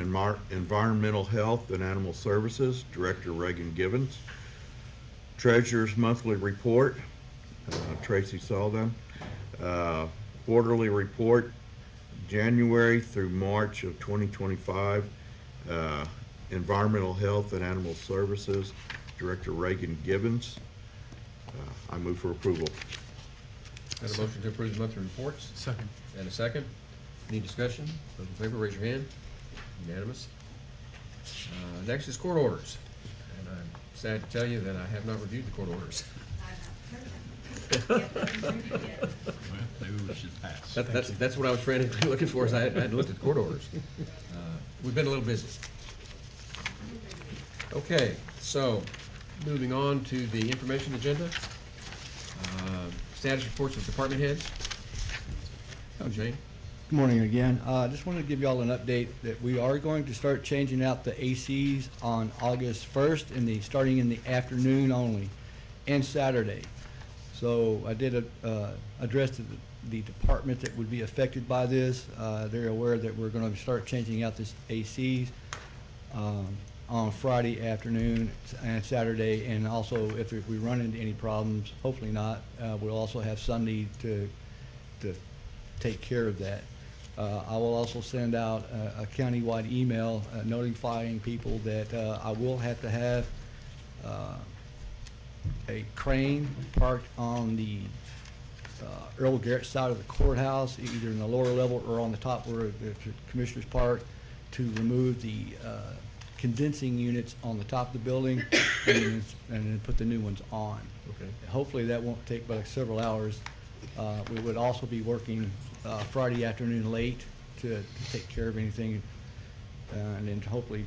S8: Environmental Health and Animal Services, Director Reagan Givens. Treasurer's Monthly Report, Tracy Selden. Quarterly Report, January through March of 2025, Environmental Health and Animal Services, Director Reagan Givens. I move for approval.
S2: Got a motion to approve the monthly reports
S6: Second.
S2: and a second. Any discussion? Those in favor, raise your hand. Unanimous. Next is court orders. And I'm sad to tell you that I have not reviewed the court orders.
S3: Well, maybe we should pass.
S2: That's what I was frantically looking for, is I hadn't looked at the court orders. We've been a little busy. Okay, so moving on to the information agenda. Status reports of department heads. Oh, Jane.
S11: Good morning again. Just wanted to give you all an update that we are going to start changing out the ACs on August 1st, starting in the afternoon only, and Saturday. So I did address the department that would be affected by this. They're aware that we're going to start changing out this ACs on Friday afternoon and Saturday, and also if we run into any problems, hopefully not, we'll also have Sunday to take care of that. I will also send out a countywide email notifying people that I will have to have a crane parked on the Earl Garrett side of the courthouse, either in the lower level or on the top where the commissioners park, to remove the condensing units on the top of the building and then put the new ones on.
S2: Okay.
S11: Hopefully that won't take but several hours. We would also be working Friday afternoon late to take care of anything, and then hopefully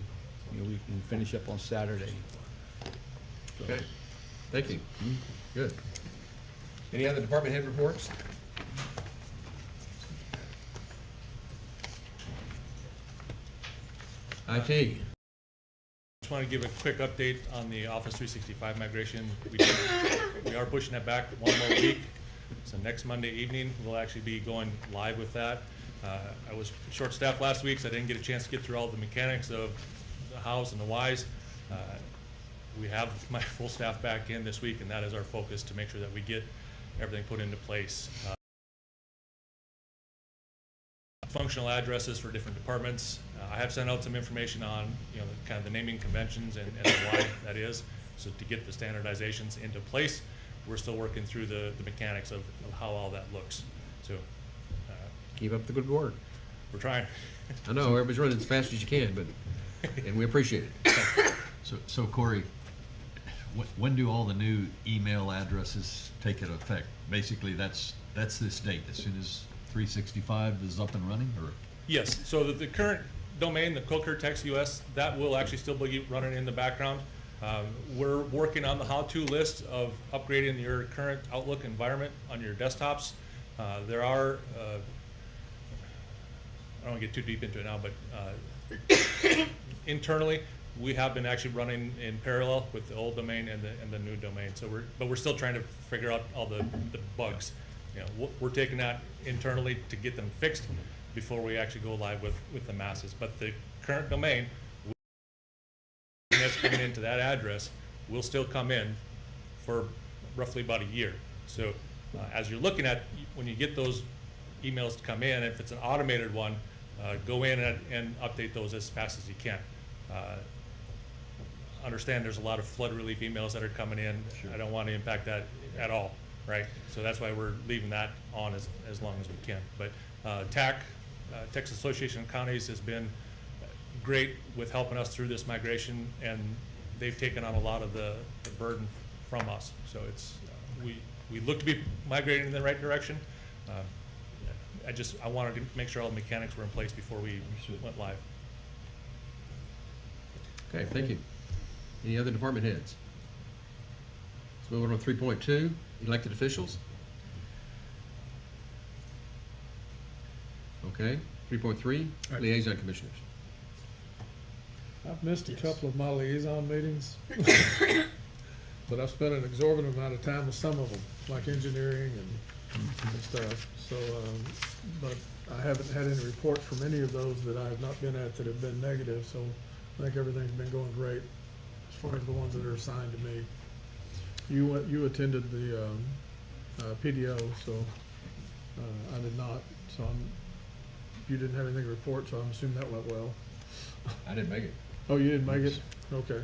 S11: we can finish up on Saturday. So,
S2: Okay, thank you. Good. Any other department head reports? IT.
S9: Just want to give a quick update on the Office 365 migration. We are pushing that back one more week. So next Monday evening, we'll actually be going live with that. I was short-staffed last week, so I didn't get a chance to get through all the mechanics of the hows and the whys. We have my full staff back in this week, and that is our focus, to make sure that we get everything put into place. Functional addresses for different departments. I have sent out some information on, kind of the naming conventions and why that is. So to get the standardizations into place, we're still working through the mechanics of how all that looks. So
S2: Keep up the good work.
S9: we're trying.
S2: I know, everybody's running as fast as you can, but, and we appreciate it.
S3: So Corey, when do all the new email addresses take into effect? Basically, that's this date, as soon as 365 is up and running, or?
S9: Yes, so the current domain, the Coker Text US, that will actually still be running in the background. We're working on the how-to list of upgrading your current Outlook environment on your desktops. There are, I don't want to get too deep into it now, but internally, we have been actually running in parallel with the old domain and the new domain. So we're still trying to figure out all the bugs. We're taking that internally to get them fixed before we actually go live with the masses. But the current domain that's coming into that address will still come in for roughly about a year. So as you're looking at, when you get those emails to come in, if it's an automated one, go in and update those as fast as you can. Understand there's a lot of flood relief emails that are coming in. I don't want to impact that at all, right? So that's why we're leaving that on as long as we can. But TAC, Texas Association of Counties, has been great with helping us through this migration, and they've taken on a lot of the burden from us. So it's, we look to be migrating in the right direction. I wanted to make sure all the mechanics were in place before we went live.
S2: Okay, thank you. Any other department heads? Let's move on to 3.2, elected officials. Okay, 3.3, liaison commissioners.
S5: I've missed a couple of my liaison meetings, but I've spent an exorbitant amount of time with some of them, like engineering and stuff. So, but I haven't had any reports from any of those that I have not been at that have been negative, so I think everything's been going great as far as the ones that are assigned to me. You attended the PDO, so I did not. So you didn't have anything to report, so I'm assuming that went well.
S2: I didn't make it.
S5: Oh, you didn't make it? Okay.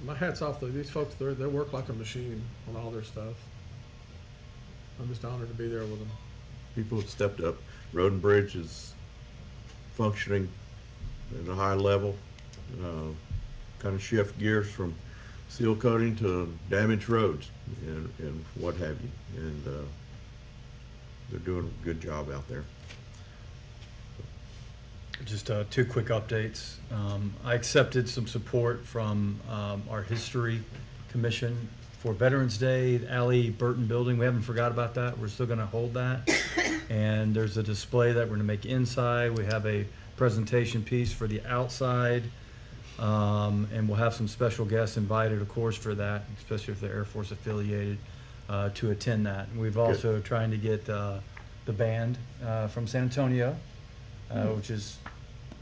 S5: My hat's off to these folks. They work like a machine on all their stuff. I'm just honored to be there with them.
S8: People have stepped up. Road and Bridge is functioning at a high level. Kind of shift gears from seal coating to damaged roads and what have you. And they're doing a good job out there.
S6: Just two quick updates. I accepted some support from our History Commission for Veterans Day, the Alley Burton Building. We haven't forgot about that. We're still going to hold that. And there's a display that we're going to make inside. We have a presentation piece for the outside. And we'll have some special guests invited, of course, for that, especially if they're Air Force affiliated, to attend that. And we've also trying to get the band from San Antonio, which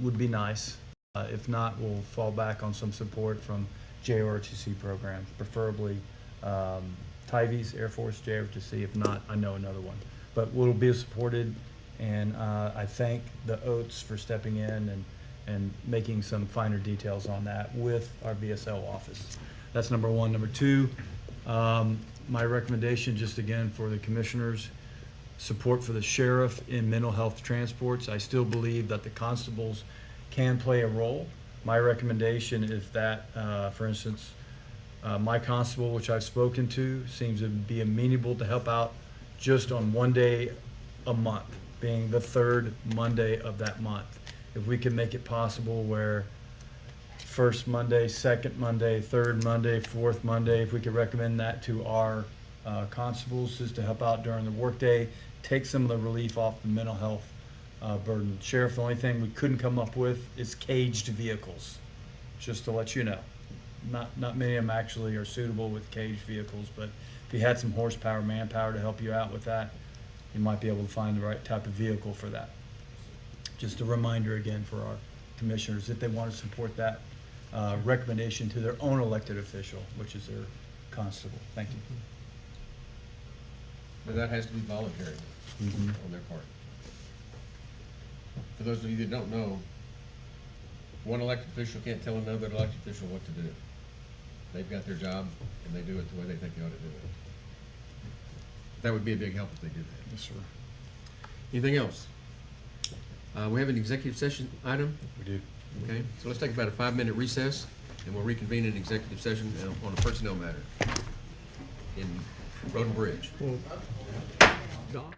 S6: would be nice. If not, we'll fall back on some support from JROTC programs, preferably Tyvie's Air Force JROTC. If not, I know another one. But we'll be supported, and I thank the Oats for stepping in and making some finer details on that with our VSL office. That's number one. Number two, my recommendation, just again for the commissioners, support for the sheriff in mental health transports. I still believe that the constables can play a role. My recommendation is that, for instance, my constable, which I've spoken to, seems to be amenable to help out just on one day a month, being the third Monday of that month. If we can make it possible where first Monday, second Monday, third Monday, fourth Monday, if we could recommend that to our constables just to help out during the workday, take some of the relief off the mental health burden. Sheriff, the only thing we couldn't come up with is caged vehicles, just to let you know. Not many of them actually are suitable with caged vehicles, but if you had some horsepower, manpower to help you out with that, you might be able to find the right type of vehicle for that. Just a reminder again for our commissioners that they want to support that recommendation to their own elected official, which is their constable. Thank you.
S2: But that has to be voluntary on their part. For those of you that don't know, one elected official can't tell another elected official what to do. They've got their job and they do it the way they think they ought to do it. That would be a big help if they did that.
S6: Yes, sir.
S2: Anything else? We have an executive session item.
S6: We do.
S2: Okay, so let's take about a 5-minute recess and we'll reconvene in executive session on a personnel matter in Road and Bridge.
S5: Well, Don?